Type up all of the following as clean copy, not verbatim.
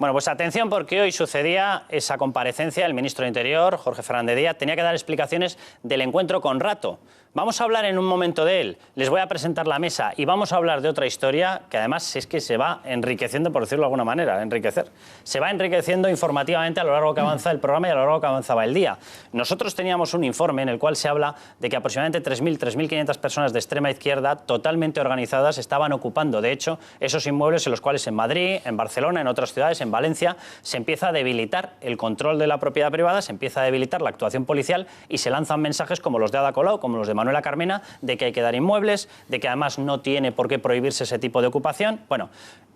Bueno, pues atención porque hoy sucedía esa comparecencia. El ministro de Interior, Jorge Fernández Díaz, tenía que dar explicaciones del encuentro con Rato. Vamos a hablar en un momento de él, les voy a presentar la mesa y vamos a hablar de otra historia que además es que se va enriqueciendo, por decirlo de alguna manera, se va enriqueciendo informativamente a lo largo que avanza el programa y a lo largo que avanzaba el día. Nosotros teníamos un informe en el cual se habla de que aproximadamente 3.000, 3.500 personas de extrema izquierda totalmente organizadas estaban ocupando, de hecho, esos inmuebles en los cuales en Madrid, en Barcelona, en otras ciudades, en Valencia, se empieza a debilitar el control de la propiedad privada, se empieza a debilitar la actuación policial y se lanzan mensajes como los de Ada Colau, como los de Manuela Carmena, de que hay que dar inmuebles, de que además no tiene por qué prohibirse ese tipo de ocupación. Bueno,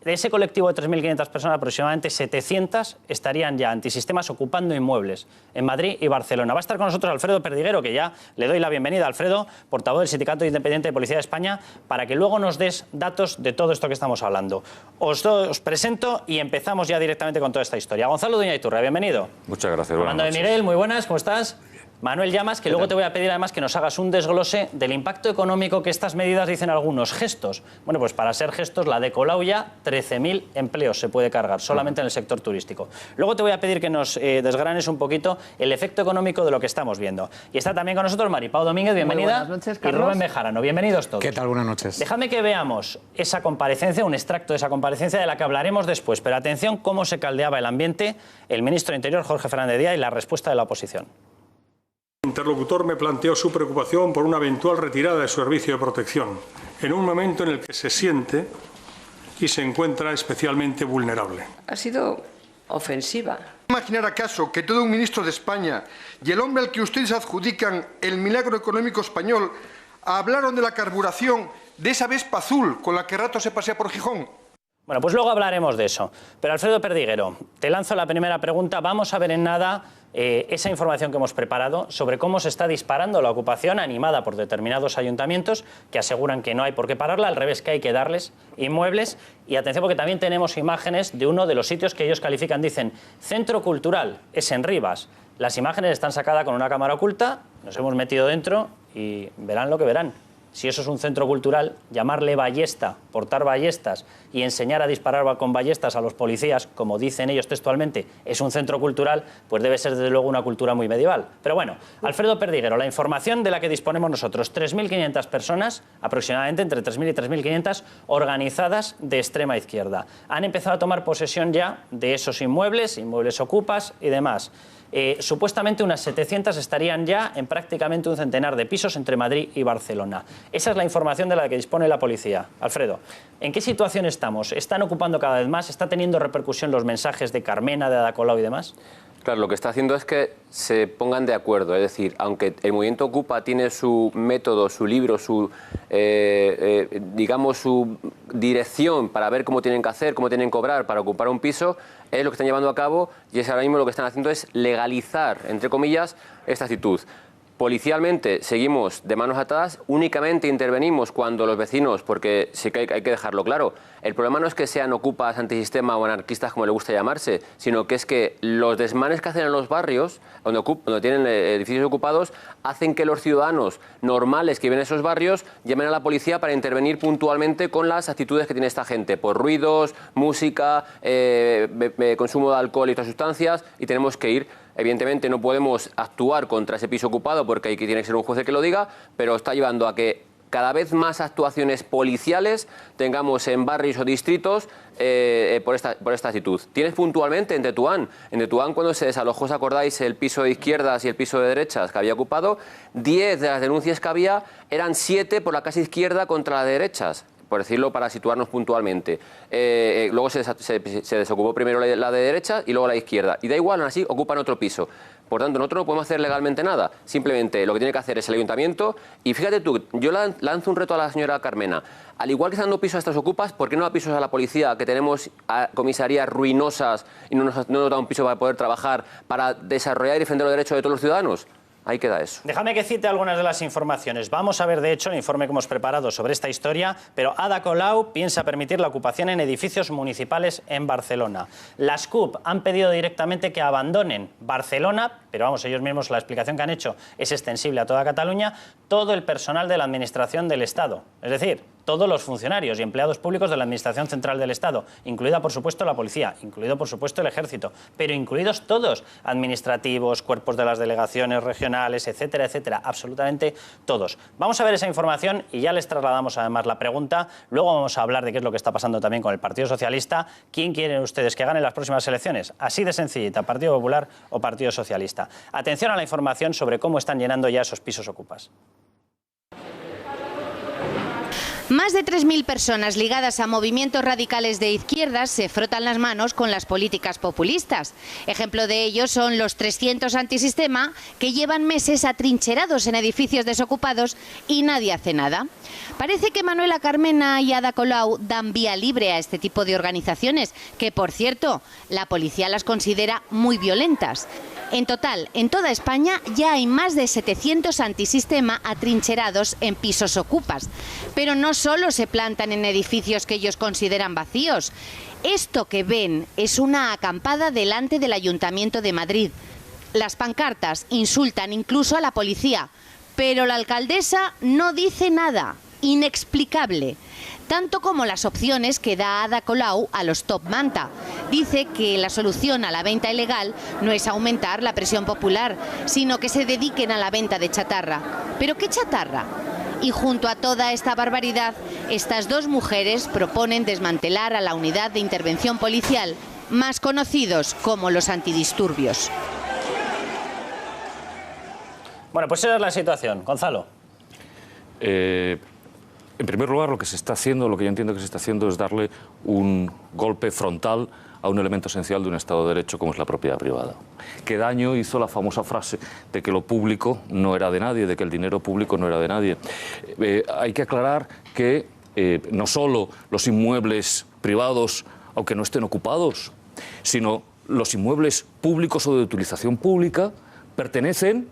de ese colectivo de 3.500 personas, aproximadamente 700 estarían ya antisistemas ocupando inmuebles en Madrid y Barcelona. Va a estar con nosotros Alfredo Perdiguero, que ya le doy la bienvenida. Alfredo, portavoz del Sindicato Independiente de Policía de España, para que luego nos des datos de todo esto que estamos hablando. Os presento y empezamos ya directamente con toda esta historia. Gonzalo Duña Iturra, bienvenido. Muchas gracias. Fernando de Miguel, muy buenas, ¿cómo estás? Manuel Llamas, que luego te voy a pedir además que nos hagas un desglose del impacto económico que estas medidas dicen algunos gestos. Bueno, pues para ser gestos, la de Colau ya 13.000 empleos se puede cargar solamente en el sector turístico. Luego te voy a pedir que nos desgranes un poquito el efecto económico de lo que estamos viendo. Y está también con nosotros Maripau Domínguez, bienvenida. Muy buenas noches, y Carlos. Rubén Bejarano, bienvenidos todos. ¿Qué tal? Buenas noches. Dejadme que veamos esa comparecencia, un extracto de esa comparecencia de la que hablaremos después. Pero atención cómo se caldeaba el ambiente el ministro de Interior, Jorge Fernández Díaz, y la respuesta de la oposición. El interlocutor me planteó su preocupación por una eventual retirada de su servicio de protección, en un momento en el que se siente y se encuentra especialmente vulnerable. Ha sido ofensiva. ¿Imaginar acaso que todo un ministro de España y el hombre al que ustedes adjudican el milagro económico español hablaron de la carburación de esa Vespa azul con la que Rato se pasea por Gijón? Bueno, pues luego hablaremos de eso. Pero Alfredo Perdiguero, te lanzo la primera pregunta. Vamos a ver en nada esa información que hemos preparado sobre cómo se está disparando la ocupación animada por determinados ayuntamientos que aseguran que no hay por qué pararla, al revés, que hay que darles inmuebles. Y atención porque también tenemos imágenes de uno de los sitios que ellos califican, dicen, centro cultural, es en Rivas. Las imágenes están sacadas con una cámara oculta, nos hemos metido dentro y verán lo que verán. Si eso es un centro cultural, llamarle ballesta, portar ballestas y enseñar a disparar con ballestas a los policías, como dicen ellos textualmente, es un centro cultural, pues debe ser desde luego una cultura muy medieval. Pero bueno, Alfredo Perdiguero, la información de la que disponemos nosotros, 3.500 personas, aproximadamente entre 3.000 y 3.500, organizadas de extrema izquierda. Han empezado a tomar posesión ya de esos inmuebles, inmuebles ocupas y demás. Supuestamente unas 700 estarían ya en prácticamente un centenar de pisos entre Madrid y Barcelona. Esa es la información de la que dispone la policía. Alfredo, ¿en qué situación estamos? ¿Están ocupando cada vez más? ¿Está teniendo repercusión los mensajes de Carmena, de Ada Colau y demás? Claro, lo que está haciendo es que se pongan de acuerdo, es decir, aunque el movimiento Ocupa tiene su método, su libro, su, digamos, su dirección para ver cómo tienen que hacer, cómo tienen que cobrar para ocupar un piso, es lo que están llevando a cabo y es ahora mismo lo que están haciendo es legalizar, entre comillas, esta actitud. Policialmente seguimos de manos atadas, únicamente intervenimos cuando los vecinos, porque sí que hay que dejarlo claro, el problema no es que sean ocupas, antisistema o anarquistas como le gusta llamarse, sino que es que los desmanes que hacen en los barrios, donde tienen edificios ocupados, hacen que los ciudadanos normales que viven en esos barrios llamen a la policía para intervenir puntualmente con las actitudes que tiene esta gente, por ruidos, música, consumo de alcohol y otras sustancias, y tenemos que ir. Evidentemente no podemos actuar contra ese piso ocupado porque tiene que ser un juez el que lo diga, pero está llevando a que cada vez más actuaciones policiales tengamos en barrios o distritos por esta actitud. Tienes puntualmente en Tetuán. En Tetuán, cuando se desalojó, ¿os acordáis? El piso de izquierdas y el piso de derechas que había ocupado, 10 de las denuncias que había eran 7 por la casa izquierda contra la de derechas, por decirlo, para situarnos puntualmente. Luego se desocupó primero la de derecha y luego la izquierda. Y da igual, aún así ocupan otro piso. Por tanto, nosotros no podemos hacer legalmente nada. Simplemente lo que tiene que hacer es el ayuntamiento. Y fíjate tú, yo lanzo un reto a la señora Carmena. Al igual que están dando pisos a estas ocupas, ¿por qué no da pisos a la policía, que tenemos comisarías ruinosas y no nos da un piso para poder trabajar, para desarrollar y defender los derechos de todos los ciudadanos? Ahí queda eso. Déjame que cite algunas de las informaciones. Vamos a ver, de hecho, el informe que hemos preparado sobre esta historia, pero Ada Colau piensa permitir la ocupación en edificios municipales en Barcelona. Las CUP han pedido directamente que abandonen Barcelona, pero vamos, ellos mismos, la explicación que han hecho es extensible a toda Cataluña, todo el personal de la Administración del Estado. Es decir, todos los funcionarios y empleados públicos de la Administración Central del Estado, incluida por supuesto la policía, incluido por supuesto el Ejército, pero incluidos todos, administrativos, cuerpos de las delegaciones regionales, etcétera, etcétera, absolutamente todos. Vamos a ver esa información y ya les trasladamos además la pregunta. Luego vamos a hablar de qué es lo que está pasando también con el Partido Socialista. ¿Quién quieren ustedes que gane las próximas elecciones? Así de sencillita, Partido Popular o Partido Socialista. Atención a la información sobre cómo están llenando ya esos pisos ocupas. Más de 3.000 personas ligadas a movimientos radicales de izquierdas se frotan las manos con las políticas populistas. Ejemplo de ello son los 300 antisistema que llevan meses atrincherados en edificios desocupados y nadie hace nada. Parece que Manuela Carmena y Ada Colau dan vía libre a este tipo de organizaciones, que por cierto, la policía las considera muy violentas. En total, en toda España ya hay más de 700 antisistema atrincherados en pisos ocupas. Pero no solo se plantan en edificios que ellos consideran vacíos. Esto que ven es una acampada delante del Ayuntamiento de Madrid. Las pancartas insultan incluso a la policía, pero la alcaldesa no dice nada. Inexplicable. Tanto como las opciones que da Ada Colau a los top manta. Dice que la solución a la venta ilegal no es aumentar la presión popular, sino que se dediquen a la venta de chatarra. ¿Pero qué chatarra? Y junto a toda esta barbaridad, estas dos mujeres proponen desmantelar a la unidad de intervención policial, más conocidos como los antidisturbios. Bueno, pues esa es la situación. Gonzalo. En primer lugar, lo que se está haciendo, lo que yo entiendo que se está haciendo es darle un golpe frontal a un elemento esencial de un Estado de Derecho como es la propiedad privada. ¿Qué daño hizo la famosa frase de que lo público no era de nadie, de que el dinero público no era de nadie? Hay que aclarar que no solo los inmuebles privados, aunque no estén ocupados, sino los inmuebles públicos o de utilización pública pertenecen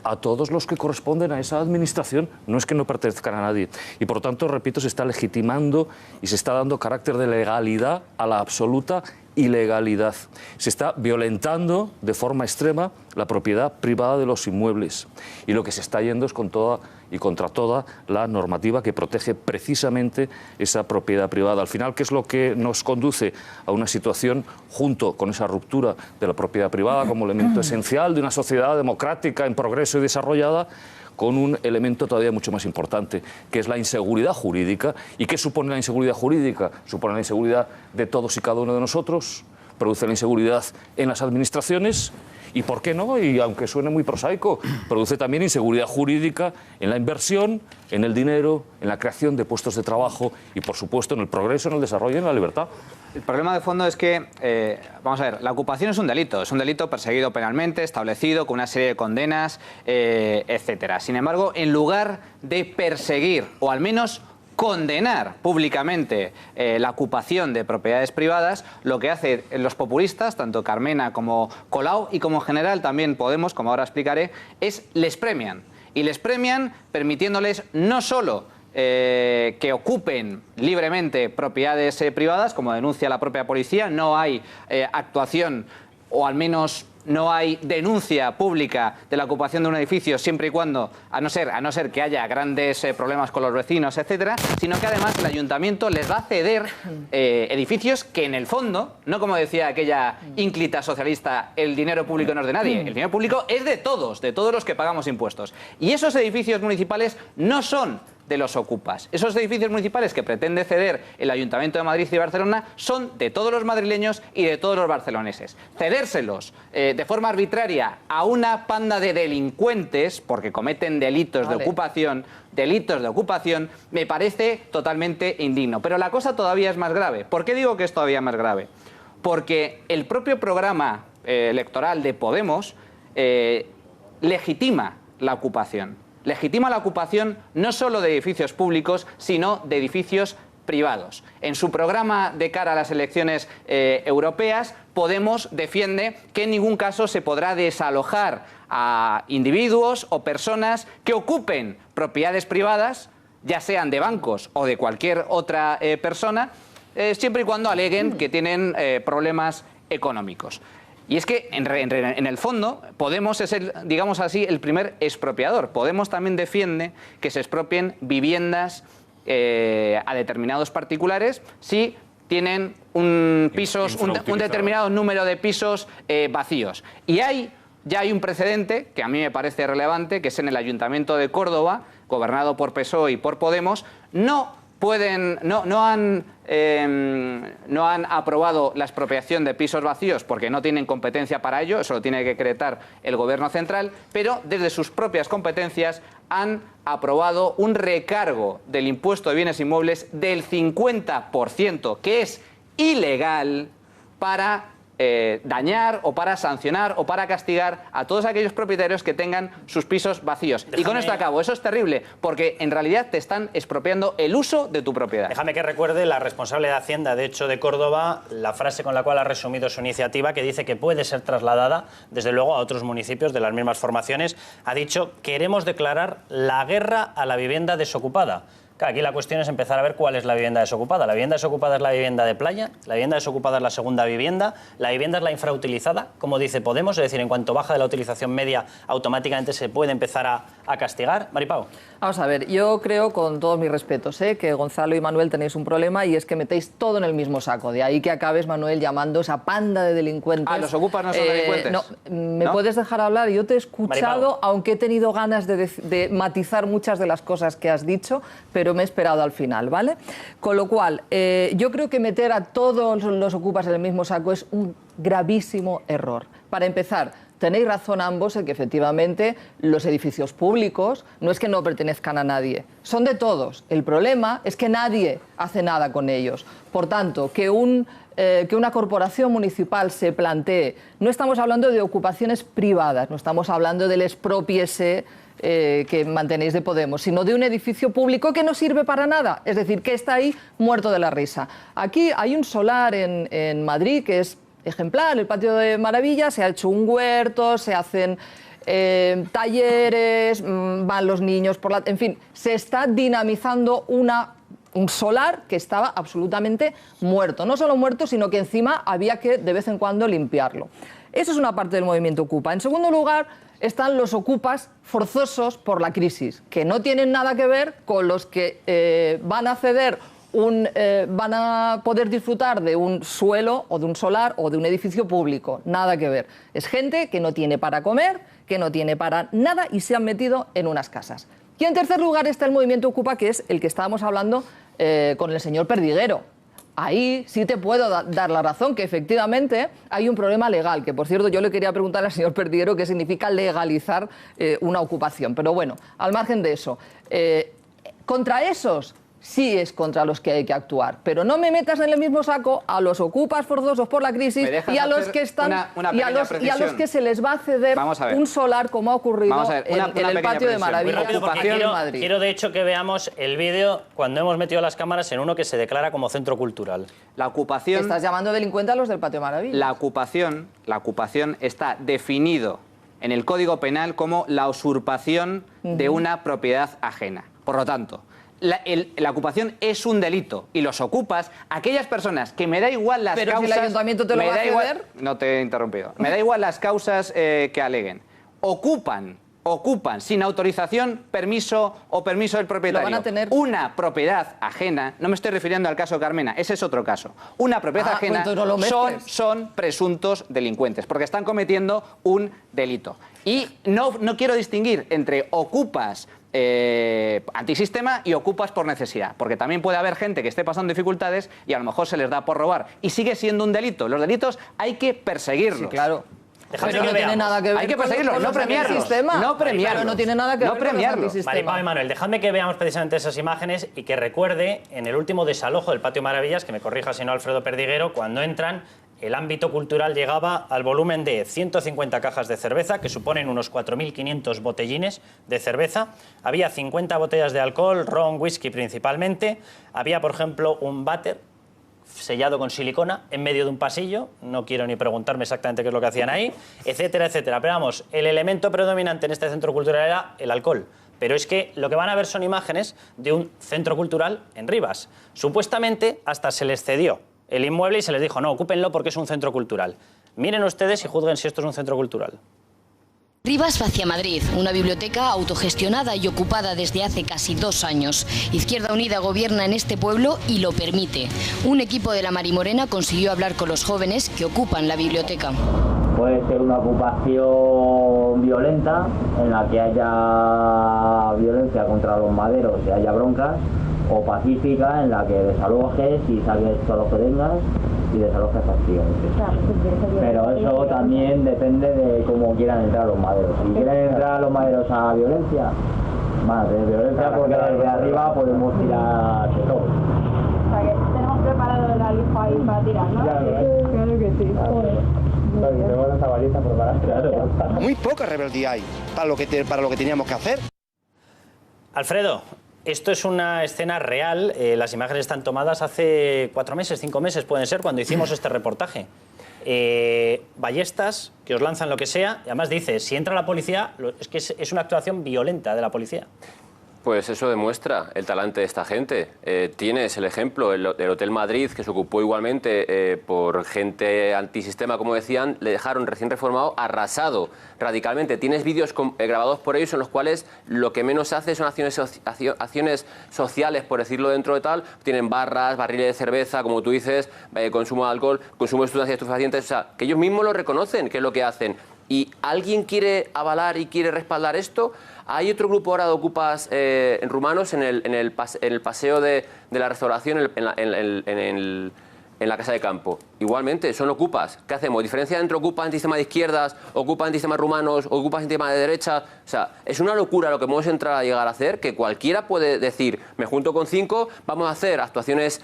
a todos los que corresponden a esa administración, no es que no pertenezcan a nadie. Y por tanto, repito, se está legitimando y se está dando carácter de legalidad a la absoluta ilegalidad. Se está violentando de forma extrema la propiedad privada de los inmuebles. Y lo que se está yendo es con toda y contra toda la normativa que protege precisamente esa propiedad privada. Al final, ¿qué es lo que nos conduce a una situación, junto con esa ruptura de la propiedad privada como elemento esencial de una sociedad democrática en progreso y desarrollada, con un elemento todavía mucho más importante, que es la inseguridad jurídica? ¿Y qué supone la inseguridad jurídica? Supone la inseguridad de todos y cada uno de nosotros, produce la inseguridad en las administraciones y, ¿por qué no?, y aunque suene muy prosaico, produce también inseguridad jurídica en la inversión, en el dinero, en la creación de puestos de trabajo y, por supuesto, en el progreso, en el desarrollo y en la libertad. El problema de fondo es que, vamos a ver, la ocupación es un delito perseguido penalmente, establecido con una serie de condenas, etcétera. Sin embargo, en lugar de perseguir o al menos condenar públicamente la ocupación de propiedades privadas, lo que hacen los populistas, tanto Carmena como Colau y como en general también Podemos, como ahora explicaré, es les premian. Y les premian permitiéndoles no solo que ocupen libremente propiedades privadas, como denuncia la propia policía, no hay actuación o al menos no hay denuncia pública de la ocupación de un edificio siempre y cuando, a no ser que haya grandes problemas con los vecinos, etcétera, sino que además el ayuntamiento les va a ceder edificios que en el fondo, no como decía aquella ínclita socialista, el dinero público no es de nadie, el dinero público es de todos los que pagamos impuestos. Y esos edificios municipales no son de los ocupas. Esos edificios municipales que pretende ceder el Ayuntamiento de Madrid y Barcelona son de todos los madrileños y de todos los barceloneses. Cedérselos de forma arbitraria a una panda de delincuentes, porque cometen delitos de ocupación, me parece totalmente indigno. Pero la cosa todavía es más grave. ¿Por qué digo que es todavía más grave? Porque el propio programa electoral de Podemos legitima la ocupación. Legitima la ocupación no solo de edificios públicos, sino de edificios privados. En su programa de cara a las elecciones europeas, Podemos defiende que en ningún caso se podrá desalojar a individuos o personas que ocupen propiedades privadas, ya sean de bancos o de cualquier otra persona, siempre y cuando aleguen que tienen problemas económicos. Y es que, en el fondo, Podemos es, digamos así, el primer expropiador. Podemos también defiende que se expropien viviendas a determinados particulares si tienen un determinado número de pisos vacíos. Y ya hay un precedente que a mí me parece relevante, que es en el Ayuntamiento de Córdoba, gobernado por PSOE y por Podemos. No han aprobado la expropiación de pisos vacíos porque no tienen competencia para ello, eso lo tiene que decretar el Gobierno central, pero desde sus propias competencias han aprobado un recargo del impuesto de bienes inmuebles del 50%, que es ilegal, para dañar o para sancionar o para castigar a todos aquellos propietarios que tengan sus pisos vacíos. Y con esto acabo. Eso es terrible, porque en realidad te están expropiando el uso de tu propiedad. Déjame que recuerde la responsable de Hacienda, de hecho, de Córdoba, la frase con la cual ha resumido su iniciativa, que dice que puede ser trasladada, desde luego, a otros municipios de las mismas formaciones. Ha dicho: queremos declarar la guerra a la vivienda desocupada. Claro, aquí la cuestión es empezar a ver cuál es la vivienda desocupada. ¿La vivienda desocupada es la vivienda de playa? ¿La vivienda desocupada es la segunda vivienda? ¿La vivienda es la infrautilizada, como dice Podemos? Es decir, en cuanto baja de la utilización media, automáticamente se puede empezar a castigar. Maripau. Vamos a ver, yo creo, con todos mis respetos, que Gonzalo y Manuel tenéis un problema, y es que metéis todo en el mismo saco. De ahí que acabes, Manuel, llamando esa panda de delincuentes. ¿Los ocupas no son delincuentes? No, ¿me puedes dejar hablar? Yo te he escuchado, Maripau, aunque he tenido ganas de matizar muchas de las cosas que has dicho, pero me he esperado al final, ¿vale? Con lo cual, yo creo que meter a todos los ocupas en el mismo saco es un gravísimo error. Para empezar, tenéis razón ambos en que efectivamente los edificios públicos no es que no pertenezcan a nadie, son de todos. El problema es que nadie hace nada con ellos. Por tanto, que una corporación municipal se plantee, no estamos hablando de ocupaciones privadas, no estamos hablando del expropiese que mantenéis de Podemos, sino de un edificio público que no sirve para nada, es decir, que está ahí muerto de la risa. Aquí hay un solar en Madrid que es ejemplar, el Patio de Maravilla, se ha hecho un huerto, se hacen talleres, van los niños por la... En fin, se está dinamizando un solar que estaba absolutamente muerto. No solo muerto, sino que encima había que de vez en cuando limpiarlo. Eso es una parte del movimiento Ocupa. En segundo lugar, están los ocupas forzosos por la crisis, que no tienen nada que ver con los que van a ceder van a poder disfrutar de un suelo o de un solar o de un edificio público. Nada que ver. Es gente que no tiene para comer, que no tiene para nada y se han metido en unas casas. Y en tercer lugar está el movimiento Ocupa, que es el que estábamos hablando con el señor Perdiguero. Ahí sí te puedo dar la razón, que efectivamente hay un problema legal, que por cierto yo le quería preguntar al señor Perdiguero qué significa legalizar una ocupación. Pero bueno, al margen de eso, contra esos sí es contra los que hay que actuar, pero no me metas en el mismo saco a los ocupas forzosos por la crisis y a los que están y a los que se les va a ceder un solar, como ha ocurrido en el Patio de Maravilla. Quiero de hecho que veamos el vídeo cuando hemos metido las cámaras en uno que se declara como centro cultural. La ocupación... ¿Estás llamando delincuente a los del Patio de Maravilla? La ocupación está definido en el Código Penal como la usurpación de una propiedad ajena. Por lo tanto, la ocupación es un delito y los ocupas, aquellas personas que me da igual las causas... Pero si el ayuntamiento te lo va a ceder... No te he interrumpido. Me da igual las causas que aleguen. Ocupan sin autorización, permiso del propietario. Lo van a tener... Una propiedad ajena, no me estoy refiriendo al caso Carmena, ese es otro caso. Una propiedad ajena son presuntos delincuentes, porque están cometiendo un delito. Y no quiero distinguir entre ocupas antisistema y ocupas por necesidad, porque también puede haber gente que esté pasando dificultades y a lo mejor se les da por robar y sigue siendo un delito. Los delitos hay que perseguirlos. Sí, claro. Pero no tiene nada que ver. Hay que perseguirlos, no premiarlos. No premiarlos. No tiene nada que ver con el antisistema. Maripau y Manuel, dejadme que veamos precisamente esas imágenes y que recuerde en el último desalojo del Patio Maravillas, que me corrija si no Alfredo Perdiguero, cuando entran, el ámbito cultural llegaba al volumen de 150 cajas de cerveza, que suponen unos 4.500 botellines de cerveza. Había 50 botellas de alcohol, ron, whisky principalmente. Había, por ejemplo, un váter sellado con silicona en medio de un pasillo, no quiero ni preguntarme exactamente qué es lo que hacían ahí, etcétera, etcétera. Pero vamos, el elemento predominante en este centro cultural era el alcohol. Pero es que lo que van a ver son imágenes de un centro cultural en Rivas. Supuestamente hasta se les cedió el inmueble y se les dijo, no, ocúpenlo porque es un centro cultural. Miren ustedes y juzguen si esto es un centro cultural. Rivas hacia Madrid, una biblioteca autogestionada y ocupada desde hace casi 2 años. Izquierda Unida gobierna en este pueblo y lo permite. Un equipo de la Marimorena consiguió hablar con los jóvenes que ocupan la biblioteca. Puede ser una ocupación violenta, en la que haya violencia contra los maderos y haya broncas, o pacífica, en la que desalojes y salves todo lo que tengas y desalojes activamente. Pero eso también depende de cómo quieran entrar los maderos. Si quieren entrar los maderos a violencia, más de violencia, porque desde arriba podemos tirar de todo. O sea, que tenemos preparado el alijo ahí para tirar, ¿no? Claro que sí. Tenemos esta baliza preparada. Muy poca rebeldía hay para lo que teníamos que hacer. Alfredo, esto es una escena real. Las imágenes están tomadas hace 4 meses, 5 meses, pueden ser, cuando hicimos este reportaje. Ballestas que os lanzan lo que sea, y además dice, si entra la policía, es que es una actuación violenta de la policía. Pues eso demuestra el talante de esta gente. Tienes el ejemplo, el Hotel Madrid, que se ocupó igualmente por gente antisistema, como decían, le dejaron recién reformado, arrasado radicalmente. Tienes vídeos grabados por ellos en los cuales lo que menos hace son acciones sociales, por decirlo dentro de tal. Tienen barras, barriles de cerveza, como tú dices, consumo de alcohol, consumo de sustancias estupefacientes. O sea, que ellos mismos lo reconocen, que es lo que hacen. ¿Y alguien quiere avalar y quiere respaldar esto? Hay otro grupo ahora de ocupas rumanos en el paseo de la restauración en la casa de campo. Igualmente, son ocupas. ¿Qué hacemos? ¿Diferencia entre ocupas antisistema de izquierdas, ocupas antisistema rumanos, ocupas antisistema de derecha? O sea, es una locura lo que podemos entrar a llegar a hacer, que cualquiera puede decir, me junto con 5, vamos a hacer actuaciones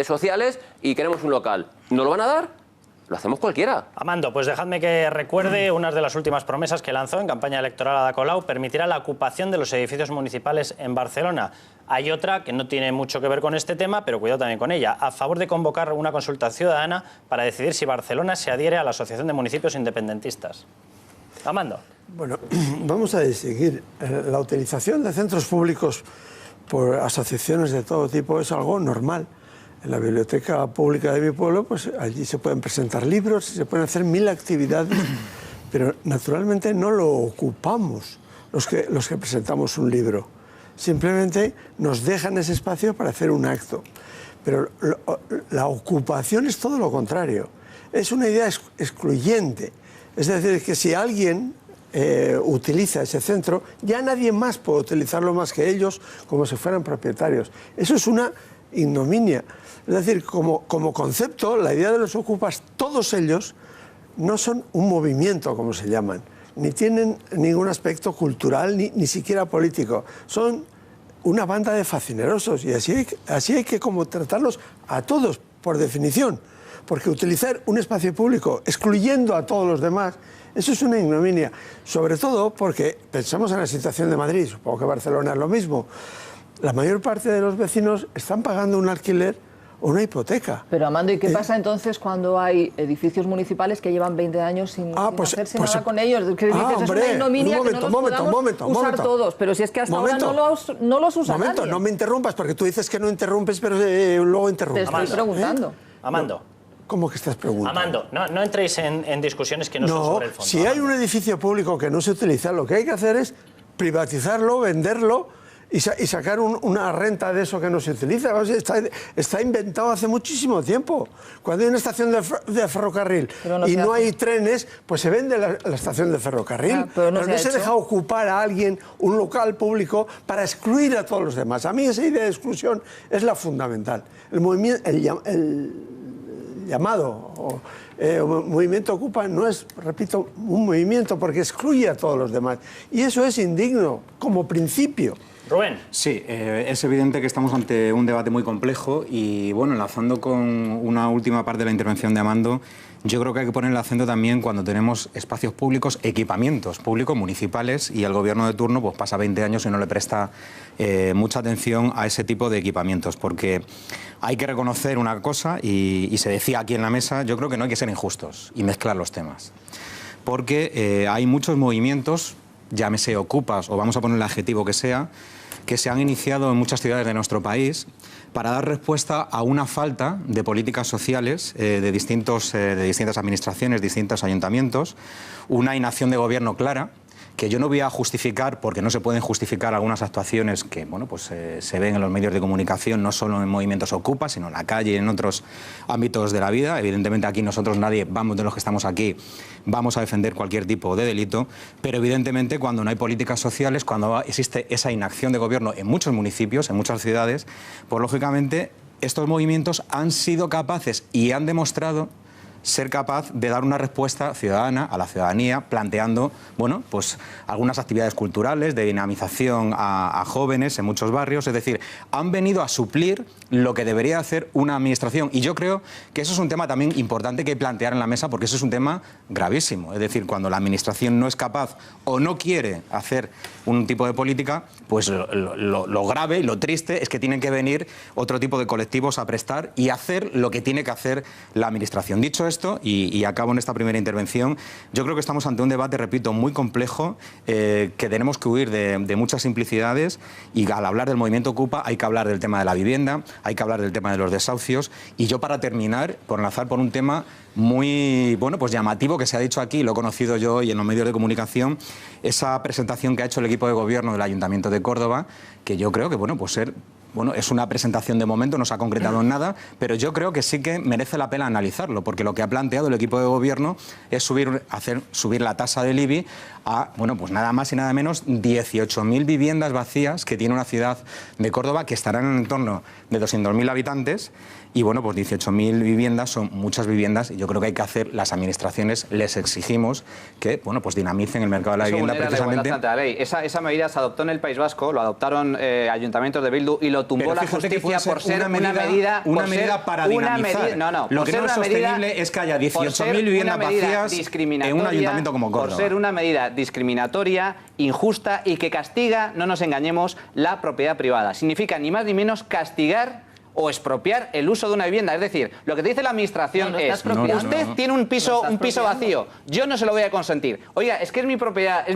sociales y queremos un local. ¿No lo van a dar? Lo hacemos cualquiera. Amando, pues dejadme que recuerde unas de las últimas promesas que lanzó en campaña electoral Ada Colau. Permitirá la ocupación de los edificios municipales en Barcelona. Hay otra que no tiene mucho que ver con este tema, pero cuidado también con ella. A favor de convocar una consulta ciudadana para decidir si Barcelona se adhiere a la Asociación de Municipios Independentistas. Amando. Bueno, vamos a seguir. La utilización de centros públicos por asociaciones de todo tipo es algo normal. En la biblioteca pública de mi pueblo, pues allí se pueden presentar libros, se pueden hacer 1000 actividades, pero naturalmente no lo ocupamos los que presentamos un libro. Simplemente nos dejan ese espacio para hacer un acto. Pero la ocupación es todo lo contrario. Es una idea excluyente. Es decir, que si alguien utiliza ese centro, ya nadie más puede utilizarlo más que ellos, como si fueran propietarios. Eso es una ignominia. Es decir, como concepto, la idea de los ocupas, todos ellos, no son un movimiento, como se llaman, ni tienen ningún aspecto cultural, ni siquiera político. Son una banda de facinerosos y así hay que como tratarlos a todos, por definición. Porque utilizar un espacio público excluyendo a todos los demás, eso es una ignominia. Sobre todo porque pensamos en la situación de Madrid, supongo que Barcelona es lo mismo. La mayor parte de los vecinos están pagando un alquiler o una hipoteca. Pero Amando, ¿y qué pasa entonces cuando hay edificios municipales que llevan 20 años sin hacerse nada con ellos? Que dices, es una ignominia que no los podamos usar todos. Pero si es que hasta ahora no los usa nadie. No me interrumpas, porque tú dices que no interrumpes, pero luego interrumpes. Te estoy preguntando. Amando. ¿Cómo que estás preguntando? Amando, no entréis en discusiones que no son sobre el fondo. Si hay un edificio público que no se utiliza, lo que hay que hacer es privatizarlo, venderlo y sacar una renta de eso que no se utiliza. O sea, está inventado hace muchísimo tiempo. Cuando hay una estación de ferrocarril y no hay trenes, pues se vende la estación de ferrocarril. Pero no se deja ocupar a alguien un local público para excluir a todos los demás. A mí esa idea de exclusión es la fundamental. El llamado movimiento Ocupa no es, repito, un movimiento porque excluye a todos los demás. Y eso es indigno como principio. Rubén. Sí, es evidente que estamos ante un debate muy complejo y, bueno, enlazando con una última parte de la intervención de Amando, yo creo que hay que poner el acento también cuando tenemos espacios públicos, equipamientos públicos municipales y el gobierno de turno pues pasa 20 años y no le presta mucha atención a ese tipo de equipamientos, porque hay que reconocer una cosa y se decía aquí en la mesa, yo creo que no hay que ser injustos y mezclar los temas, porque hay muchos movimientos, llámese ocupas o vamos a poner el adjetivo que se han iniciado en muchas ciudades de nuestro país para dar respuesta a una falta de políticas sociales de distintas administraciones, distintos ayuntamientos, una inacción de gobierno clara que yo no voy a justificar, porque no se pueden justificar algunas actuaciones que bueno, pues, se ven en los medios de comunicación, no solo en movimientos Ocupa, sino en la calle y en otros ámbitos de la vida. Evidentemente aquí nosotros nadie, vamos de los que estamos aquí, vamos a defender cualquier tipo de delito, pero evidentemente cuando no hay políticas sociales, cuando existe esa inacción de gobierno en muchos municipios, en muchas ciudades, pues lógicamente estos movimientos han sido capaces y han demostrado ser capaz de dar una respuesta ciudadana a la ciudadanía, planteando bueno, pues algunas actividades culturales de dinamización a jóvenes en muchos barrios. Es decir, han venido a suplir lo que debería hacer una administración. Y yo creo que eso es un tema también importante que plantear en la mesa, porque eso es un tema gravísimo. Es decir, cuando la administración no es capaz o no quiere hacer un tipo de política, pues lo grave y lo triste es que tienen que venir otro tipo de colectivos a prestar y hacer lo que tiene que hacer la administración. Dicho esto, y acabo en esta primera intervención, yo creo que estamos ante un debate, repito, muy complejo, que tenemos que huir de muchas simplicidades, y al hablar del movimiento Ocupa hay que hablar del tema de la vivienda, hay que hablar del tema de los desahucios, y yo para terminar, por enlazar por un tema muy bueno, pues llamativo que se ha dicho aquí, lo he conocido yo hoy en los medios de comunicación, esa presentación que ha hecho el equipo de gobierno del Ayuntamiento de Córdoba, que yo creo que bueno, pues es una presentación de momento, no se ha concretado en nada, pero yo creo que sí que merece la pena analizarlo, porque lo que ha planteado el equipo de gobierno es subir la tasa del IBI a, bueno, pues nada más y nada menos 18.000 viviendas vacías que tiene una ciudad de Córdoba que estarán en el entorno de 200.000 habitantes. Y bueno, pues 18.000 viviendas son muchas viviendas, y yo creo que hay que hacer, las administraciones les exigimos que bueno, pues dinamicen el mercado de la vivienda precisamente. La ley. Esa medida se adoptó en el País Vasco, lo adoptaron ayuntamientos de Bildu y lo tumbó la justicia por ser una medida para dinamizar. Lo que no es sostenible es que haya 18.000 viviendas vacías en un ayuntamiento como Córdoba. Por ser una medida discriminatoria, injusta y que castiga, no nos engañemos, la propiedad privada. Significa ni más ni menos castigar o expropiar el uso de una vivienda. Es decir, lo que te dice la administración usted tiene un piso vacío, yo no se lo voy a consentir. Oiga, es que es mi propiedad,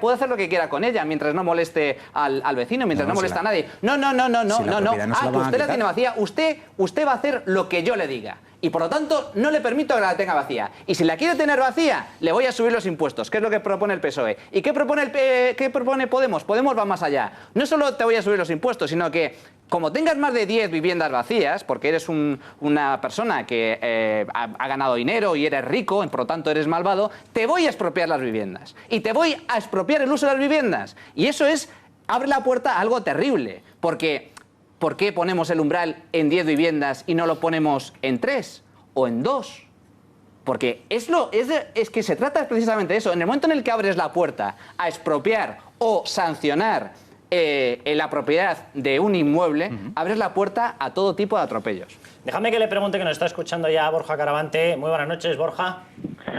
puedo hacer lo que quiera con ella mientras no moleste al vecino, mientras no molesta a nadie. No. Que usted la tiene vacía, usted va a hacer lo que yo le diga. Y por lo tanto, no le permito que la tenga vacía. Y si la quiere tener vacía, le voy a subir los impuestos, que es lo que propone el PSOE. ¿Y qué propone Podemos? Podemos va más allá. No solo te voy a subir los impuestos, sino que como tengas más de 10 viviendas vacías, porque eres una persona que ha ganado dinero y eres rico, y por lo tanto eres malvado, te voy a expropiar las viviendas. Y te voy a expropiar el uso de las viviendas. Y eso abre la puerta a algo terrible. Porque, ¿por qué ponemos el umbral en 10 viviendas y no lo ponemos en 3 o en 2? Porque es que se trata precisamente de eso. En el momento en el que abres la puerta a expropiar o sancionar la propiedad de un inmueble, abres la puerta a todo tipo de atropellos. Déjame que le pregunte, que nos está escuchando ya Borja Caravante. Muy buenas noches, Borja.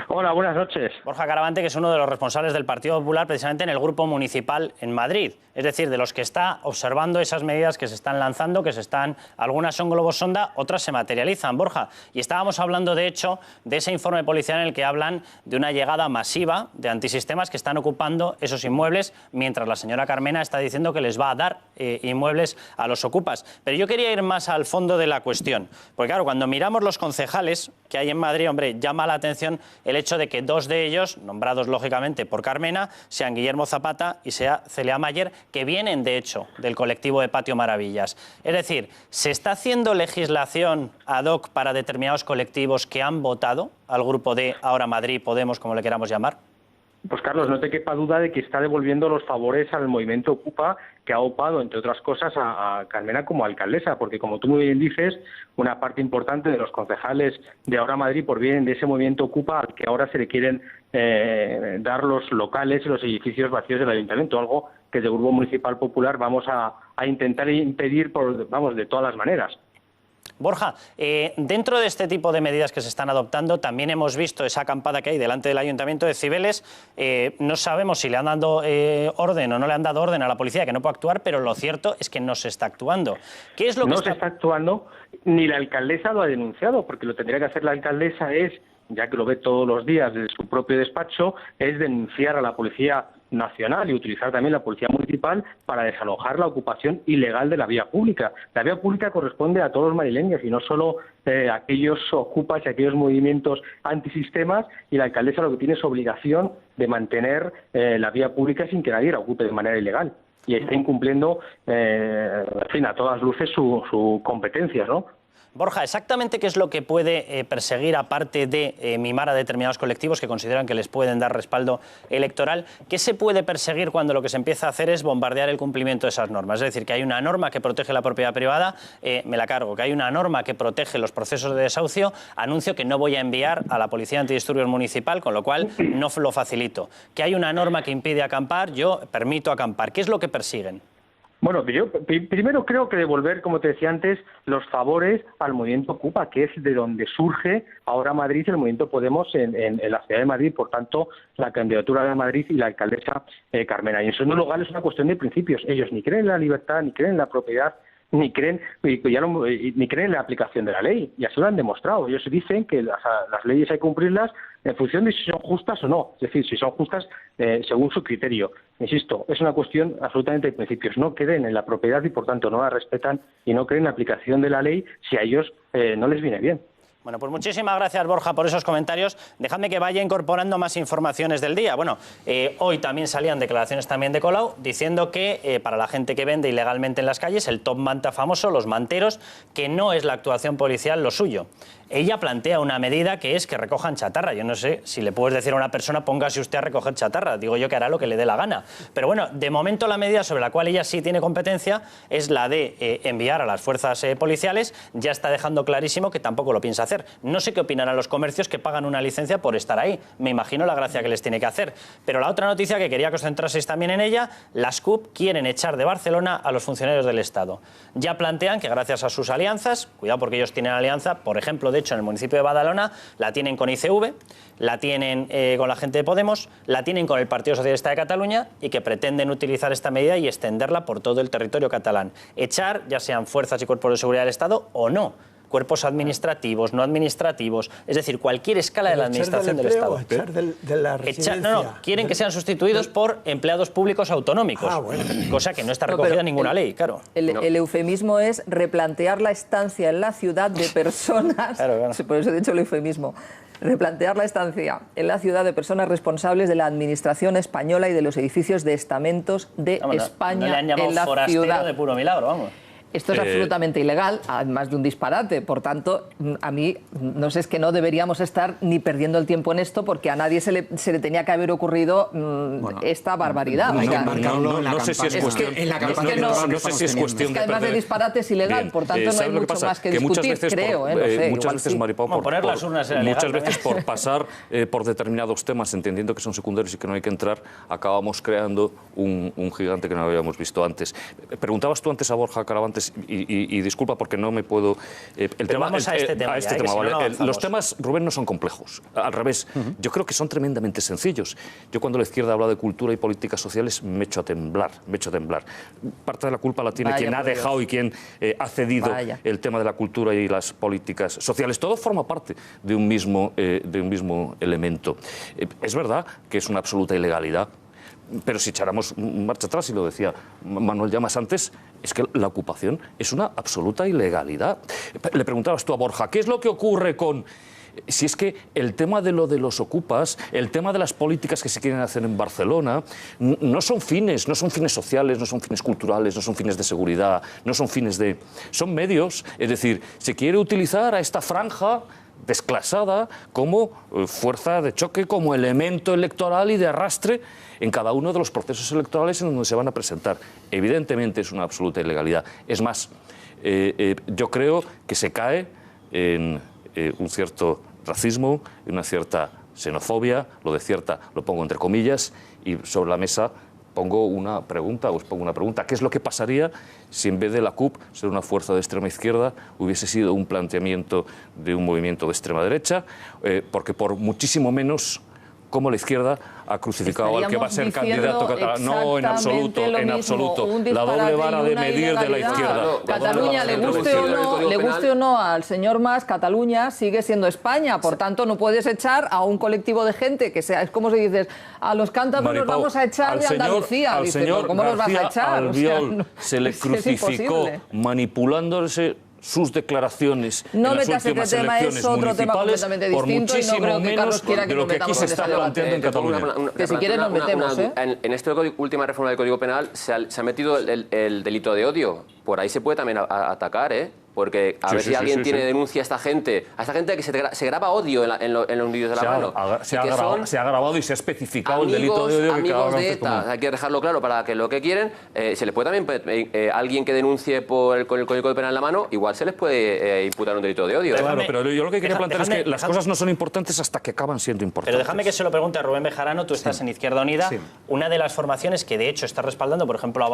Hola, buenas noches. Borja Caravante, que es uno de los responsables del Partido Popular precisamente en el grupo municipal en Madrid. Es decir, de los que está observando esas medidas que se están lanzando, algunas son globos sonda, otras se materializan, Borja. Y estábamos hablando, de hecho, de ese informe policial en el que hablan de una llegada masiva de antisistemas que están ocupando esos inmuebles, mientras la señora Carmena está diciendo que les va a dar inmuebles a los ocupas. Pero yo quería ir más al fondo de la cuestión. Porque claro, cuando miramos los concejales que hay en Madrid, hombre, llama la atención el hecho de que 2 de ellos, nombrados lógicamente por Carmena, sean Guillermo Zapata y sea Celia Mayer, que vienen de hecho del colectivo de Patio Maravillas. Es decir, ¿se está haciendo legislación ad hoc para determinados colectivos que han votado al grupo de Ahora Madrid, Podemos, como le queramos llamar? Pues Carlos, no te quepa duda de que está devolviendo los favores al movimiento Ocupa, que ha opado, entre otras cosas, a Carmena como alcaldesa, porque como tú muy bien dices, una parte importante de los concejales de Ahora Madrid vienen de ese movimiento Ocupa al que ahora se le quieren dar los locales y los edificios vacíos del ayuntamiento, algo que desde el Grupo Municipal Popular vamos a intentar impedir de todas las maneras. Borja, dentro de este tipo de medidas que se están adoptando, también hemos visto esa acampada que hay delante del Ayuntamiento de Cibeles. No sabemos si le han dado orden o no le han dado orden a la policía que no puede actuar, pero lo cierto es que no se está actuando. ¿Qué es lo que se está actuando? Ni la alcaldesa lo ha denunciado, porque lo tendría que hacer la alcaldesa ya que lo ve todos los días desde su propio despacho, es denunciar a la policía nacional y utilizar también la policía municipal para desalojar la ocupación ilegal de la vía pública. La vía pública corresponde a todos los madrileños y no solo a aquellos ocupas y aquellos movimientos antisistemas, y la alcaldesa lo que tiene es obligación de mantener la vía pública sin que nadie la ocupe de manera ilegal. Y está incumpliendo, en fin, a todas luces su competencias, ¿no? Borja, ¿exactamente qué es lo que puede perseguir, aparte de mimar a determinados colectivos que consideran que les pueden dar respaldo electoral? ¿Qué se puede perseguir cuando lo que se empieza a hacer es bombardear el cumplimiento de esas normas? Es decir, que hay una norma que protege la propiedad privada, me la cargo. Que hay una norma que protege los procesos de desahucio, anuncio que no voy a enviar a la Policía Antidisturbios Municipal, con lo cual no lo facilito. Que hay una norma que impide acampar, yo permito acampar. ¿Qué es lo que persiguen? Bueno, yo primero creo que devolver, como te decía antes, los favores al movimiento Ocupa, que es de donde surge ahora Madrid y el movimiento Podemos en la ciudad de Madrid, por tanto, la candidatura de Madrid y la alcaldesa Carmena. Y en segundo lugar es una cuestión de principios. Ellos ni creen en la libertad, ni creen en la propiedad, ni creen en la aplicación de la ley, y así lo han demostrado. Ellos dicen que las leyes hay que cumplirlas en función de si son justas o no, es decir, si son justas según su criterio. Insisto, es una cuestión absolutamente de principios. No creen en la propiedad y por tanto no la respetan, y no creen en la aplicación de la ley si a ellos no les viene bien. Bueno, pues muchísimas gracias, Borja, por esos comentarios. Dejadme que vaya incorporando más informaciones del día. Bueno, hoy también salían declaraciones también de Colau diciendo que para la gente que vende ilegalmente en las calles, el top manta famoso, los manteros, que no es la actuación policial lo suyo. Ella plantea una medida que es que recojan chatarra. Yo no sé si le puedes decir a una persona, póngase usted a recoger chatarra. Digo yo que hará lo que le dé la gana. Pero bueno, de momento la medida sobre la cual ella sí tiene competencia es la de enviar a las fuerzas policiales. Ya está dejando clarísimo que tampoco lo piensa hacer. No sé qué opinarán los comercios que pagan una licencia por estar ahí. Me imagino la gracia que les tiene que hacer. Pero la otra noticia que quería que os centraseis también en ella, las CUP quieren echar de Barcelona a los funcionarios del Estado. Ya plantean que gracias a sus alianzas, cuidado porque ellos tienen alianza, por ejemplo, de hecho en el municipio de Badalona, la tienen con ICV, la tienen con la gente de Podemos, la tienen con el Partido Socialista de Cataluña, y que pretenden utilizar esta medida y extenderla por todo el territorio catalán. Echar, ya sean fuerzas y cuerpos de seguridad del Estado o no. Cuerpos administrativos, no administrativos, es decir, cualquier escala de la administración del Estado. Echar de la residencia. No, quieren que sean sustituidos por empleados públicos autonómicos, cosa que no está recogida en ninguna ley, claro. El eufemismo es replantear la estancia en la ciudad de personas, claro. Por eso he dicho el eufemismo, replantear la estancia en la ciudad de personas responsables de la administración española y de los edificios de estamentos de España no le han llamado en la forastero ciudad. De puro milagro, vamos. Esto es absolutamente ilegal, además de un disparate. Por tanto, a mí, no sé, es que no deberíamos estar ni perdiendo el tiempo en esto, porque a nadie se le tenía que haber ocurrido esta barbaridad. No sé si es cuestión de además de disparate es ilegal, bien. Por tanto no hay mucho más que discutir, creo. Muchas veces, Maripau, muchas veces por pasar por determinados temas, entendiendo que son secundarios y que no hay que entrar, acabamos creando un gigante que no habíamos visto antes. Preguntabas tú antes a Borja Caravantes, y disculpa porque no me puedo... Vamos a este tema. ¿Vale? Los temas, Rubén, no son complejos. Al revés, yo creo que son tremendamente sencillos. Yo cuando la izquierda habla de cultura y políticas sociales me echo a temblar. Parte de la culpa la tiene quien ha dejado y quien ha cedido el tema de la cultura y las políticas sociales. Todo forma parte de un mismo elemento. Es verdad que es una absoluta ilegalidad, pero si echáramos marcha atrás, y lo decía Manuel Llamas antes, es que la ocupación es una absoluta ilegalidad. Le preguntabas tú a Borja, ¿qué es lo que ocurre con...? Si es que el tema de lo de los ocupas, el tema de las políticas que se quieren hacer en Barcelona, no son fines sociales, no son fines culturales, no son fines de seguridad, no son fines de... Son medios, es decir, se quiere utilizar a esta franja desclasada como fuerza de choque, como elemento electoral y de arrastre en cada uno de los procesos electorales en donde se van a presentar. Evidentemente es una absoluta ilegalidad. Es más, yo creo que se cae en un cierto racismo, en una cierta xenofobia, lo de cierta lo pongo entre comillas, y sobre la mesa pongo una pregunta, ¿qué es lo que pasaría si en vez de la CUP ser una fuerza de extrema izquierda hubiese sido un planteamiento de un movimiento de extrema derecha? Porque por muchísimo menos cómo la izquierda ha crucificado al que va a ser Estaríamos candidato catalán. No, en absoluto, exactamente lo en mismo, absoluto. un La doble disparate vara y de una medir de la ilegalidad. izquierda. Cataluña, le guste o no al señor Mas, Cataluña sigue siendo España. Por tanto, no puedes echar a un colectivo de gente que sea, es como si dices, a los cántabros los vamos a echar de Andalucía. Al Dice, señor ¿cómo los vas a García echar? Albiol se le crucificó manipulándose sus declaraciones no en las metas últimas este tema, elecciones es otro tema municipales completamente por distinto y no muchísimo creo que Carlos menos quiera que de lo nos que aquí metamos se en está ese debate. planteando en Cataluña. Que si quieres nos metemos, En esta última reforma del Código Penal se ha metido el delito de odio. Por ahí se puede también atacar, ¿eh? Porque a ver si alguien tiene denuncia a esta gente que se graba odio en los vídeos de la mano. Se ha grabado y se ha especificado el delito de odio. Amigos de ETA, hay que dejarlo claro para que lo que quieren, se les puede también, alguien que denuncie con el Código Penal en la mano, igual se les puede imputar un delito de odio. Claro, pero yo lo que quería plantear es que las cosas no son importantes hasta que acaban siendo importantes. Pero déjame que se lo pregunte a Rubén Bejarano, tú estás en Izquierda Unida, una de las formaciones que de hecho está respaldando, por ejemplo,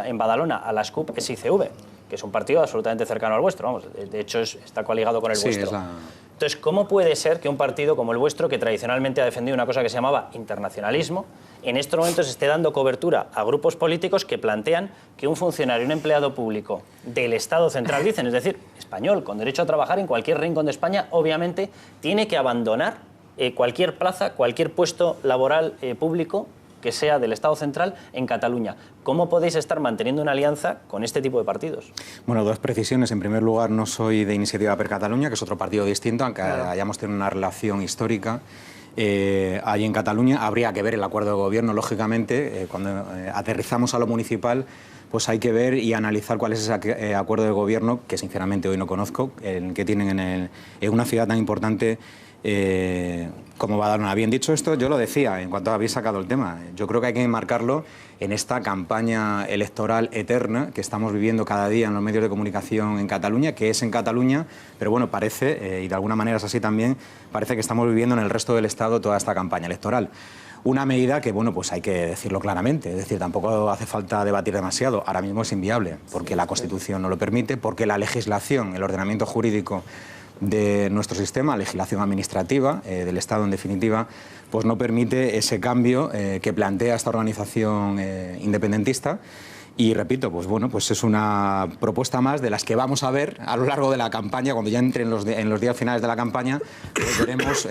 en Badalona, a las CUP es ICV, que es un partido absolutamente cercano al vuestro, vamos, de hecho está coligado con el vuestro. Entonces, ¿cómo puede ser que un partido como el vuestro, que tradicionalmente ha defendido una cosa que se llamaba internacionalismo, en estos momentos esté dando cobertura a grupos políticos que plantean que un funcionario, un empleado público del Estado central, dicen, es decir, español, con derecho a trabajar en cualquier rincón de España, obviamente tiene que abandonar cualquier plaza, cualquier puesto laboral público que sea del Estado central en Cataluña? ¿Cómo podéis estar manteniendo una alianza con este tipo de partidos? Bueno, dos precisiones. En primer lugar, no soy de Iniciativa per Catalunya, que es otro partido distinto, aunque hayamos tenido una relación histórica. Allí en Cataluña habría que ver el acuerdo de gobierno, lógicamente. Cuando aterrizamos a lo municipal, pues hay que ver y analizar cuál es ese acuerdo de gobierno, que sinceramente hoy no conozco, el que tienen en una ciudad tan importante como Badalona. Bien dicho esto, yo lo decía en cuanto habéis sacado el tema. Yo creo que hay que enmarcarlo en esta campaña electoral eterna que estamos viviendo cada día en los medios de comunicación en Cataluña, que es en Cataluña, pero bueno, parece, y de alguna manera es así también, parece que estamos viviendo en el resto del Estado toda esta campaña electoral. Una medida que, bueno, pues hay que decirlo claramente, es decir, tampoco hace falta debatir demasiado, ahora mismo es inviable, porque la Constitución no lo permite, porque la legislación, el ordenamiento jurídico de nuestro sistema, legislación administrativa del Estado en definitiva, pues no permite ese cambio que plantea esta organización independentista. Y repito, pues bueno, pues es una propuesta más de las que vamos a ver a lo largo de la campaña. Cuando ya entre en los días finales de la campaña, pues veremos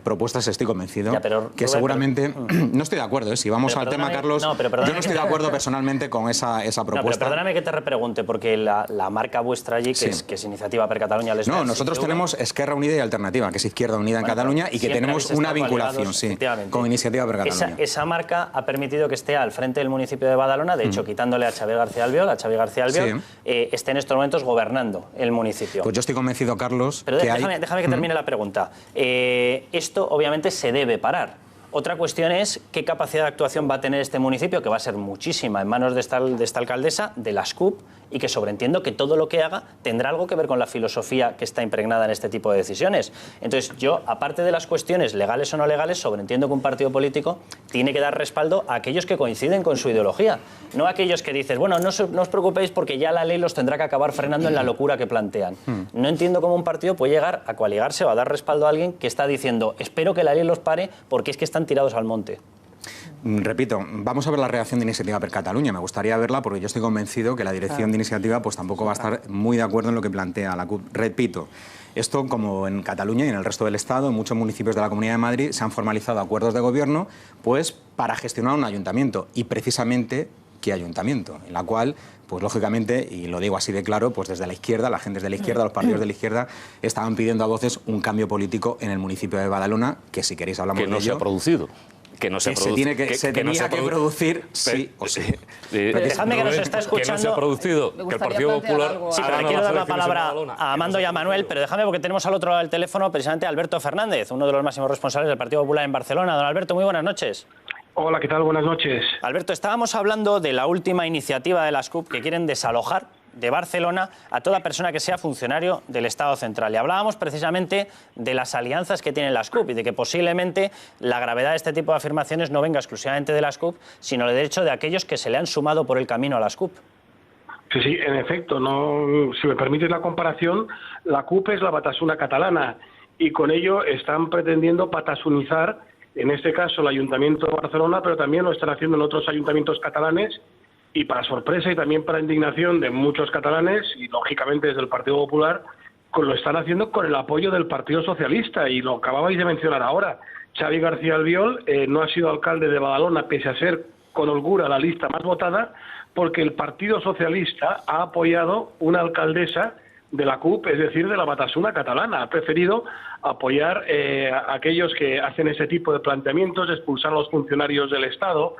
propuestas, estoy convencido, que Rubén, seguramente... No estoy de acuerdo, si vamos al tema, Carlos, yo no estoy de acuerdo personalmente con esa propuesta. No, pero perdóname que te repregunte, porque la marca vuestra allí, que es Iniciativa per Catalunya... No, nosotros tenemos Esquerra Unida y Alternativa, que es Izquierda Unida en Cataluña, y que tenemos una vinculación con Iniciativa per Catalunya. Esa marca ha permitido que esté al frente del municipio de Badalona, de hecho, quitándole a Xavi García Albiol, esté en estos momentos gobernando el municipio. Pues yo estoy convencido, Carlos, pero déjame que termine la pregunta. Esto obviamente se debe parar. Otra cuestión es qué capacidad de actuación va a tener este municipio, que va a ser muchísima en manos de esta alcaldesa, de las CUP, y que sobreentiendo que todo lo que haga tendrá algo que ver con la filosofía que está impregnada en este tipo de decisiones. Entonces yo, aparte de las cuestiones legales o no legales, sobreentiendo que un partido político tiene que dar respaldo a aquellos que coinciden con su ideología, no a aquellos que dices, bueno, no os preocupéis porque ya la ley los tendrá que acabar frenando en la locura que plantean. No entiendo cómo un partido puede llegar a coaligarse o a dar respaldo a alguien que está diciendo, espero que la ley los pare porque es que están tirados al monte. Repito, vamos a ver la reacción de Iniciativa per Catalunya. Me gustaría verla porque yo estoy convencido que la dirección de Iniciativa pues tampoco va a estar muy de acuerdo en lo que plantea la CUP. Repito, esto como en Cataluña y en el resto del Estado, en muchos municipios de la Comunidad de Madrid, se han formalizado acuerdos de gobierno pues para gestionar un ayuntamiento. Y precisamente, ¿qué ayuntamiento? En la cual, pues lógicamente, y lo digo así de claro, pues desde la izquierda, la gente de la izquierda, los partidos de la izquierda, estaban pidiendo a voces un cambio político en el municipio de Badalona, que si queréis hablamos de ello. Que no se ha producido. Que no se tenía que producir sí o sí. Dejadme que nos está escuchando. Que no se ha producido, que el Partido Popular... Sí, pero le quiero dar la palabra a Amando y a Manuel, pero déjame porque tenemos al otro lado del teléfono precisamente a Alberto Fernández, uno de los máximos responsables del Partido Popular en Barcelona. Don Alberto, muy buenas noches. Hola, ¿qué tal? Buenas noches. Alberto, estábamos hablando de la última iniciativa de las CUP que quieren desalojar de Barcelona a toda persona que sea funcionario del Estado central. Y hablábamos precisamente de las alianzas que tienen las CUP y de que posiblemente la gravedad de este tipo de afirmaciones no venga exclusivamente de las CUP, sino del hecho de aquellos que se le han sumado por el camino a las CUP. Sí, en efecto. Si me permites la comparación, la CUP es la Batasuna catalana y con ello están pretendiendo patasunizar en este caso el Ayuntamiento de Barcelona, pero también lo están haciendo en otros ayuntamientos catalanes, y para sorpresa y también para indignación de muchos catalanes, y lógicamente desde el Partido Popular, lo están haciendo con el apoyo del Partido Socialista, y lo acababais de mencionar ahora. Xavi García Albiol no ha sido alcalde de Badalona, pese a ser con holgura la lista más votada, porque el Partido Socialista ha apoyado una alcaldesa de la CUP, es decir, de la Batasuna catalana. Ha preferido apoyar a aquellos que hacen ese tipo de planteamientos, expulsar a los funcionarios del Estado,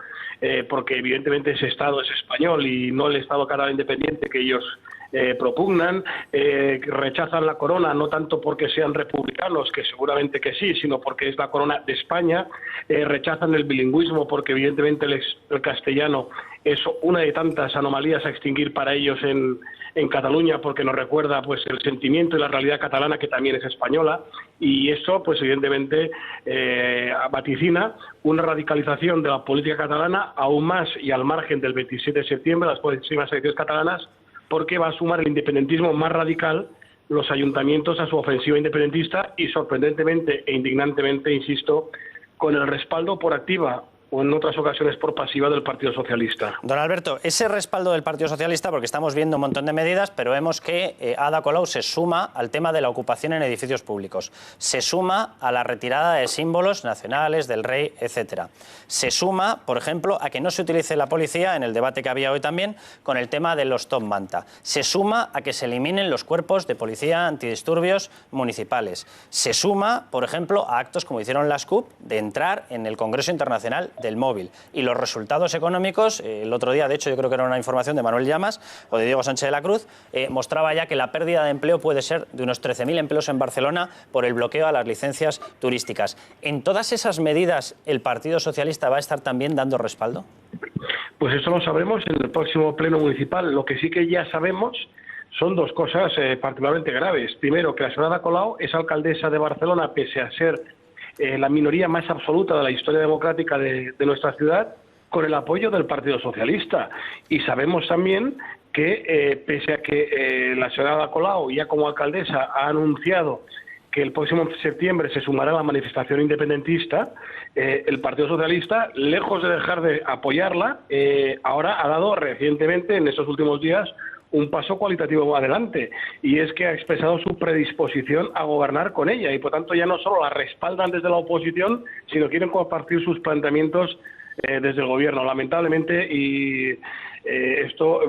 porque evidentemente ese Estado es español y no el Estado catalán independiente que ellos propugnan, rechazan la corona no tanto porque sean republicanos, que seguramente que sí, sino porque es la corona de España, rechazan el bilingüismo porque evidentemente el castellano es una de tantas anomalías a extinguir para ellos en Cataluña, porque nos recuerda pues el sentimiento y la realidad catalana, que también es española, y eso pues evidentemente vaticina una radicalización de la política catalana aún más y al margen del 27 de septiembre, las próximas elecciones catalanas, porque va a sumar el independentismo más radical, los ayuntamientos, a su ofensiva independentista, y sorprendentemente e indignantemente, insisto, con el respaldo por activa o en otras ocasiones por pasiva del Partido Socialista. Don Alberto, ese respaldo del Partido Socialista, porque estamos viendo un montón de medidas, pero vemos que Ada Colau se suma al tema de la ocupación en edificios públicos, se suma a la retirada de símbolos nacionales, del rey, etcétera. Se suma, por ejemplo, a que no se utilice la policía, en el debate que había hoy también, con el tema de los top manta. Se suma a que se eliminen los cuerpos de policía antidisturbios municipales. Se suma, por ejemplo, a actos como hicieron las CUP, de entrar en el Congreso Internacional del Móvil. Y los resultados económicos, el otro día, de hecho, yo creo que era una información de Manuel Llamas o de Diego Sánchez de la Cruz, mostraba ya que la pérdida de empleo puede ser de unos 13.000 empleos en Barcelona por el bloqueo a las licencias turísticas. ¿En todas esas medidas el Partido Socialista va a estar también dando respaldo? Pues eso lo sabremos en el próximo pleno municipal. Lo que sí que ya sabemos son dos cosas particularmente graves. Primero, que la señora Ada Colau es alcaldesa de Barcelona, pese a ser la minoría más absoluta de la historia democrática de nuestra ciudad, con el apoyo del Partido Socialista. Y sabemos también que, pese a que la señora Ada Colau, ya como alcaldesa, ha anunciado que el próximo septiembre se sumará a la manifestación independentista, el Partido Socialista, lejos de dejar de apoyarla, ahora ha dado recientemente, en estos últimos días, un paso cualitativo adelante, y es que ha expresado su predisposición a gobernar con ella, y por tanto ya no solo la respaldan desde la oposición, sino quieren compartir sus planteamientos desde el gobierno. Lamentablemente, y esto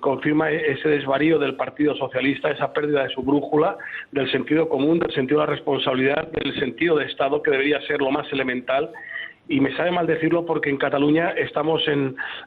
confirma ese desvarío del Partido Socialista, esa pérdida de su brújula, del sentido común, del sentido de la responsabilidad, del sentido de Estado, que debería ser lo más elemental. Y me sabe mal decirlo porque en Cataluña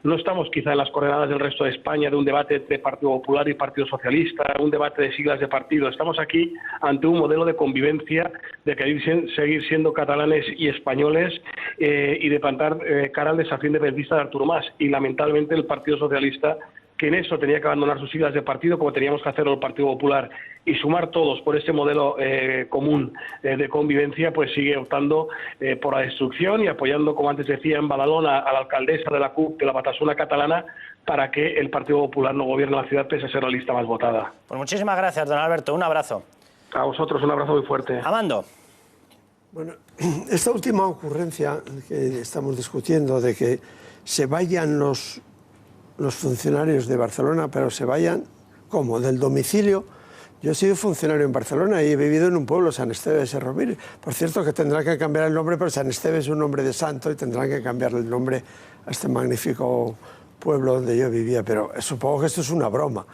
no estamos quizá en las coordenadas del resto de España de un debate entre Partido Popular y Partido Socialista, un debate de siglas de partido. Estamos aquí ante un modelo de convivencia, de querer seguir siendo catalanes y españoles, y de plantar cara al desafío independentista de Artur Mas. Y lamentablemente el Partido Socialista, que en eso tenía que abandonar sus siglas de partido, como teníamos que hacerlo el Partido Popular, y sumar todos por este modelo común de convivencia, pues sigue optando por la destrucción y apoyando, como antes decía, en Badalona a la alcaldesa de la CUP, de la Batasuna catalana, para que el Partido Popular no gobierne la ciudad, pese a ser la lista más votada. Pues muchísimas gracias, don Alberto. Un abrazo. A vosotros, un abrazo muy fuerte. Amando. Bueno, esta última ocurrencia que estamos discutiendo, de que se vayan los funcionarios de Barcelona, pero se vayan, ¿cómo? Del domicilio. Yo he sido funcionario en Barcelona y he vivido en un pueblo, San Esteve de Serrovir. Por cierto, que tendrán que cambiar el nombre, pero San Esteve es un nombre de santo y tendrán que cambiar el nombre a este magnífico pueblo donde yo vivía. Pero supongo que esto es una broma.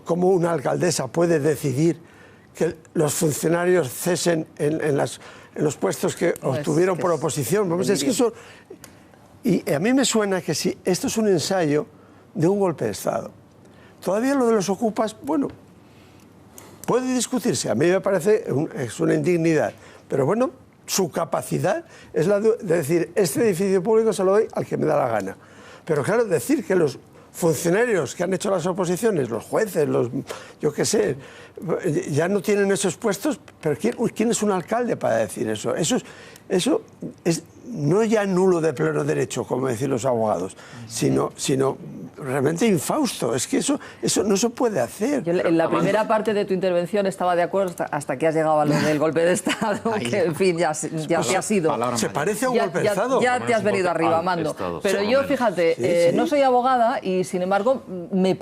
¿Cómo una alcaldesa puede decidir que los funcionarios cesen en los puestos que obtuvieron por oposición? Vamos, es que eso... Y a mí me suena que si esto es un ensayo de un golpe de Estado. Todavía lo de los ocupas, bueno, puede discutirse. A mí me parece es una indignidad. Pero bueno, su capacidad es la de decir, este edificio público se lo doy al que me da la gana. Pero claro, decir que los funcionarios que han hecho las oposiciones, los jueces, yo qué sé, ya no tienen esos puestos, pero ¿quién es un alcalde para decir eso? Eso es no ya nulo de pleno derecho, como decían los abogados, sino realmente infausto. Es que eso no se puede hacer. Yo en la primera parte de tu intervención estaba de acuerdo hasta que has llegado a lo del golpe de Estado, que en fin, ya te has ido. Se parece a un golpe de Estado. Ya te has venido arriba, Mando. Pero yo, fíjate, no soy abogada y, sin embargo, me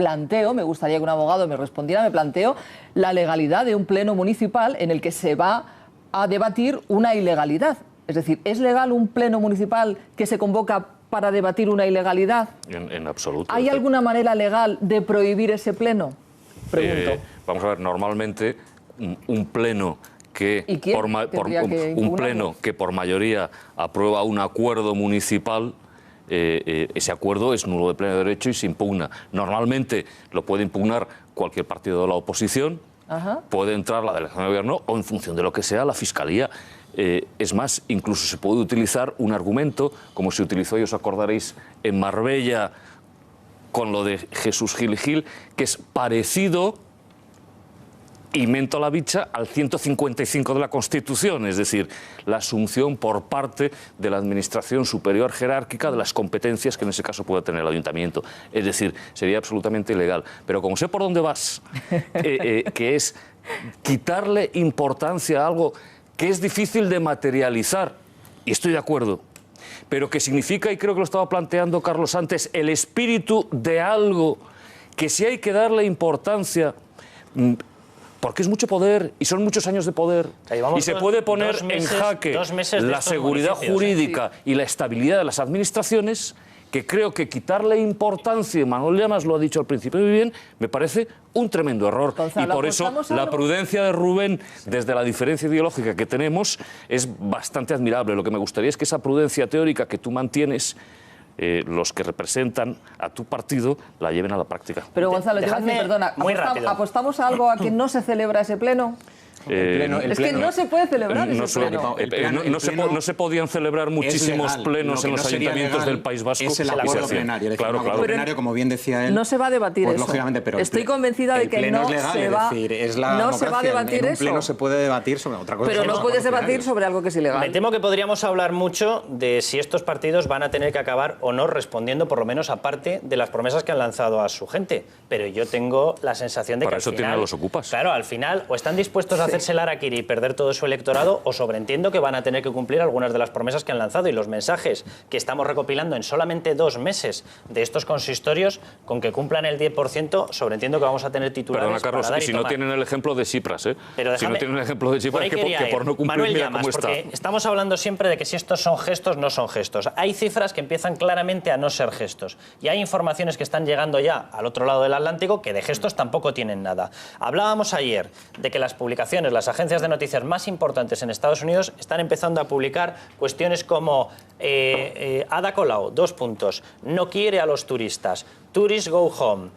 gustaría que un abogado me respondiera, me planteo la legalidad de un pleno municipal en el que se va a debatir una ilegalidad. Es decir, ¿es legal un pleno municipal que se convoca para debatir una ilegalidad? En absoluto. ¿Hay alguna manera legal de prohibir ese pleno? Pregunto. Vamos a ver, normalmente un pleno que por mayoría aprueba un acuerdo municipal, ese acuerdo es nulo de pleno derecho y se impugna. Normalmente lo puede impugnar cualquier partido de la oposición, puede entrar la delegación de gobierno o, en función de lo que sea, la Fiscalía. Es más, incluso se puede utilizar un argumento, como se utilizó, y os acordaréis, en Marbella con lo de Jesús Gil Gil, que es parecido, y mento la bicha, al 155 de la Constitución, es decir, la asunción por parte de la Administración superior jerárquica de las competencias que en ese caso puede tener el Ayuntamiento. Es decir, sería absolutamente ilegal. Pero como sé por dónde vas, que es quitarle importancia a algo que es difícil de materializar, y estoy de acuerdo, pero que significa, y creo que lo estaba planteando Carlos antes, el espíritu de algo que sí hay que darle importancia, porque es mucho poder y son muchos años de poder, y se puede poner en jaque la seguridad jurídica y la estabilidad de las administraciones, que creo que quitarle importancia, y Manuel Llamas lo ha dicho al principio muy bien, me parece un tremendo error. Gonzalo, y por eso la prudencia de Rubén, desde la diferencia ideológica que tenemos, es bastante admirable. Lo que me gustaría es que esa prudencia teórica que tú mantienes, los que representan a tu partido, la lleven a la práctica. Pero Gonzalo, te iba a decir, perdona, ¿apostamos a algo a que no se celebra ese pleno? Es que no se puede celebrar ese pleno. No se podían celebrar muchísimos plenos en los ayuntamientos del País Vasco. Es el acuerdo plenario. El acuerdo plenario, como bien decía él. No se va a debatir pues, eso. Lógicamente, pero estoy convencida de que no se va a debatir eso. En un pleno se puede debatir sobre otra cosa. Pero no puedes debatir sobre algo que es ilegal. Me temo que podríamos hablar mucho de si estos partidos van a tener que acabar o no respondiendo, por lo menos aparte de las promesas que han lanzado a su gente. Pero yo tengo la sensación de que para al eso final, tienen a los ocupas. Claro, al final o están dispuestos a hacerse el harakiri y perder todo su electorado, o sobreentiendo que van a tener que cumplir algunas de las promesas que han lanzado, y los mensajes que estamos recopilando en solamente 2 meses de estos consistorios, con que cumplan el 10%, sobreentiendo que vamos a tener titulares. Perdona, Carlos, para dar y si tomar. no tienen el ejemplo de Tsipras, Pero si no tienen el ejemplo de Tsipras, que por no cumplir, Manuel mira Llamas, cómo está. porque estamos hablando siempre de que si estos son gestos, no son gestos. Hay cifras que empiezan claramente a no ser gestos, y hay informaciones que están llegando ya al otro lado del Atlántico que de gestos tampoco tienen nada. Hablábamos ayer de que las publicaciones, las agencias de noticias más importantes en Estados Unidos están empezando a publicar cuestiones como Ada Colau, 2 puntos, no quiere a los turistas, tourists go home,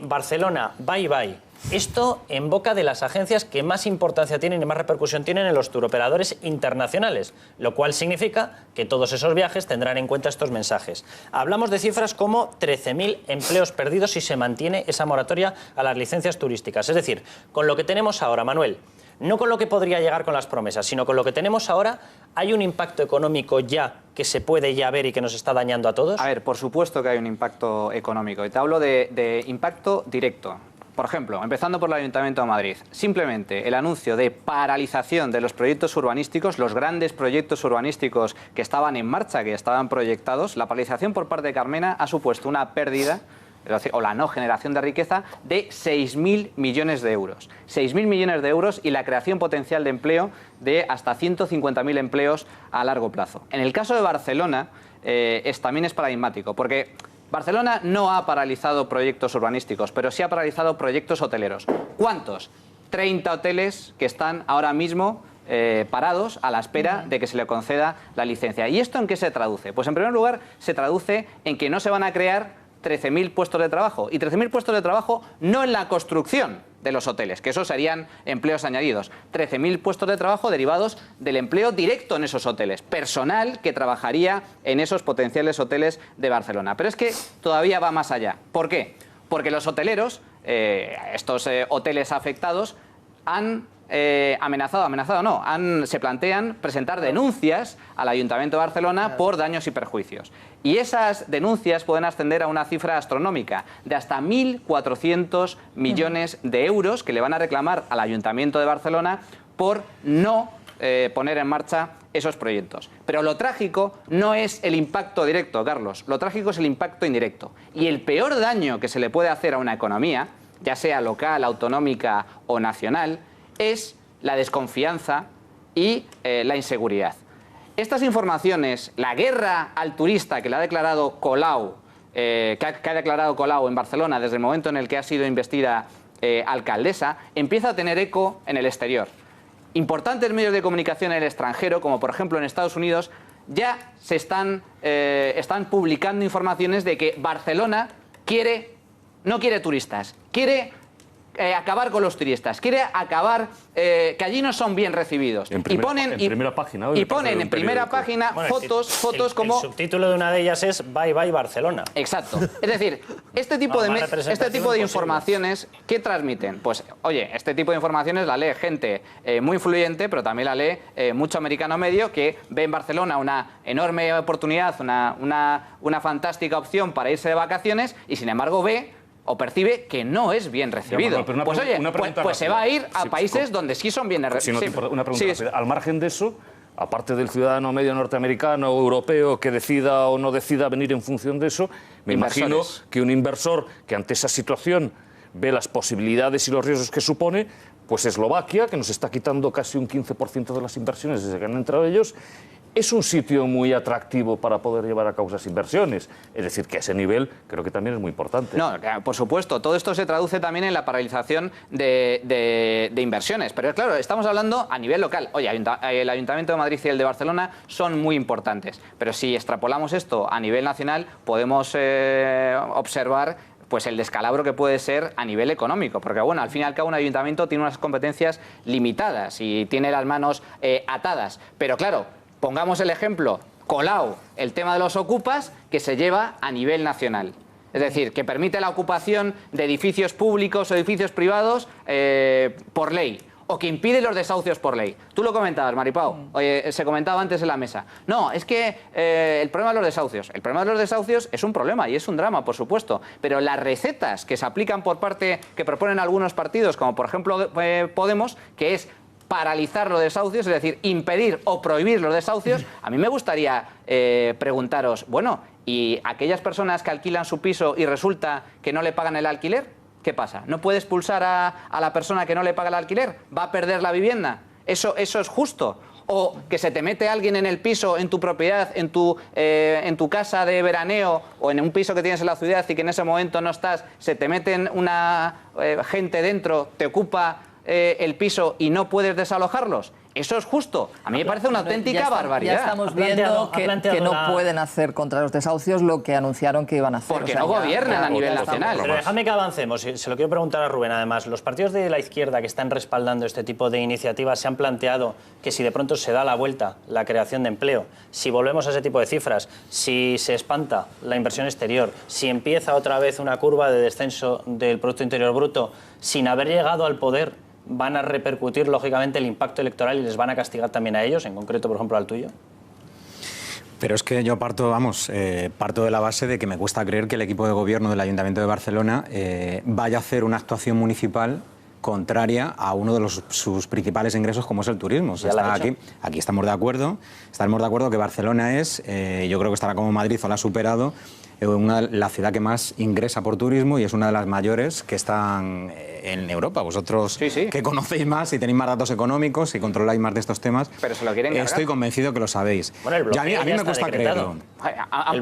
Barcelona, bye bye. Esto en boca de las agencias que más importancia tienen y más repercusión tienen en los turoperadores internacionales, lo cual significa que todos esos viajes tendrán en cuenta estos mensajes. Hablamos de cifras como 13.000 empleos perdidos si se mantiene esa moratoria a las licencias turísticas. Es decir, con lo que tenemos ahora, Manuel, no con lo que podría llegar con las promesas, sino con lo que tenemos ahora, ¿hay un impacto económico ya que se puede ya ver y que nos está dañando a todos? A ver, por supuesto que hay un impacto económico. Y te hablo de impacto directo. Por ejemplo, empezando por el Ayuntamiento de Madrid, simplemente el anuncio de paralización de los proyectos urbanísticos, los grandes proyectos urbanísticos que estaban en marcha, que estaban proyectados, la paralización por parte de Carmena ha supuesto una pérdida o la no generación de riqueza de 6.000 millones de euros. 6.000 millones de euros y la creación potencial de empleo de hasta 150.000 empleos a largo plazo. En el caso de Barcelona también es paradigmático, porque Barcelona no ha paralizado proyectos urbanísticos, pero sí ha paralizado proyectos hoteleros. ¿Cuántos? 30 hoteles que están ahora mismo parados a la espera de que se le conceda la licencia. ¿Y esto en qué se traduce? Pues en primer lugar se traduce en que no se van a crear 13.000 puestos de trabajo. Y 13.000 puestos de trabajo no en la construcción de los hoteles, que esos serían empleos añadidos. 13.000 puestos de trabajo derivados del empleo directo en esos hoteles. Personal que trabajaría en esos potenciales hoteles de Barcelona. Pero es que todavía va más allá. ¿Por qué? Porque los hoteleros, estos hoteles afectados, han se plantean presentar denuncias al Ayuntamiento de Barcelona por daños y perjuicios. Y esas denuncias pueden ascender a una cifra astronómica de hasta 1.400 millones de euros que le van a reclamar al Ayuntamiento de Barcelona por no poner en marcha esos proyectos. Pero lo trágico no es el impacto directo, Carlos, lo trágico es el impacto indirecto. Y el peor daño que se le puede hacer a una economía, ya sea local, autonómica o nacional, es la desconfianza y la inseguridad. Estas informaciones, la guerra al turista que le ha declarado Colau, que ha declarado Colau en Barcelona desde el momento en el que ha sido investida alcaldesa, empieza a tener eco en el exterior. Importantes medios de comunicación en el extranjero, como por ejemplo en Estados Unidos, ya se están publicando informaciones de que Barcelona no quiere turistas, quiere acabar con los turistas, quiere acabar que allí no son bien recibidos. Y ponen en primera página fotos como... El subtítulo de una de ellas es Bye Bye Barcelona. Exacto. Es decir, este tipo de informaciones, ¿qué transmiten? Pues, oye, este tipo de informaciones la lee gente muy influyente, pero también la lee mucho americano medio que ve en Barcelona una enorme oportunidad, una fantástica opción para irse de vacaciones y, sin embargo, ve o percibe que no es bien recibido. Pues oye, pues se va a ir a países donde sí son bien recibidos. Una pregunta rápida. Al margen de eso, aparte del ciudadano medio norteamericano o europeo que decida o no decida venir en función de eso, me imagino que un inversor que ante esa situación ve las posibilidades y los riesgos que supone, pues Eslovaquia, que nos está quitando casi un 15% de las inversiones desde que han entrado ellos, es un sitio muy atractivo para poder llevar a cabo esas inversiones. Es decir, que a ese nivel creo que también es muy importante. No, por supuesto. Todo esto se traduce también en la paralización de inversiones. Pero claro, estamos hablando a nivel local. Oye, el Ayuntamiento de Madrid y el de Barcelona son muy importantes. Pero si extrapolamos esto a nivel nacional, podemos observar pues el descalabro que puede ser a nivel económico, porque bueno, al fin y al cabo un ayuntamiento tiene unas competencias limitadas y tiene las manos atadas. Pero claro, pongamos el ejemplo, Colau, el tema de los ocupas, que se lleva a nivel nacional. Es decir, que permite la ocupación de edificios públicos o edificios privados por ley, o que impide los desahucios por ley. Tú lo comentabas, Maripau, se comentaba antes en la mesa. No, es que el problema de los desahucios. El problema de los desahucios es un problema y es un drama, por supuesto, pero las recetas que se aplican por parte, que proponen algunos partidos, como por ejemplo Podemos, que es paralizar los desahucios, es decir, impedir o prohibir los desahucios, a mí me gustaría preguntaros, bueno, ¿y aquellas personas que alquilan su piso y resulta que no le pagan el alquiler? ¿Qué pasa? ¿No puede expulsar a la persona que no le paga el alquiler? ¿Va a perder la vivienda? ¿Eso es justo? ¿O que se te mete alguien en el piso, en tu propiedad, en tu casa de veraneo o en un piso que tienes en la ciudad y que en ese momento no estás, se te meten una gente dentro, te ocupa el piso y no puedes desalojarlos? ¿Eso es justo? A mí me parece una auténtica barbaridad. Ya estamos viendo que no pueden hacer contra los desahucios lo que anunciaron que iban a hacer. Porque no gobiernan a nivel nacional. Pero déjame que avancemos. Se lo quiero preguntar a Rubén, además. Los partidos de la izquierda que están respaldando este tipo de iniciativas se han planteado que si de pronto se da la vuelta la creación de empleo, si volvemos a ese tipo de cifras, si se espanta la inversión exterior, si empieza otra vez una curva de descenso del Producto Interior Bruto, sin haber llegado al poder, van a repercutir lógicamente el impacto electoral y les van a castigar también a ellos, en concreto, por ejemplo, al tuyo? Pero es que yo parto de la base de que me cuesta creer que el equipo de gobierno del Ayuntamiento de Barcelona vaya a hacer una actuación municipal contraria a uno de sus principales ingresos, como es el turismo. O sea, aquí estamos de acuerdo que Barcelona es, yo creo que estará como Madrid o la ha superado, la ciudad que más ingresa por turismo y es una de las mayores que están en Europa. Vosotros que conocéis más y tenéis más datos económicos y controláis más de estos temas, pero se lo quieren cargar. Estoy convencido que lo sabéis. Bueno, a mí me cuesta creerlo. Han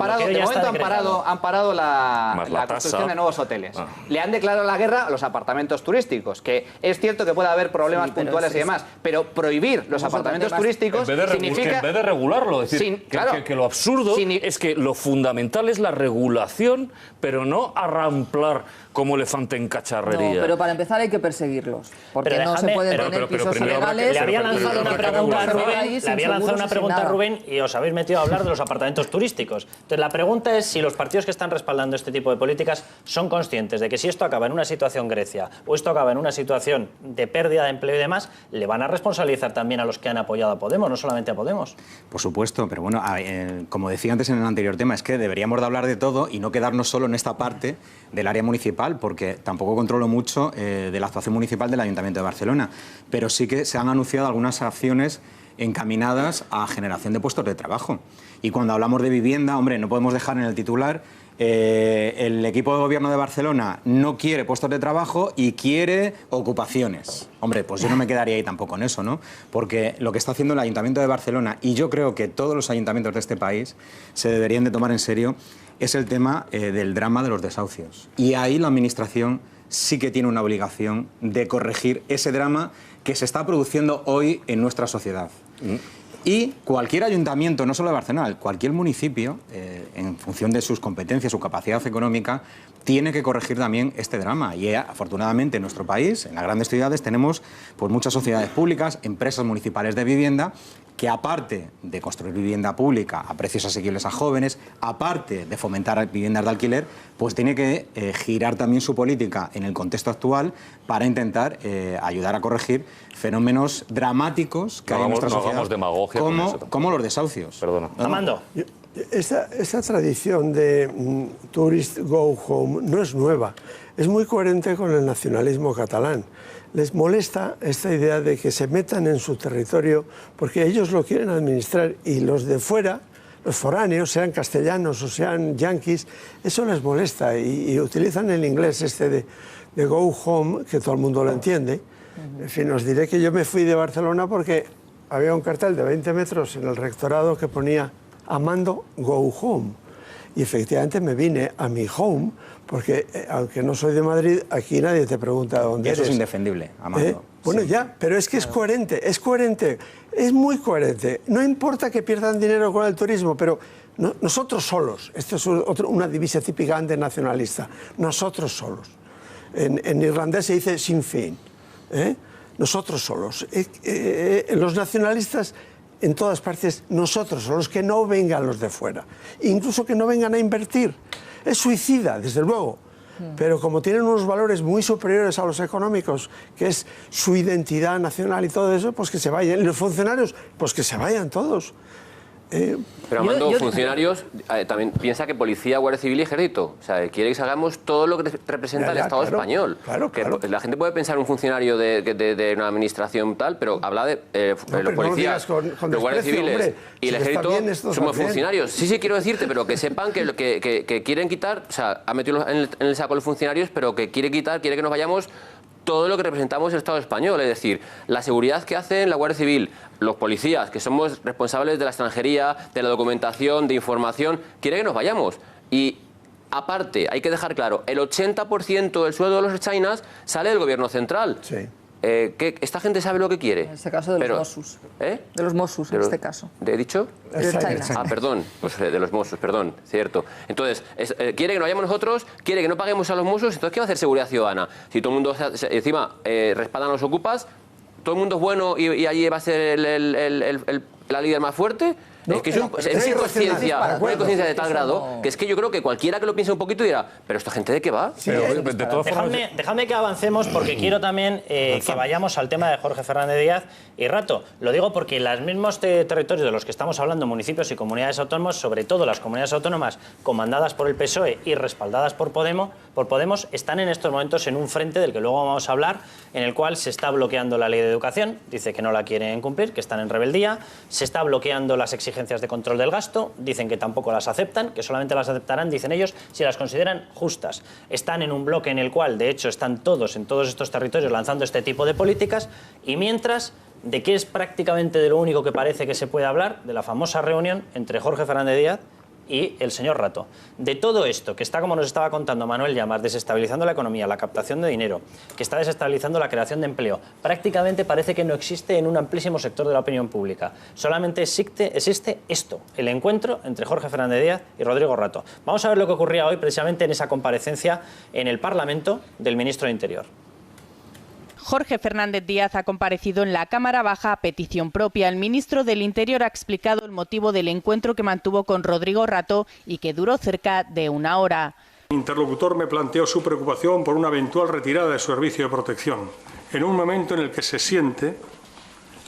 parado la construcción de nuevos hoteles. Le han declarado la guerra a los apartamentos turísticos, que es cierto que puede haber problemas puntuales y demás, pero prohibir los apartamentos turísticos significa... En vez de regularlo, es decir, que lo absurdo es que lo fundamental es la regulación, pero no arramplar como elefante en cacharrería. No, pero para empezar hay que perseguirlos, porque Pero no se déjame- pueden pero- tener pero pisos primero ilegales. le había lanzado una pregunta a Rubén, le había lanzado una pregunta a Rubén y os habéis metido a hablar de los apartamentos turísticos. Entonces la pregunta es si los partidos que están respaldando este tipo de políticas son conscientes de que si esto acaba en una situación Grecia o esto acaba en una situación de pérdida de empleo y demás, le van a responsabilizar también a los que han apoyado a Podemos, no solamente a Podemos. Por supuesto, pero bueno, como decía antes en el anterior tema, es que deberíamos de hablar de todo y no quedarnos solo en esta parte del área municipal, porque tampoco controlo mucho de la actuación municipal del Ayuntamiento de Barcelona, pero sí que se han anunciado algunas acciones encaminadas a generación de puestos de trabajo. Y cuando hablamos de vivienda, hombre, no podemos dejar en el titular el equipo de gobierno de Barcelona no quiere puestos de trabajo y quiere ocupaciones. Hombre, pues yo no me quedaría ahí tampoco en eso, ¿no? Porque lo que está haciendo el Ayuntamiento de Barcelona, y yo creo que todos los ayuntamientos de este país se deberían de tomar en serio, es el tema del drama de los desahucios. Y ahí la Administración sí que tiene una obligación de corregir ese drama que se está produciendo hoy en nuestra sociedad. Y cualquier ayuntamiento, no solo de Barcelona, cualquier municipio, en función de sus competencias, su capacidad económica, tiene que corregir también este drama. Y afortunadamente en nuestro país, en las grandes ciudades, tenemos pues, muchas sociedades públicas, empresas municipales de vivienda, que aparte de construir vivienda pública a precios asequibles a jóvenes, aparte de fomentar viviendas de alquiler, pues tiene que girar también su política en el contexto actual para intentar ayudar a corregir fenómenos dramáticos que hay en nuestra sociedad, como los desahucios. Perdona. Amando. Esta tradición de tourist go home no es nueva, es muy coherente con el nacionalismo catalán. Les molesta esta idea de que se metan en su territorio porque ellos lo quieren administrar y los de fuera, los foráneos, sean castellanos o sean yanquis, eso les molesta y utilizan el inglés este de go home, que todo el mundo lo entiende. En fin, os diré que yo me fui de Barcelona porque había un cartel de 20 metros en el rectorado que ponía Amando go home. Y efectivamente me vine a mi home, porque aunque no soy de Madrid, aquí nadie te pregunta dónde eres. Eso es indefendible, Amando. Bueno, ya, pero es que es coherente, es muy coherente. No importa que pierdan dinero con el turismo, pero nosotros solos, esto es una divisa típica antinacionalista, nosotros solos. En irlandés se dice Sinn Féin, nosotros solos. Los nacionalistas en todas partes, nosotros solos, que no vengan los de fuera, incluso que no vengan a invertir. Es suicida, desde luego, pero como tienen unos valores muy superiores a los económicos, que es su identidad nacional y todo eso, pues que se vayan. Y los funcionarios, pues que se vayan todos. Pero Amando, funcionarios, también piensa que policía, guardia civil y ejército. O sea, quiere que hagamos todo lo que representa el Estado español. Claro. La gente puede pensar un funcionario de una administración tal, pero habla de los policías, los guardias civiles, hombre, y el ejército somos funcionarios. Sí, quiero decirte, pero que sepan que quieren quitar, o sea, ha metido en el saco los funcionarios, pero que quiere que nos vayamos todo lo que representamos el Estado español, es decir, la seguridad que hacen la Guardia Civil, los policías, que somos responsables de la extranjería, de la documentación, de información, quiere que nos vayamos. Y aparte, hay que dejar claro, el 80% del sueldo de los ertzainas sale del gobierno central. Sí. ¿Esta gente sabe lo que quiere? En este caso de los Mossos. De los Mossos, en este caso. ¿He dicho? Perdón, pues de los Mossos, perdón, cierto. Entonces, quiere que nos vayamos nosotros, quiere que no paguemos a los Mossos, entonces ¿qué va a hacer seguridad ciudadana? Si todo el mundo, encima, respaldan a los ocupas, todo el mundo es bueno y allí va a ser la líder más fuerte. No, es que es inconsciencia de tal grado que es que yo creo que cualquiera que lo piense un poquito dirá, pero ¿esta gente de qué va? Sí, dejadme que avancemos porque quiero también que vayamos al tema de Jorge Fernández Díaz y Rato. Lo digo porque los mismos territorios de los que estamos hablando, municipios y comunidades autónomas, sobre todo las comunidades autónomas comandadas por el PSOE y respaldadas por Podemos, están en estos momentos en un frente del que luego vamos a hablar, en el cual se está bloqueando la ley de educación, dice que no la quieren cumplir, que están en rebeldía, se está bloqueando las exigencias de control del gasto, dicen que tampoco las aceptan, que solamente las aceptarán, dicen ellos, si las consideran justas. Están en un bloque en el cual, de hecho, están todos en todos estos territorios lanzando este tipo de políticas y mientras, ¿de qué es prácticamente de lo único que parece que se puede hablar? De la famosa reunión entre Jorge Fernández Díaz y el señor Rato. De todo esto, que está, como nos estaba contando Manuel Llamas, desestabilizando la economía, la captación de dinero, que está desestabilizando la creación de empleo, prácticamente parece que no existe en un amplísimo sector de la opinión pública. Solamente existe esto, el encuentro entre Jorge Fernández Díaz y Rodrigo Rato. Vamos a ver lo que ocurría hoy precisamente en esa comparecencia en el Parlamento del ministro de Interior. Jorge Fernández Díaz ha comparecido en la Cámara Baja a petición propia. El ministro del Interior ha explicado el motivo del encuentro que mantuvo con Rodrigo Rato y que duró cerca de una hora. Mi interlocutor me planteó su preocupación por una eventual retirada de su servicio de protección, en un momento en el que se siente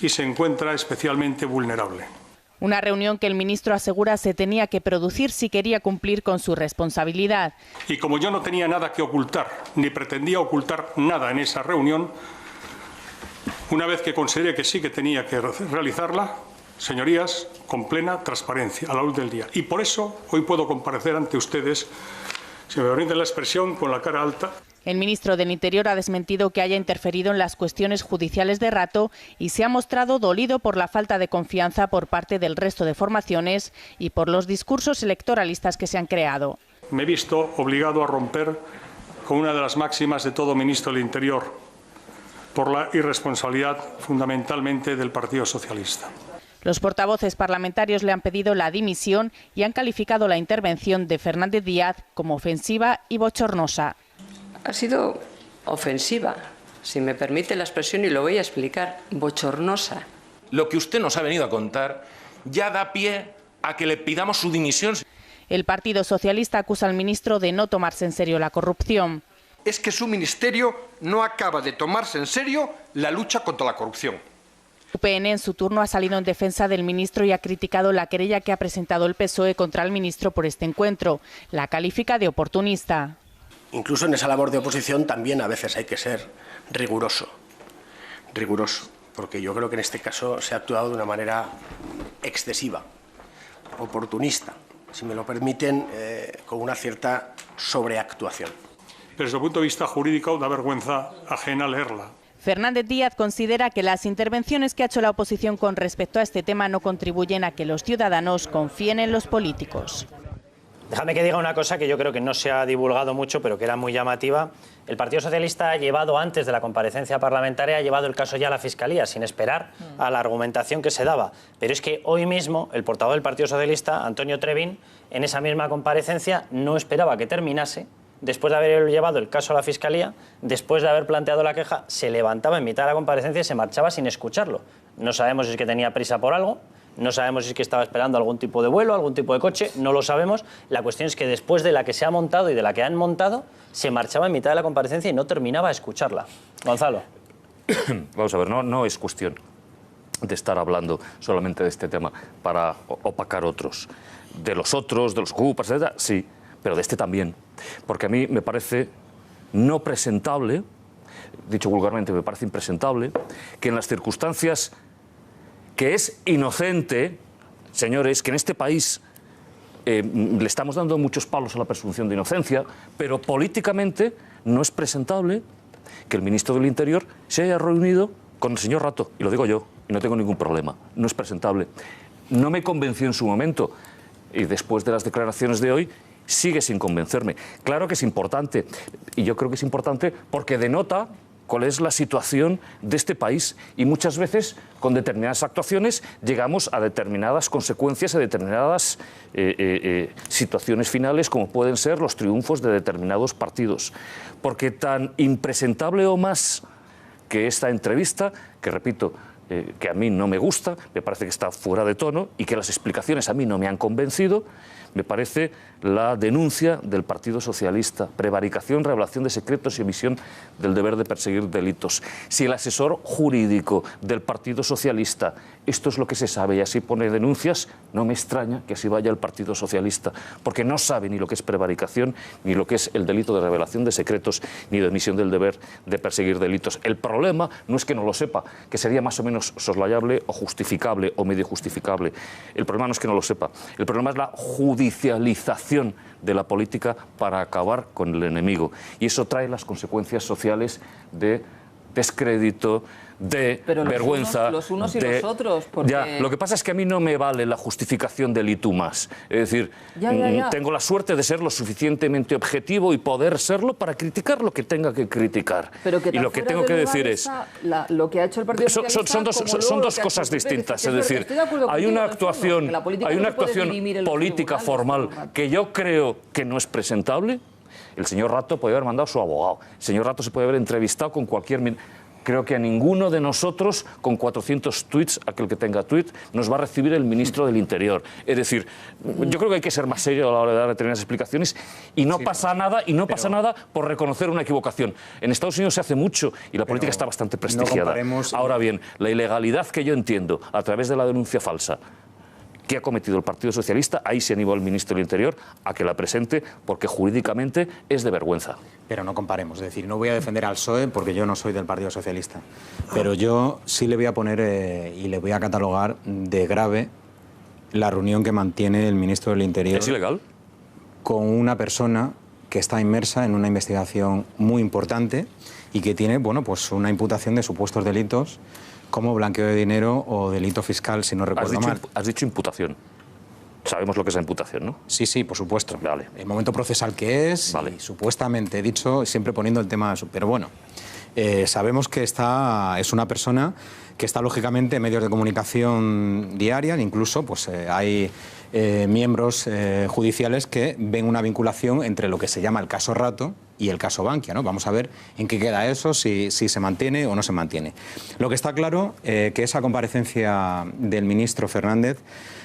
y se encuentra especialmente vulnerable. Una reunión que el ministro asegura se tenía que producir si quería cumplir con su responsabilidad. Y como yo no tenía nada que ocultar, ni pretendía ocultar nada en esa reunión, una vez que consideré que sí que tenía que realizarla, señorías, con plena transparencia a la luz del día. Y por eso hoy puedo comparecer ante ustedes, si me permiten la expresión, con la cara alta. El ministro del Interior ha desmentido que haya interferido en las cuestiones judiciales de Rato y se ha mostrado dolido por la falta de confianza por parte del resto de formaciones y por los discursos electoralistas que se han creado. Me he visto obligado a romper con una de las máximas de todo ministro del Interior, por la irresponsabilidad fundamentalmente del Partido Socialista. Los portavoces parlamentarios le han pedido la dimisión y han calificado la intervención de Fernández Díaz como ofensiva y bochornosa. Ha sido ofensiva, si me permite la expresión, y lo voy a explicar, bochornosa. Lo que usted nos ha venido a contar ya da pie a que le pidamos su dimisión. El Partido Socialista acusa al ministro de no tomarse en serio la corrupción. Es que su ministerio no acaba de tomarse en serio la lucha contra la corrupción. UPN en su turno ha salido en defensa del ministro y ha criticado la querella que ha presentado el PSOE contra el ministro por este encuentro. La califica de oportunista. Incluso en esa labor de oposición también a veces hay que ser riguroso, porque yo creo que en este caso se ha actuado de una manera excesiva, oportunista, si me lo permiten, con una cierta sobreactuación. Desde el punto de vista jurídico, da vergüenza ajena leerla. Fernández Díaz considera que las intervenciones que ha hecho la oposición con respecto a este tema no contribuyen a que los ciudadanos confíen en los políticos. Déjame que diga una cosa que yo creo que no se ha divulgado mucho, pero que era muy llamativa. El Partido Socialista ha llevado, antes de la comparecencia parlamentaria, ha llevado el caso ya a la Fiscalía, sin esperar a la argumentación que se daba. Pero es que hoy mismo el portavoz del Partido Socialista, Antonio Trevín, en esa misma comparecencia no esperaba que terminase. Después de haber llevado el caso a la Fiscalía, después de haber planteado la queja, se levantaba en mitad de la comparecencia y se marchaba sin escucharlo. No sabemos si es que tenía prisa por algo. No sabemos si es que estaba esperando algún tipo de vuelo, algún tipo de coche, no lo sabemos. La cuestión es que después de la que se ha montado y de la que han montado, se marchaba en mitad de la comparecencia y no terminaba de escucharla. Gonzalo. Vamos a ver, no es cuestión de estar hablando solamente de este tema para opacar otros. De los ocupas, etc., sí, pero de este también. Porque a mí me parece no presentable, dicho vulgarmente, me parece impresentable, que en las circunstancias que es inocente, señores, que en este país le estamos dando muchos palos a la presunción de inocencia, pero políticamente no es presentable que el ministro del Interior se haya reunido con el señor Rato, y lo digo yo, y no tengo ningún problema, no es presentable. No me convenció en su momento, y después de las declaraciones de hoy, sigue sin convencerme. Claro que es importante, y yo creo que es importante porque denota cuál es la situación de este país, y muchas veces con determinadas actuaciones llegamos a determinadas consecuencias, a determinadas situaciones finales, como pueden ser los triunfos de determinados partidos. Porque tan impresentable o más que esta entrevista, que repito, que a mí no me gusta, me parece que está fuera de tono y que las explicaciones a mí no me han convencido, me parece la denuncia del Partido Socialista, prevaricación, revelación de secretos y emisión del deber de perseguir delitos. Si el asesor jurídico del Partido Socialista, esto es lo que se sabe y así pone denuncias, no me extraña que así vaya el Partido Socialista, porque no sabe ni lo que es prevaricación, ni lo que es el delito de revelación de secretos, ni de emisión del deber de perseguir delitos. El problema no es que no lo sepa, que sería más o menos soslayable o justificable o medio justificable. El problema no es que no lo sepa, el problema es la judicialización de la política para acabar con el enemigo. Y eso trae las consecuencias sociales de descrédito, de vergüenza. Los unos y los otros. Porque... Ya, lo que pasa es que a mí no me vale la justificación del y tú más. Es decir, tengo la suerte de ser lo suficientemente objetivo y poder serlo para criticar lo que tenga que criticar. Pero que y lo que tengo que decir es... lo que ha hecho el Partido Socialista son dos cosas distintas. Es decir, hay una actuación política formal que yo creo que no es presentable. El señor Rato puede haber mandado a su abogado. El señor Rato se puede haber entrevistado con cualquier... Creo que a ninguno de nosotros, con 400 tweets, aquel que tenga tweet, nos va a recibir el ministro del Interior. Es decir, yo creo que hay que ser más serio a la hora de dar determinadas explicaciones y no pasa nada, pasa nada por reconocer una equivocación. En Estados Unidos se hace mucho y la política está bastante prestigiada. Ahora bien, la ilegalidad que yo entiendo a través de la denuncia falsa que ha cometido el Partido Socialista, ahí se animó el ministro del Interior a que la presente, porque jurídicamente es de vergüenza. Pero no comparemos, es decir, no voy a defender al PSOE porque yo no soy del Partido Socialista, pero yo sí le voy a poner y le voy a catalogar de grave la reunión que mantiene el ministro del Interior. ¿Es ilegal? Con una persona que está inmersa en una investigación muy importante y que tiene, bueno, pues una imputación de supuestos delitos como blanqueo de dinero o delito fiscal, si no recuerdo mal. Has dicho imputación. Sabemos lo que es la imputación, ¿no? Sí, sí, por supuesto. Vale. El momento procesal que es, y supuestamente he dicho, siempre poniendo el tema... Pero bueno, sabemos que es una persona que está lógicamente en medios de comunicación diaria, incluso pues hay miembros judiciales que ven una vinculación entre lo que se llama el caso Rato y el caso Bankia, ¿no? Vamos a ver en qué queda eso, si se mantiene o no se mantiene. Lo que está claro que esa comparecencia del ministro Fernández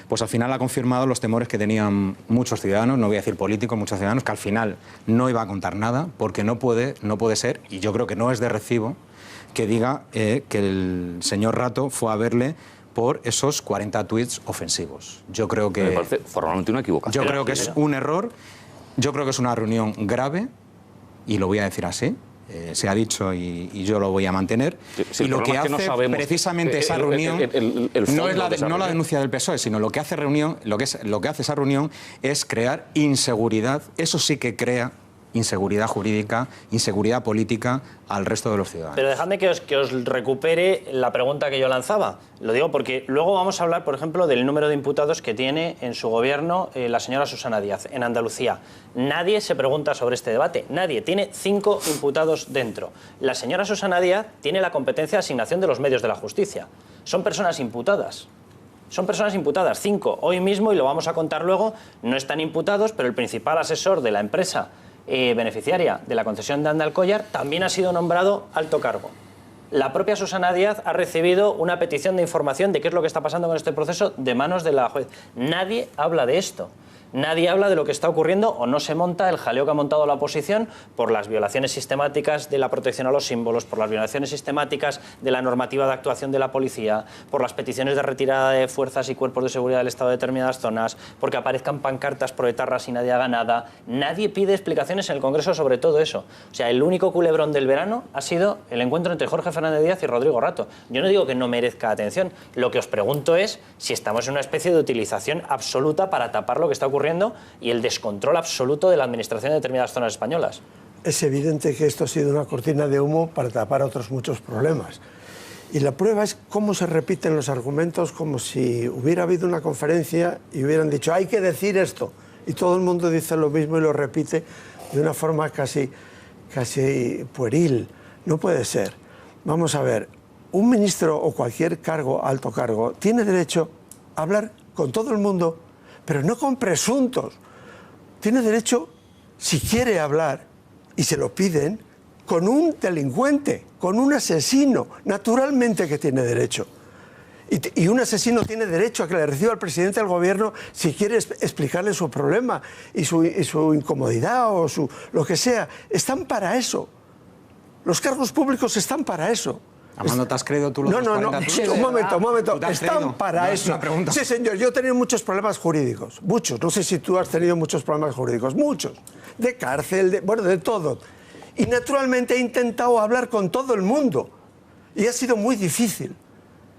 pues al final ha confirmado los temores que tenían muchos ciudadanos, no voy a decir políticos, muchos ciudadanos, que al final no iba a contar nada, porque no puede ser, y yo creo que no es de recibo, que diga que el señor Rato fue a verle por esos 40 tuits ofensivos. Yo creo que... Me parece formalmente una equivocación. Yo creo que es un error, yo creo que es una reunión grave, y lo voy a decir así. Se ha dicho y yo lo voy a mantener. Sí, y lo que hace precisamente esa reunión no es la denuncia del PSOE, sino lo que hace esa reunión es crear inseguridad. Eso sí que crea inseguridad jurídica, inseguridad política al resto de los ciudadanos. Pero dejadme que os recupere la pregunta que yo lanzaba. Lo digo porque luego vamos a hablar, por ejemplo, del número de imputados que tiene en su gobierno la señora Susana Díaz en Andalucía. Nadie se pregunta sobre este debate. Nadie. Tiene 5 imputados dentro. La señora Susana Díaz tiene la competencia de asignación de los medios de la justicia. Son personas imputadas. Son personas imputadas, 5. Hoy mismo, y lo vamos a contar luego, no están imputados, pero el principal asesor de la empresa beneficiaria de la concesión de Andalcollar también ha sido nombrado alto cargo. La propia Susana Díaz ha recibido una petición de información de qué es lo que está pasando con este proceso de manos de la juez. Nadie habla de esto. Nadie habla de lo que está ocurriendo o no se monta el jaleo que ha montado la oposición por las violaciones sistemáticas de la protección a los símbolos, por las violaciones sistemáticas de la normativa de actuación de la policía, por las peticiones de retirada de fuerzas y cuerpos de seguridad del Estado de determinadas zonas, porque aparezcan pancartas proetarras y nadie haga nada. Nadie pide explicaciones en el Congreso sobre todo eso. O sea, el único culebrón del verano ha sido el encuentro entre Jorge Fernández Díaz y Rodrigo Rato. Yo no digo que no merezca atención. Lo que os pregunto es si estamos en una especie de utilización absoluta para tapar lo que está ocurriendo y el descontrol absoluto de la administración de determinadas zonas españolas. Es evidente que esto ha sido una cortina de humo para tapar otros muchos problemas. Y la prueba es cómo se repiten los argumentos, como si hubiera habido una conferencia y hubieran dicho hay que decir esto. Y todo el mundo dice lo mismo y lo repite de una forma casi pueril. No puede ser. Vamos a ver, un ministro o cualquier cargo, alto cargo, tiene derecho a hablar con todo el mundo, pero no con presuntos. Tiene derecho, si quiere hablar, y se lo piden, con un delincuente, con un asesino. Naturalmente que tiene derecho. Y un asesino tiene derecho a que le reciba el presidente del gobierno si quiere explicarle su problema y su incomodidad o lo que sea. Están para eso. Los cargos públicos están para eso. Armando, ¿te has creído tú los No, un momento. Están para eso. Pregunta. Sí, señor, yo he tenido muchos problemas jurídicos. Muchos. No sé si tú has tenido muchos problemas jurídicos. Muchos. De cárcel, de todo. Y naturalmente he intentado hablar con todo el mundo. Y ha sido muy difícil.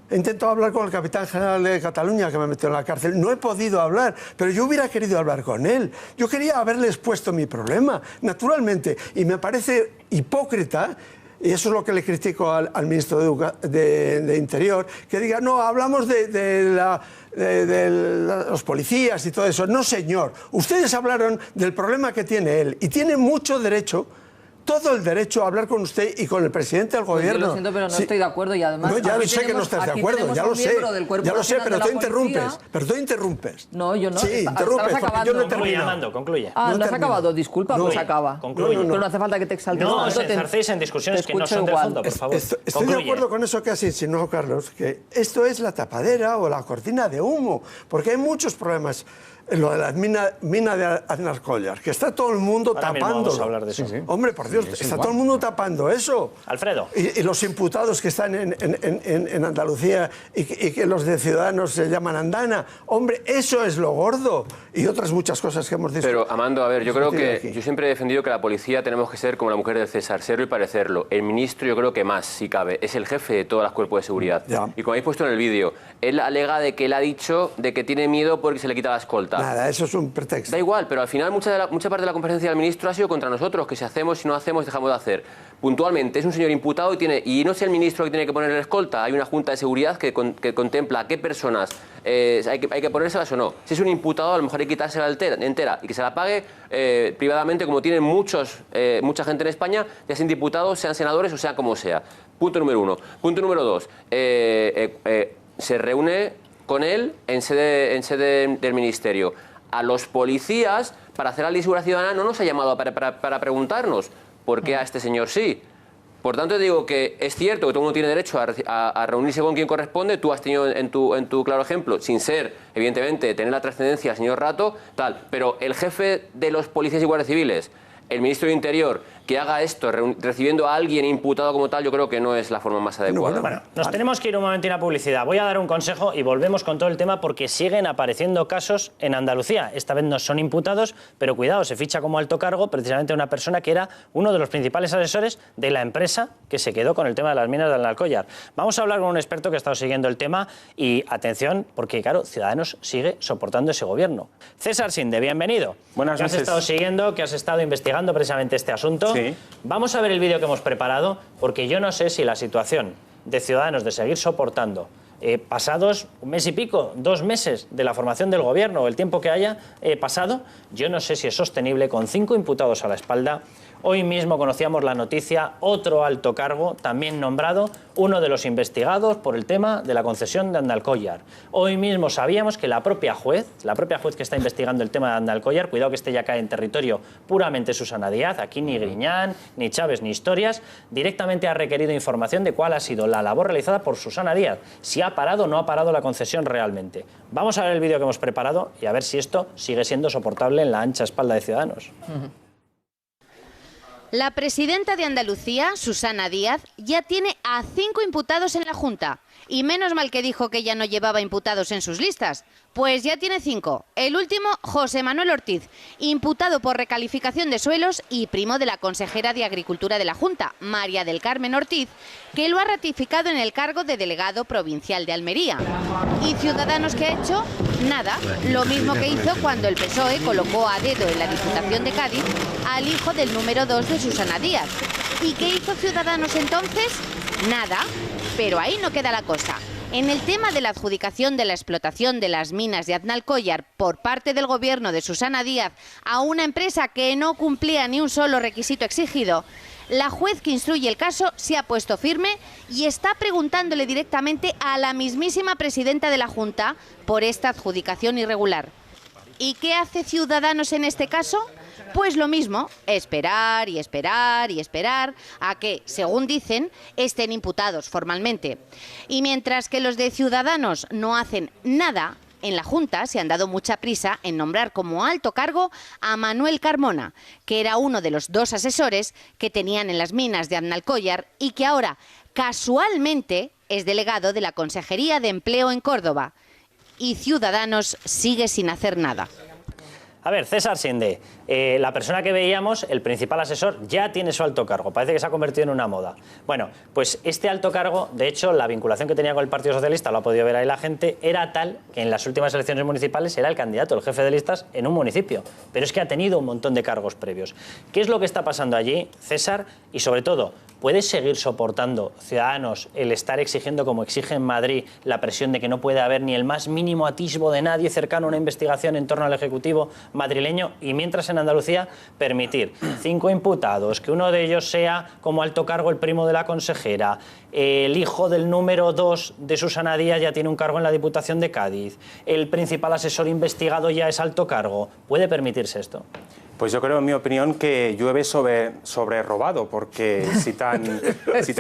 He intentado hablar con el capitán general de Cataluña, que me metió en la cárcel. No he podido hablar, pero yo hubiera querido hablar con él. Yo quería haberle expuesto mi problema, naturalmente. Y me parece hipócrita, y eso es lo que le critico al ministro de Interior, que diga, no, hablamos de los policías y todo eso. No, señor, ustedes hablaron del problema que tiene él y tiene mucho derecho, todo el derecho a hablar con usted y con el presidente del Pues gobierno. yo lo siento, pero no estoy de acuerdo y además... No, ya lo aquí sé que no tenemos- estás de aquí acuerdo, tenemos ya a lo un sé. miembro del Cuerpo Ya lo sé, Nacional pero de tú la interrumpes. Policía. Pero tú interrumpes. No, yo no. Sí, interrumpes, porque acabando. yo no he Concluye, terminado. Amando, concluye. Ah, no has termino. acabado, disculpa, No. pues acaba. Concluye. Pero no hace falta que te exaltes No tanto, os enzarcéis en discusiones que no escucho son de igual. fondo, por favor. Estoy de Concluye. acuerdo con eso que has insinuado, Carlos, que esto es la tapadera o la cortina de humo, porque hay muchos problemas. Lo de la mina de Aznalcóllar, que está todo el mundo Ahora mismo tapando. vamos a hablar de eso. Hombre, por Dios, está todo el mundo tapando eso. Alfredo. Y los imputados que están en Andalucía y que los de Ciudadanos se llaman Andana. Hombre, eso es lo gordo. Y otras muchas cosas que hemos dicho. Pero, Amando, a ver, yo creo que aquí. yo siempre he defendido que la policía tenemos que ser como la mujer del César, serlo y parecerlo. El ministro, yo creo que más, si cabe, es el jefe de todos los cuerpos de seguridad. Ya. Y como habéis puesto en el vídeo, él alega de que él ha dicho de que tiene miedo porque se le quita la escolta. Nada, eso es un pretexto. Da igual, pero al final mucha parte de la comparecencia del ministro ha sido contra nosotros, que si hacemos, si no hacemos, dejamos de hacer. Puntualmente, es un señor imputado y no es el ministro que tiene que ponerle escolta, hay una junta de seguridad que contempla a qué personas hay que ponérselas o no. Si es un imputado, a lo mejor hay que quitársela entera y que se la pague privadamente, como tienen mucha gente en España, ya sean diputados, sean senadores o sea como sea. Punto número 1. Punto número 2. Se reúne con él en sede del ministerio. A los policías, para hacer la ley de seguridad ciudadana, no nos ha llamado para preguntarnos por qué a este señor sí. Por tanto, digo que es cierto que todo el mundo tiene derecho a reunirse con quien corresponde. Tú has tenido en tu claro ejemplo, sin ser, evidentemente, tener la trascendencia, señor Rato, tal. Pero el jefe de los policías y guardias civiles, el ministro de Interior, que haga esto recibiendo a alguien imputado como tal, yo creo que no es la forma más adecuada. Bueno, nos tenemos que ir un momentín a publicidad. Voy a dar un consejo y volvemos con todo el tema porque siguen apareciendo casos en Andalucía. Esta vez no son imputados, pero cuidado, se ficha como alto cargo precisamente una persona que era uno de los principales asesores de la empresa que se quedó con el tema de las minas de Aznalcóllar. Vamos a hablar con un experto que ha estado siguiendo el tema y atención, porque claro, Ciudadanos sigue soportando ese gobierno. César Sinde, bienvenido. Buenas que has noches. estado siguiendo, que has estado investigando precisamente este asunto. Sí. Vamos a ver el vídeo que hemos preparado, porque yo no sé si la situación de Ciudadanos de seguir soportando pasados un mes y pico, 2 meses de la formación del gobierno o el tiempo que haya pasado, yo no sé si es sostenible con 5 imputados a la espalda. Hoy mismo conocíamos la noticia, otro alto cargo, también nombrado, uno de los investigados por el tema de la concesión de Aznalcóllar. Hoy mismo sabíamos que la propia juez que está investigando el tema de Aznalcóllar, cuidado que este ya cae en territorio puramente Susana Díaz, aquí ni Griñán, ni Chávez, ni historias, directamente ha requerido información de cuál ha sido la labor realizada por Susana Díaz, si ha parado o no ha parado la concesión realmente. Vamos a ver el vídeo que hemos preparado y a ver si esto sigue siendo soportable en la ancha espalda de Ciudadanos. La presidenta de Andalucía, Susana Díaz, ya tiene a 5 imputados en la Junta. Y menos mal que dijo que ella no llevaba imputados en sus listas. Pues ya tiene 5. El último, José Manuel Ortiz, imputado por recalificación de suelos y primo de la consejera de Agricultura de la Junta, María del Carmen Ortiz, que lo ha ratificado en el cargo de delegado provincial de Almería. ¿Y Ciudadanos qué ha hecho? Nada. Lo mismo que hizo cuando el PSOE colocó a dedo en la Diputación de Cádiz al hijo del número 2 de Susana Díaz. ¿Y qué hizo Ciudadanos entonces? Nada. Pero ahí no queda la cosa. En el tema de la adjudicación de la explotación de las minas de Aznalcóllar por parte del gobierno de Susana Díaz a una empresa que no cumplía ni un solo requisito exigido, la juez que instruye el caso se ha puesto firme y está preguntándole directamente a la mismísima presidenta de la Junta por esta adjudicación irregular. ¿Y qué hace Ciudadanos en este caso? Pues lo mismo, esperar y esperar y esperar a que, según dicen, estén imputados formalmente. Y mientras que los de Ciudadanos no hacen nada, en la Junta se han dado mucha prisa en nombrar como alto cargo a Manuel Carmona, que era uno de los 2 asesores que tenían en las minas de Aznalcóllar y que ahora, casualmente, es delegado de la Consejería de Empleo en Córdoba. Y Ciudadanos sigue sin hacer nada. A ver, César Sinde, la persona que veíamos, el principal asesor, ya tiene su alto cargo. Parece que se ha convertido en una moda. Bueno, pues este alto cargo, de hecho, la vinculación que tenía con el Partido Socialista, lo ha podido ver ahí la gente, era tal que en las últimas elecciones municipales era el candidato, el jefe de listas en un municipio. Pero es que ha tenido un montón de cargos previos. ¿Qué es lo que está pasando allí, César? Y sobre todo, ¿puedes seguir soportando, Ciudadanos, el estar exigiendo, como exige en Madrid, la presión de que no puede haber ni el más mínimo atisbo de nadie cercano a una investigación en torno al Ejecutivo madrileño, y mientras en Andalucía permitir 5 imputados, que uno de ellos sea como alto cargo el primo de la consejera, el hijo del número 2 de Susana Díaz ya tiene un cargo en la Diputación de Cádiz, el principal asesor investigado ya es alto cargo. ¿Puede permitirse esto? Pues yo creo, en mi opinión, que llueve sobre robado, porque si tan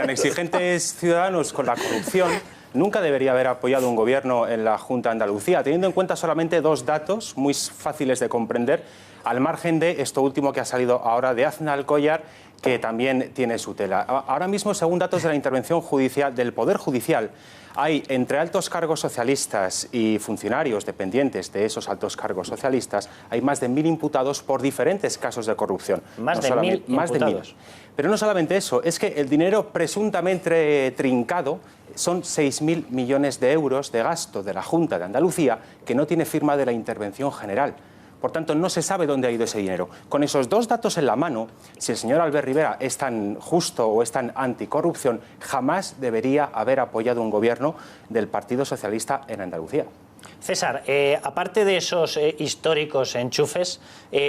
exigentes Ciudadanos con la corrupción, nunca debería haber apoyado un gobierno en la Junta de Andalucía, teniendo en cuenta solamente 2 datos muy fáciles de comprender, al margen de esto último que ha salido ahora de Aznalcóllar, que también tiene su tela. Ahora mismo, según datos de la intervención judicial, del Poder Judicial, hay entre altos cargos socialistas y funcionarios dependientes de esos altos cargos socialistas, hay más de 1.000 imputados por diferentes casos de corrupción. Más de 1.000 imputados. Pero no solamente eso, es que el dinero presuntamente trincado son 6.000 millones de euros de gasto de la Junta de Andalucía que no tiene firma de la Intervención General. Por tanto, no se sabe dónde ha ido ese dinero. Con esos 2 datos en la mano, si el señor Albert Rivera es tan justo o es tan anticorrupción, jamás debería haber apoyado un gobierno del Partido Socialista en Andalucía. César, aparte de esos históricos enchufes,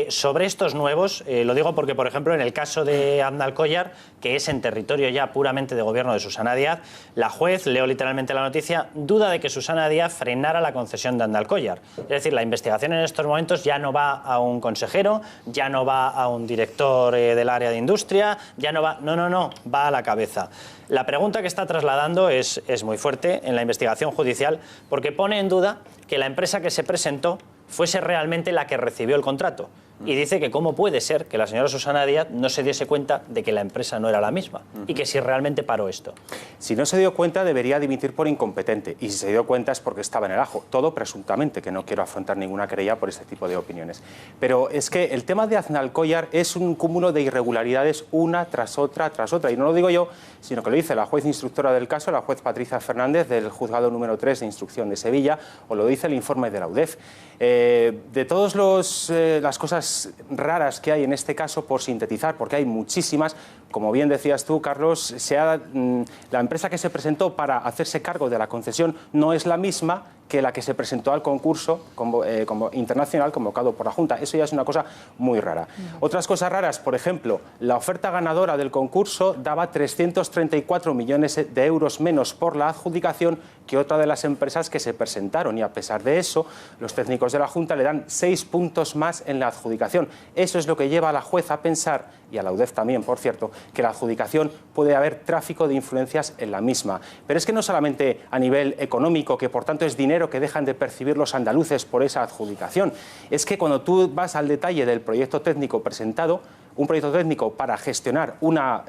sobre estos nuevos, lo digo porque, por ejemplo, en el caso de Aznalcóllar, que es en territorio ya puramente de gobierno de Susana Díaz, la juez, leo literalmente la noticia, duda de que Susana Díaz frenara la concesión de Aznalcóllar. Es decir, la investigación en estos momentos ya no va a un consejero, ya no va a un director del área de industria, ya no va... No, va a la cabeza. La pregunta que está trasladando es muy fuerte en la investigación judicial, porque pone en duda que la empresa que se presentó fuese realmente la que recibió el contrato. Y dice que cómo puede ser que la señora Susana Díaz no se diese cuenta de que la empresa no era la misma y que si realmente paró esto. Si no se dio cuenta, debería dimitir por incompetente. Y si se dio cuenta es porque estaba en el ajo. Todo presuntamente, que no quiero afrontar ninguna querella por este tipo de opiniones. Pero es que el tema de Aznalcóllar es un cúmulo de irregularidades una tras otra, tras otra. Y no lo digo yo, sino que lo dice la juez instructora del caso, la juez Patricia Fernández, del juzgado número 3 de instrucción de Sevilla, o lo dice el informe de la UDEF. De todas las cosas raras que hay en este caso, por sintetizar, porque hay muchísimas, como bien decías tú, Carlos, la empresa que se presentó para hacerse cargo de la concesión no es la misma que la que se presentó al concurso como internacional convocado por la Junta. Eso ya es una cosa muy rara. Otras cosas raras, por ejemplo, la oferta ganadora del concurso daba 334 millones de euros menos por la adjudicación que otra de las empresas que se presentaron, y a pesar de eso, los técnicos de la Junta le dan 6 puntos más en la adjudicación. Eso es lo que lleva a la juez a pensar, y a la UDEF también, por cierto, que la adjudicación puede haber tráfico de influencias en la misma. Pero es que no solamente a nivel económico, que por tanto es dinero que dejan de percibir los andaluces por esa adjudicación, es que cuando tú vas al detalle del proyecto técnico presentado, un proyecto técnico para gestionar una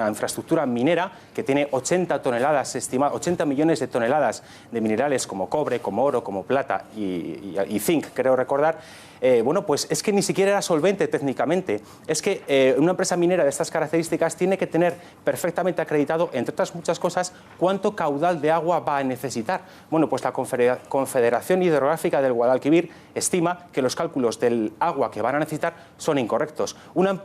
infraestructura minera que tiene 80 millones de toneladas de minerales como cobre, como oro, como plata y zinc, creo recordar. Bueno, pues es que ni siquiera era solvente técnicamente. Es que una empresa minera de estas características tiene que tener perfectamente acreditado, entre otras muchas cosas, cuánto caudal de agua va a necesitar. Bueno, pues la Confederación Hidrográfica del Guadalquivir estima que los cálculos del agua que van a necesitar son incorrectos.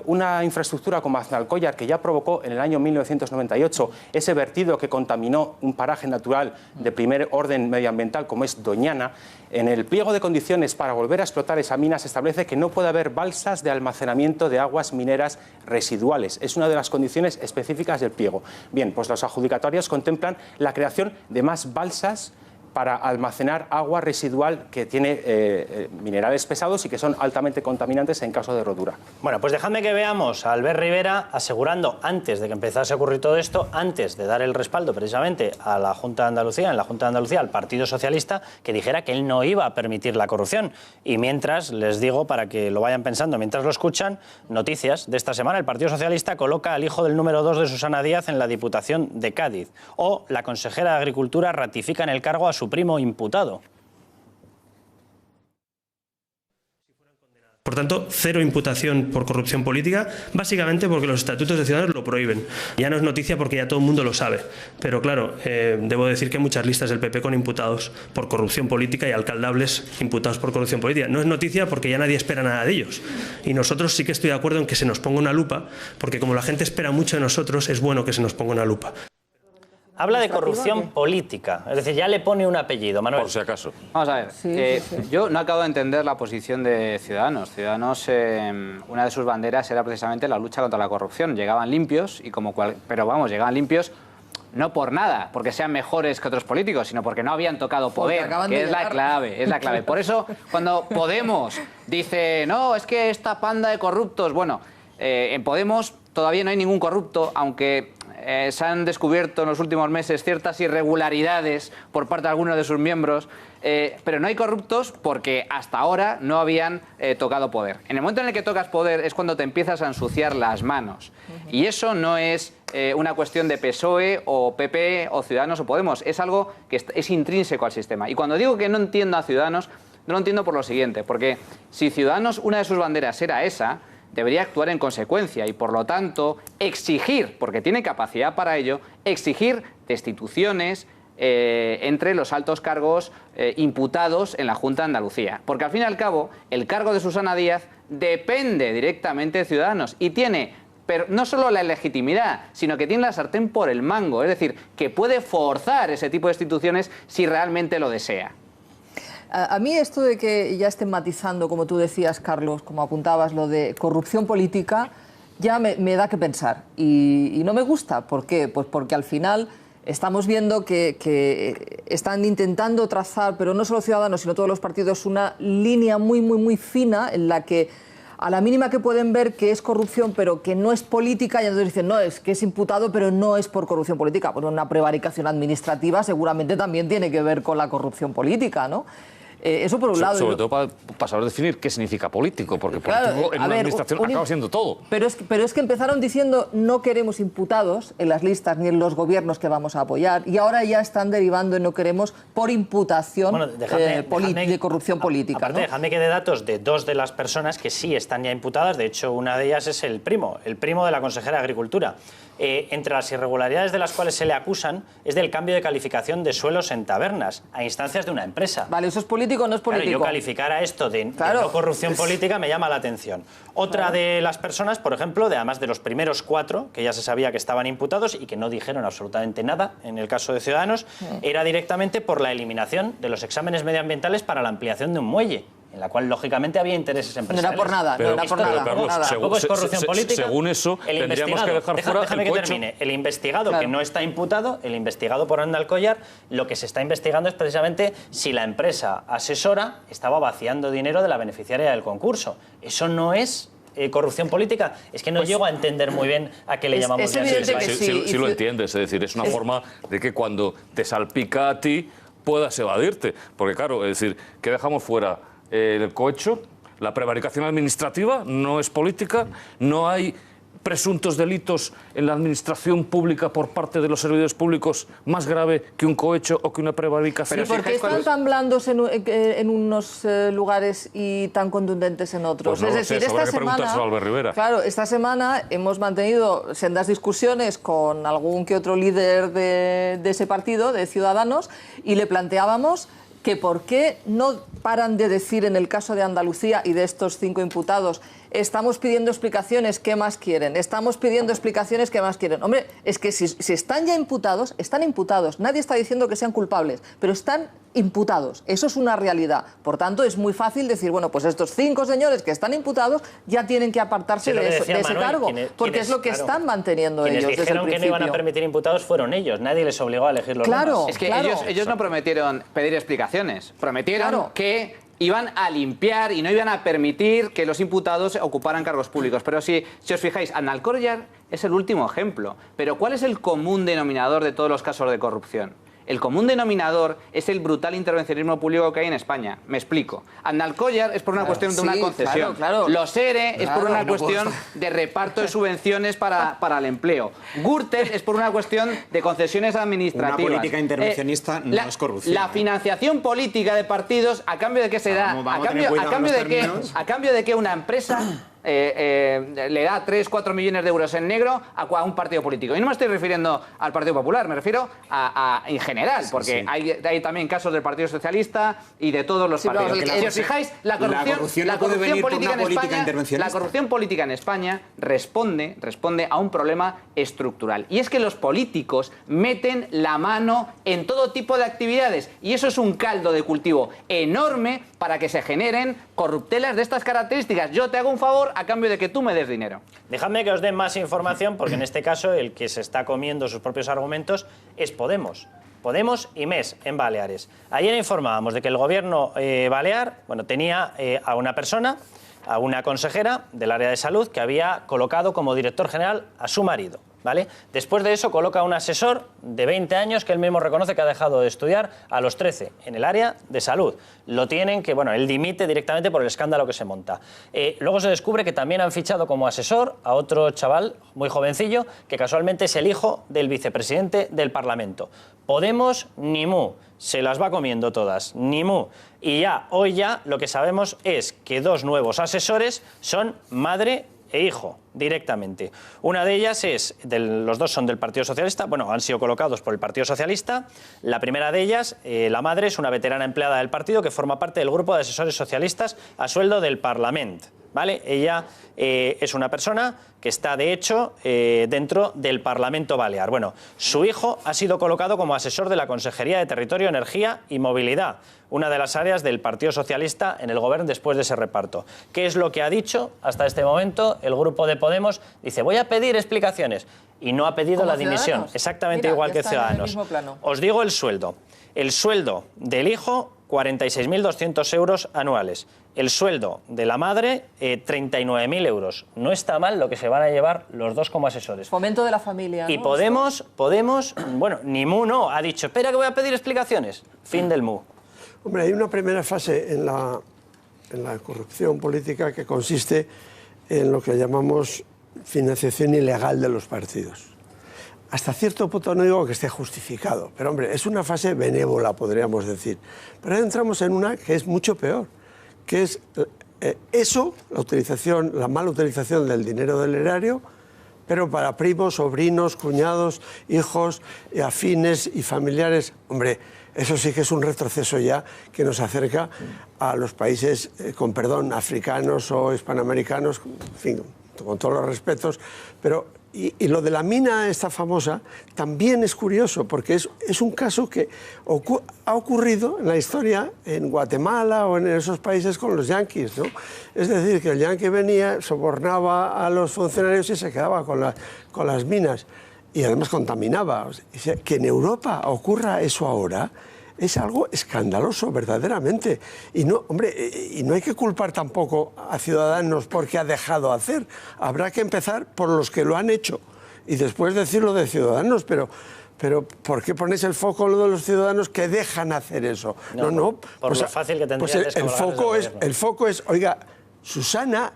Una infraestructura como Aznalcóllar, que ya provocó en el año 1998 ese vertido que contaminó un paraje natural de primer orden medioambiental como es Doñana, en el pliego de condiciones para volver a explotar esa mina se establece que no puede haber balsas de almacenamiento de aguas mineras residuales. Es una de las condiciones específicas del pliego. Bien, pues los adjudicatarios contemplan la creación de más balsas para almacenar agua residual que tiene minerales pesados y que son altamente contaminantes en caso de rotura. Bueno, pues dejadme que veamos a Albert Rivera asegurando, antes de que empezase a ocurrir todo esto, antes de dar el respaldo precisamente a la Junta de Andalucía, en la Junta de Andalucía, al Partido Socialista, que dijera que él no iba a permitir la corrupción. Y mientras, les digo, para que lo vayan pensando, mientras lo escuchan, noticias de esta semana. El Partido Socialista coloca al hijo del número 2 de Susana Díaz en la Diputación de Cádiz. O la consejera de Agricultura ratifica en el cargo a su primo imputado. Por tanto, cero imputación por corrupción política, básicamente porque los estatutos de Ciudadanos lo prohíben. Ya no es noticia porque ya todo el mundo lo sabe. Pero claro, debo decir que hay muchas listas del PP con imputados por corrupción política y alcaldables imputados por corrupción política. No es noticia porque ya nadie espera nada de ellos. Y nosotros sí que estoy de acuerdo en que se nos ponga una lupa, porque como la gente espera mucho de nosotros, es bueno que se nos ponga una lupa. Habla de corrupción política, es decir, ya le pone un apellido, Manuel. Por si acaso. Vamos a ver, yo no acabo de entender la posición de Ciudadanos. Ciudadanos, una de sus banderas era precisamente la lucha contra la corrupción. Llegaban limpios, pero vamos, llegaban limpios no por nada, porque sean mejores que otros políticos, sino porque no habían tocado poder, que es la clave, es la clave. Por eso, cuando Podemos dice, no, es que esta panda de corruptos, bueno, en Podemos todavía no hay ningún corrupto, aunque se han descubierto en los últimos meses ciertas irregularidades por parte de algunos de sus miembros, pero no hay corruptos porque hasta ahora no habían tocado poder. En el momento en el que tocas poder es cuando te empiezas a ensuciar las manos. Y eso no es una cuestión de PSOE o PP o Ciudadanos o Podemos, es algo que es intrínseco al sistema. Y cuando digo que no entiendo a Ciudadanos, no lo entiendo por lo siguiente, porque si Ciudadanos, una de sus banderas era esa, debería actuar en consecuencia y, por lo tanto, exigir, porque tiene capacidad para ello, exigir destituciones entre los altos cargos imputados en la Junta de Andalucía. Porque, al fin y al cabo, el cargo de Susana Díaz depende directamente de Ciudadanos y tiene no solo la legitimidad, sino que tiene la sartén por el mango, es decir, que puede forzar ese tipo de destituciones si realmente lo desea. A mí esto de que ya estén matizando, como tú decías, Carlos, como apuntabas, lo de corrupción política, ya me da que pensar. Y no me gusta. ¿Por qué? Pues porque al final estamos viendo que están intentando trazar, pero no solo Ciudadanos, sino todos los partidos, una línea muy fina en la que a la mínima que pueden ver que es corrupción, pero que no es política, y entonces dicen, no, es que es imputado, pero no es por corrupción política. Bueno, una prevaricación administrativa seguramente también tiene que ver con la corrupción política, ¿no? Eso por un lado. Sobre todo para saber definir qué significa político, porque político en una administración acaba siendo todo. Pero es que empezaron diciendo no queremos imputados en las listas ni en los gobiernos que vamos a apoyar, y ahora ya están derivando en no queremos por imputación de corrupción política. Aparte, dejadme que dé datos de dos de las personas que sí están ya imputadas. De hecho, una de ellas es el primo de la consejera de Agricultura. Entre las irregularidades de las cuales se le acusan es del cambio de calificación de suelos en tabernas a instancias de una empresa. Vale, eso es político o no es político. Claro, yo calificar a esto de no corrupción política me llama la atención. Otra de las personas, por ejemplo, además de los primeros 4, que ya se sabía que estaban imputados y que no dijeron absolutamente nada en el caso de Ciudadanos, era directamente por la eliminación de los exámenes medioambientales para la ampliación de un muelle, en la cual, lógicamente, había intereses empresariales. No era por nada, no era por nada. Carlos, tampoco es corrupción política. Según eso, tendríamos que dejar fuera déjame que termine. El investigado que no está imputado, el investigado por Andalcollar, lo que se está investigando es precisamente si la empresa asesora estaba vaciando dinero de la beneficiaria del concurso. Eso no es corrupción política. Es que no llego a entender muy bien a qué le llamamos de así. Sí lo entiendes, es decir, es una forma de que cuando te salpica a ti puedas evadirte. Porque claro, es decir, ¿qué dejamos fuera? El cohecho, la prevaricación administrativa no es política, no hay presuntos delitos en la administración pública por parte de los servidores públicos más grave que un cohecho o que una prevaricación. ¿Y por qué están tan blandos en unos lugares y tan contundentes en otros? Pues no es decir, esta semana, Albert Rivera. Claro, esta semana hemos mantenido sendas discusiones con algún que otro líder de ese partido, de Ciudadanos, y le planteábamos que por qué no paran de decir en el caso de Andalucía y de estos 5 imputados, estamos pidiendo explicaciones, ¿qué más quieren? Estamos pidiendo explicaciones, ¿qué más quieren? Hombre, es que si están ya imputados, están imputados. Nadie está diciendo que sean culpables, pero están imputados. Eso es una realidad. Por tanto, es muy fácil decir, bueno, pues estos 5 señores que están imputados ya tienen que apartarse de ese cargo, porque es lo que están manteniendo ellos desde el principio. Dijeron que no iban a permitir imputados fueron ellos. Nadie les obligó a elegir los Claro, nombres. Es que ellos no prometieron pedir explicaciones. Prometieron que iban a limpiar y no iban a permitir que los imputados ocuparan cargos públicos. Pero si os fijáis, Andalcollar es el último ejemplo. Pero ¿cuál es el común denominador de todos los casos de corrupción? El común denominador es el brutal intervencionismo público que hay en España. Me explico. Andalcollar es por una cuestión de una concesión. Los ERE es por una cuestión de reparto de subvenciones para el empleo. Gürtel es por una cuestión de concesiones administrativas. Una política intervencionista no es corrupción. La financiación política de partidos, ¿a cambio de qué se da? ¿A cambio de qué una empresa le da 3-4 millones de euros en negro a un partido político. Y no me estoy refiriendo al Partido Popular, me refiero en general, porque hay también casos del Partido Socialista y de todos los partidos. Si os fijáis, la corrupción política en España responde a un problema estructural. Y es que los políticos meten la mano en todo tipo de actividades. Y eso es un caldo de cultivo enorme para que se generen corruptelas de estas características. Yo te hago un favor a cambio de que tú me des dinero. Dejadme que os dé más información, porque en este caso el que se está comiendo sus propios argumentos es Podemos. Podemos y MES en Baleares. Ayer informábamos de que el gobierno balear tenía a una persona, a una consejera del área de salud, que había colocado como director general a su marido. ¿Vale? Después de eso coloca a un asesor de 20 años que él mismo reconoce que ha dejado de estudiar a los 13 en el área de salud. Lo tienen que, él dimite directamente por el escándalo que se monta. Luego se descubre que también han fichado como asesor a otro chaval muy jovencillo que casualmente es el hijo del vicepresidente del Parlamento. Podemos, ni mu, se las va comiendo todas, ni mu. Y hoy lo que sabemos es que 2 nuevos asesores son madre e hijo, directamente. Una de ellas los 2 son del Partido Socialista, han sido colocados por el Partido Socialista. La primera de ellas, la madre, es una veterana empleada del partido que forma parte del grupo de asesores socialistas a sueldo del Parlamento. ¿Vale? Ella es una persona que está, de hecho, dentro del Parlamento Balear. Su hijo ha sido colocado como asesor de la Consejería de Territorio, Energía y Movilidad, una de las áreas del Partido Socialista en el Gobierno después de ese reparto. ¿Qué es lo que ha dicho hasta este momento el grupo de Podemos? Dice, voy a pedir explicaciones. Y no ha pedido la dimisión. Exactamente igual que Ciudadanos. Os digo el sueldo. El sueldo del hijo, 46.200 euros anuales. El sueldo de la madre, 39.000 euros. No está mal lo que se van a llevar los 2 como asesores. Fomento de la familia, ¿no? Y Podemos, ni mu no, ha dicho, espera que voy a pedir explicaciones. Fin del mu. Hombre, hay una primera fase en la corrupción política que consiste en lo que llamamos financiación ilegal de los partidos. Hasta cierto punto no digo que esté justificado, pero hombre, es una fase benévola, podríamos decir. Pero ahora entramos en una que es mucho peor, que es la mala utilización del dinero del erario, pero para primos, sobrinos, cuñados, hijos, afines y familiares. Hombre, eso sí que es un retroceso ya que nos acerca a los países, con perdón, africanos o hispanoamericanos, en fin, con todos los respetos, pero... Y lo de la mina esta famosa también es curioso, porque es un caso que ha ocurrido en la historia en Guatemala o en esos países con los yanquis, ¿no? Es decir, que el yanqui venía, sobornaba a los funcionarios y se quedaba con las minas. Y además contaminaba. O sea, que en Europa ocurra eso ahora es algo escandaloso, verdaderamente. Y no hay que culpar tampoco a Ciudadanos porque ha dejado hacer. Habrá que empezar por los que lo han hecho y después decirlo de Ciudadanos, pero ¿por qué ponéis el foco en lo de los ciudadanos que dejan hacer eso? No. Por lo fácil que tendría el foco es, oiga, Susana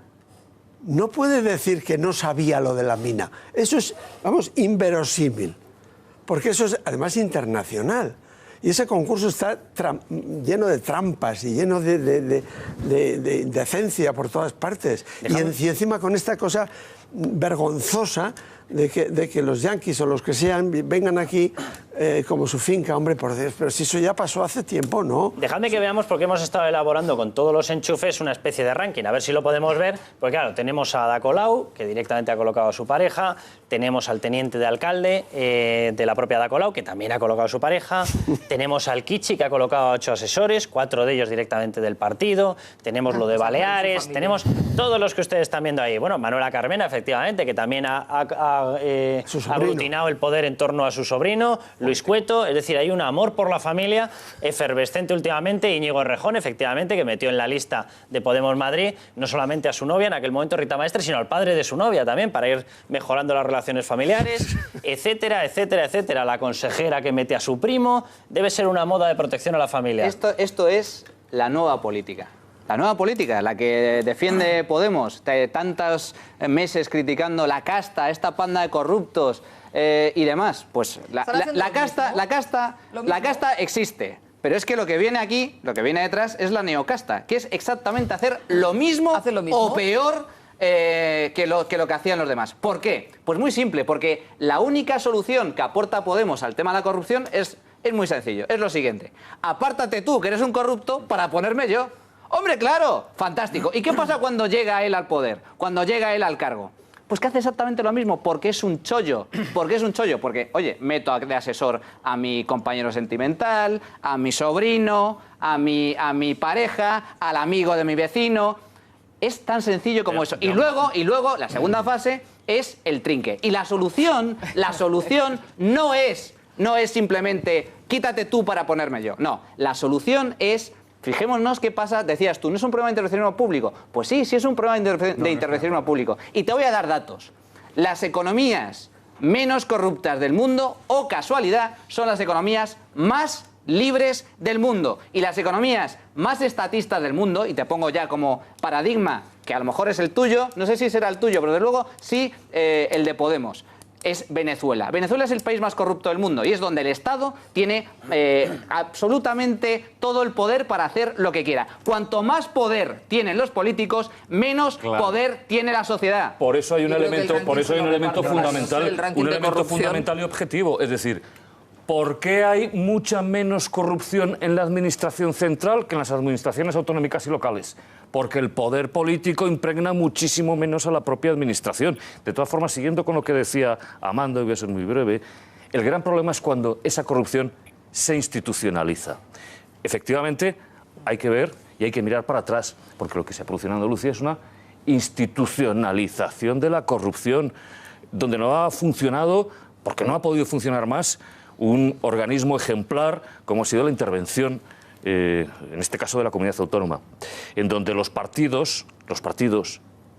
no puede decir que no sabía lo de la mina. Eso es, inverosímil, porque eso es además internacional. Y ese concurso está lleno de trampas y lleno de decencia por todas partes. Y encima con esta cosa vergonzosa de que los yanquis o los que sean vengan aquí como su finca. Hombre, por Dios, pero si eso ya pasó hace tiempo, ¿no? Dejadme que veamos, porque hemos estado elaborando con todos los enchufes una especie de ranking, a ver si lo podemos ver, porque claro, tenemos a Ada Colau, que directamente ha colocado a su pareja, tenemos al teniente de alcalde de la propia Ada Colau, que también ha colocado a su pareja, tenemos al Kichi, que ha colocado a 8 asesores, 4 de ellos directamente del partido, tenemos lo de Baleares, tenemos todos los que ustedes están viendo ahí. Bueno, Manuela Carmena, efectivamente, que también ha aglutinado el poder en torno a su sobrino, Luis Cueto, es decir, hay un amor por la familia efervescente últimamente. Íñigo Errejón, efectivamente, que metió en la lista de Podemos Madrid no solamente a su novia, en aquel momento Rita Maestre, sino al padre de su novia también, para ir mejorando las relaciones familiares, etcétera, etcétera, etcétera. La consejera que mete a su primo, debe ser una moda de protección a la familia. Esto es la nueva política. La nueva política, la que defiende Podemos, tantos meses criticando la casta, esta panda de corruptos y demás. Pues la casta existe. Pero es que lo que viene aquí, lo que viene detrás, es la neocasta, que es exactamente hacer lo mismo o peor que lo que hacían los demás. ¿Por qué? Pues muy simple, porque la única solución que aporta Podemos al tema de la corrupción es muy sencillo, es lo siguiente. Apártate tú, que eres un corrupto, para ponerme yo. ¡Hombre, claro! Fantástico. ¿Y qué pasa cuando llega él al poder? Cuando llega él al cargo. Pues que hace exactamente lo mismo, porque es un chollo. ¿Por qué es un chollo? Porque, oye, meto de asesor a mi compañero sentimental, a mi sobrino, a mi pareja, al amigo de mi vecino. Es tan sencillo como eso. Y luego, la segunda fase es el trinque. Y la solución no es simplemente quítate tú para ponerme yo. No, la solución es... Fijémonos qué pasa, decías tú, ¿no es un problema de intervencionismo público? Pues sí, sí es un problema de intervencionismo público. Y te voy a dar datos. Las economías menos corruptas del mundo, o casualidad, son las economías más libres del mundo. Y las economías más estatistas del mundo, y te pongo ya como paradigma, que a lo mejor es el tuyo, no sé si será el tuyo, pero desde luego sí el de Podemos. Es Venezuela. Venezuela es el país más corrupto del mundo y es donde el Estado tiene absolutamente todo el poder para hacer lo que quiera. Cuanto más poder tienen los políticos, menos poder tiene la sociedad. Por eso hay un elemento fundamental y objetivo, es decir, ¿por qué hay mucha menos corrupción en la administración central que en las administraciones autonómicas y locales? Porque el poder político impregna muchísimo menos a la propia administración. De todas formas, siguiendo con lo que decía Amando, y voy a ser muy breve, el gran problema es cuando esa corrupción se institucionaliza. Efectivamente, hay que ver y hay que mirar para atrás, porque lo que se ha producido en Andalucía es una institucionalización de la corrupción, donde no ha funcionado, porque no ha podido funcionar más, un organismo ejemplar como ha sido la intervención, en este caso de la comunidad autónoma, en donde los partidos,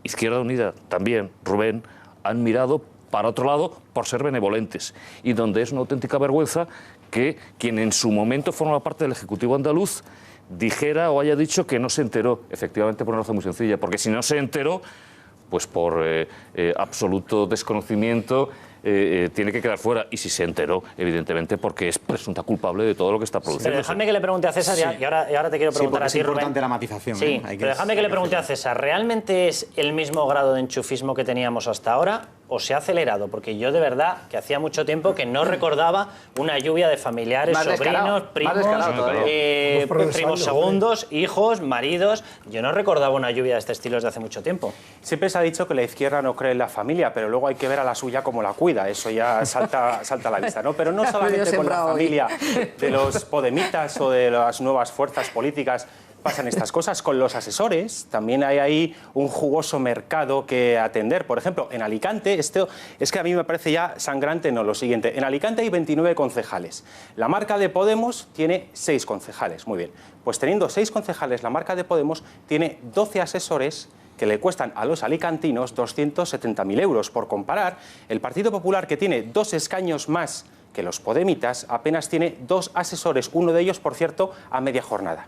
Izquierda Unida también, Rubén, han mirado para otro lado por ser benevolentes, y donde es una auténtica vergüenza que quien en su momento formaba parte del Ejecutivo andaluz dijera o haya dicho que no se enteró, efectivamente por una razón muy sencilla, porque si no se enteró, pues por absoluto desconocimiento, tiene que quedar fuera, y si se enteró, evidentemente, porque es presunta culpable de todo lo que está produciendo. Pero dejadme que le pregunte a César, y ahora te quiero preguntar a ti, Rubén. Es importante la matización. Sí, pero dejadme que le pregunte a César, ¿realmente es el mismo grado de enchufismo que teníamos hasta ahora o se ha acelerado? Porque yo de verdad que hacía mucho tiempo que no recordaba una lluvia de familiares, sobrinos, primos segundos, hijos, maridos. Yo no recordaba una lluvia de este estilo desde hace mucho tiempo. Siempre se ha dicho que la izquierda no cree en la familia, pero luego hay que ver a la suya como la cuida. Eso ya salta a la vista, ¿no? Pero no solamente con la familia de los podemitas o de las nuevas fuerzas políticas pasan estas cosas. Con los asesores también hay ahí un jugoso mercado que atender. Por ejemplo, en Alicante, esto es que a mí me parece ya sangrante, no, lo siguiente. En Alicante hay 29 concejales. La marca de Podemos tiene 6 concejales. Muy bien. Pues teniendo 6 concejales, la marca de Podemos tiene 12 asesores que le cuestan a los alicantinos 270.000 euros. Por comparar, el Partido Popular, que tiene 2 escaños más que los podemitas, apenas tiene 2 asesores, uno de ellos, por cierto, a media jornada.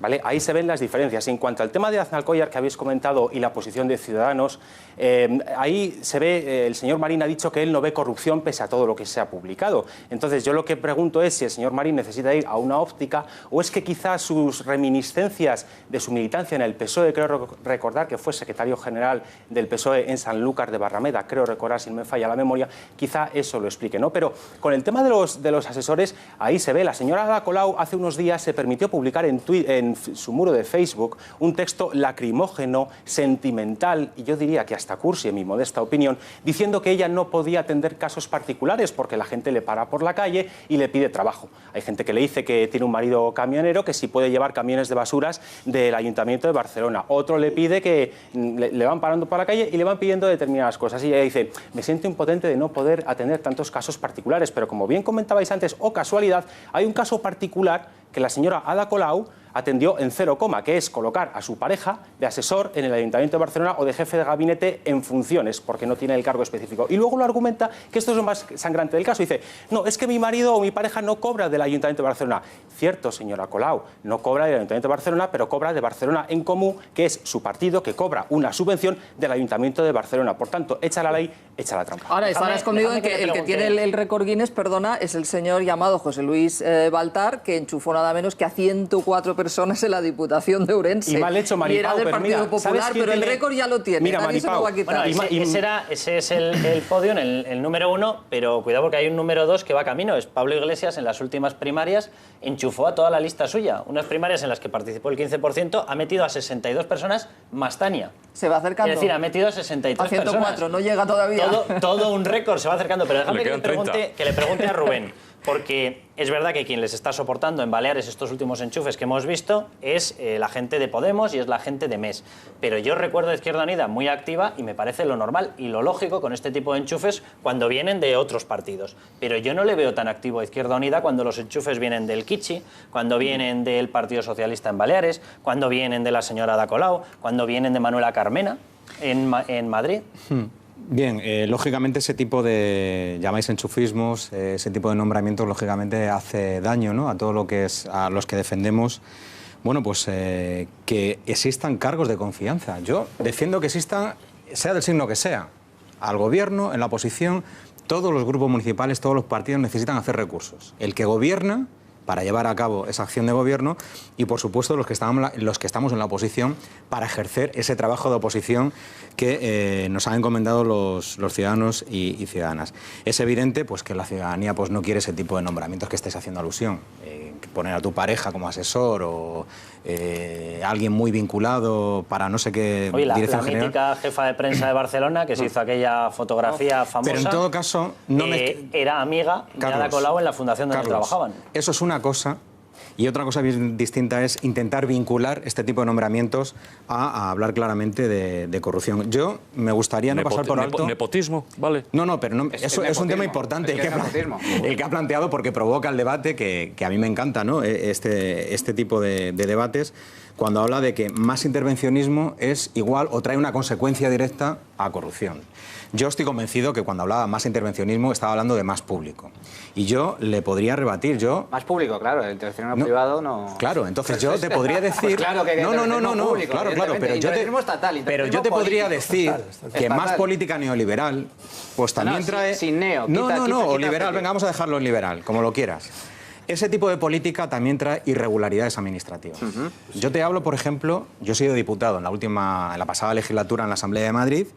¿Vale? Ahí se ven las diferencias. En cuanto al tema de Aznalcóllar que habéis comentado y la posición de Ciudadanos, ahí se ve, el señor Marín ha dicho que él no ve corrupción pese a todo lo que se ha publicado. Entonces yo lo que pregunto es si el señor Marín necesita ir a una óptica o es que quizás sus reminiscencias de su militancia en el PSOE, creo recordar que fue secretario general del PSOE en Sanlúcar de Barrameda, creo recordar, si no me falla la memoria, quizá eso lo explique, ¿no? Pero con el tema de los asesores, ahí se ve, la señora Ada Colau hace unos días se permitió publicar en su muro de Facebook un texto lacrimógeno, sentimental, y yo diría que hasta cursi, en mi modesta opinión, diciendo que ella no podía atender casos particulares porque la gente le para por la calle y le pide trabajo. Hay gente que le dice que tiene un marido camionero, que si puede llevar camiones de basuras del Ayuntamiento de Barcelona. Otro le pide que le van parando por la calle y le van pidiendo determinadas cosas. Y ella dice, me siento impotente de no poder atender tantos casos particulares, pero como bien comentabais antes, o casualidad, hay un caso particular que la señora Ada Colau atendió en 0, que es colocar a su pareja de asesor en el Ayuntamiento de Barcelona o de jefe de gabinete en funciones, porque no tiene el cargo específico. Y luego lo argumenta que esto es lo más sangrante del caso. Dice, no, es que mi marido o mi pareja no cobra del Ayuntamiento de Barcelona. Cierto, señora Colau, no cobra del Ayuntamiento de Barcelona, pero cobra de Barcelona en Comú, que es su partido que cobra una subvención del Ayuntamiento de Barcelona. Por tanto, echa la ley, echa la trampa. Ahora, estarás conmigo en que el que tiene el récord Guinness, perdona, es el señor llamado José Luis Baltar, que enchufó nada menos que a 104 personas en la Diputación de Ourense. Y mal hecho, Maripau, y era del pero Partido mira, Popular, ¿sabes quién pero el tiene? récord ya lo tiene. Mira, Nadie se lo va a quitar. Bueno, ese es el podio, el número 1, pero cuidado porque hay un número 2 que va camino. Es Pablo Iglesias, en las últimas primarias enchufó a toda la lista suya. Unas primarias en las que participó el 15%, ha metido a 62 personas más Tania. Se va acercando. Es decir, ha metido a 63 a 104, personas. no llega todavía. Todo un récord, se va acercando. Pero déjame que le pregunte a Rubén, porque es verdad que quien les está soportando en Baleares estos últimos enchufes que hemos visto es la gente de Podemos y es la gente de MES. Pero yo recuerdo a Izquierda Unida muy activa y me parece lo normal y lo lógico con este tipo de enchufes cuando vienen de otros partidos. Pero yo no le veo tan activo a Izquierda Unida cuando los enchufes vienen del Kichi, cuando vienen del Partido Socialista en Baleares, cuando vienen de la señora Ada Colau, cuando vienen de Manuela Carmena en Madrid. Bien, lógicamente ese tipo de, llamáis enchufismos, ese tipo de nombramientos lógicamente hace daño, ¿no?, a todo lo que es, a los que defendemos, bueno, pues que existan cargos de confianza. Yo defiendo que existan, sea del signo que sea, al gobierno, en la oposición, todos los grupos municipales, todos los partidos necesitan hacer recursos. El que gobierna para llevar a cabo esa acción de gobierno y, por supuesto, los que estamos en la oposición para ejercer ese trabajo de oposición que nos han encomendado los ciudadanos y ciudadanas. Es evidente pues, que la ciudadanía pues, no quiere ese tipo de nombramientos que estáis haciendo alusión. Poner a tu pareja como asesor o alguien muy vinculado para no sé qué dirección general. La mítica jefa de prensa de Barcelona que se hizo aquella fotografía famosa. Pero en todo caso, era amiga de Ada Colau en la fundación donde trabajaban. Eso es una cosa. Y otra cosa bien distinta es intentar vincular este tipo de nombramientos a hablar claramente de corrupción. Yo me gustaría no pasar por alto... Nepotismo, ¿vale? No, pero no, eso es un tema importante el que ha planteado porque provoca el debate que a mí me encanta, ¿no? Este tipo de debates cuando habla de que más intervencionismo es igual o trae una consecuencia directa a corrupción. Yo estoy convencido que cuando hablaba más intervencionismo estaba hablando de más público. Y yo le podría rebatir, Más público, claro, el intervencionismo privado no... Claro, entonces yo te podría decir... Pues claro que público, claro, pero yo te podría decir que más política neoliberal, pues también trae... Sin neo, o liberal, venga, vamos a dejarlo en liberal, como lo quieras. Ese tipo de política también trae irregularidades administrativas. Yo te hablo, por ejemplo, yo he sido diputado en la pasada legislatura en la Asamblea de Madrid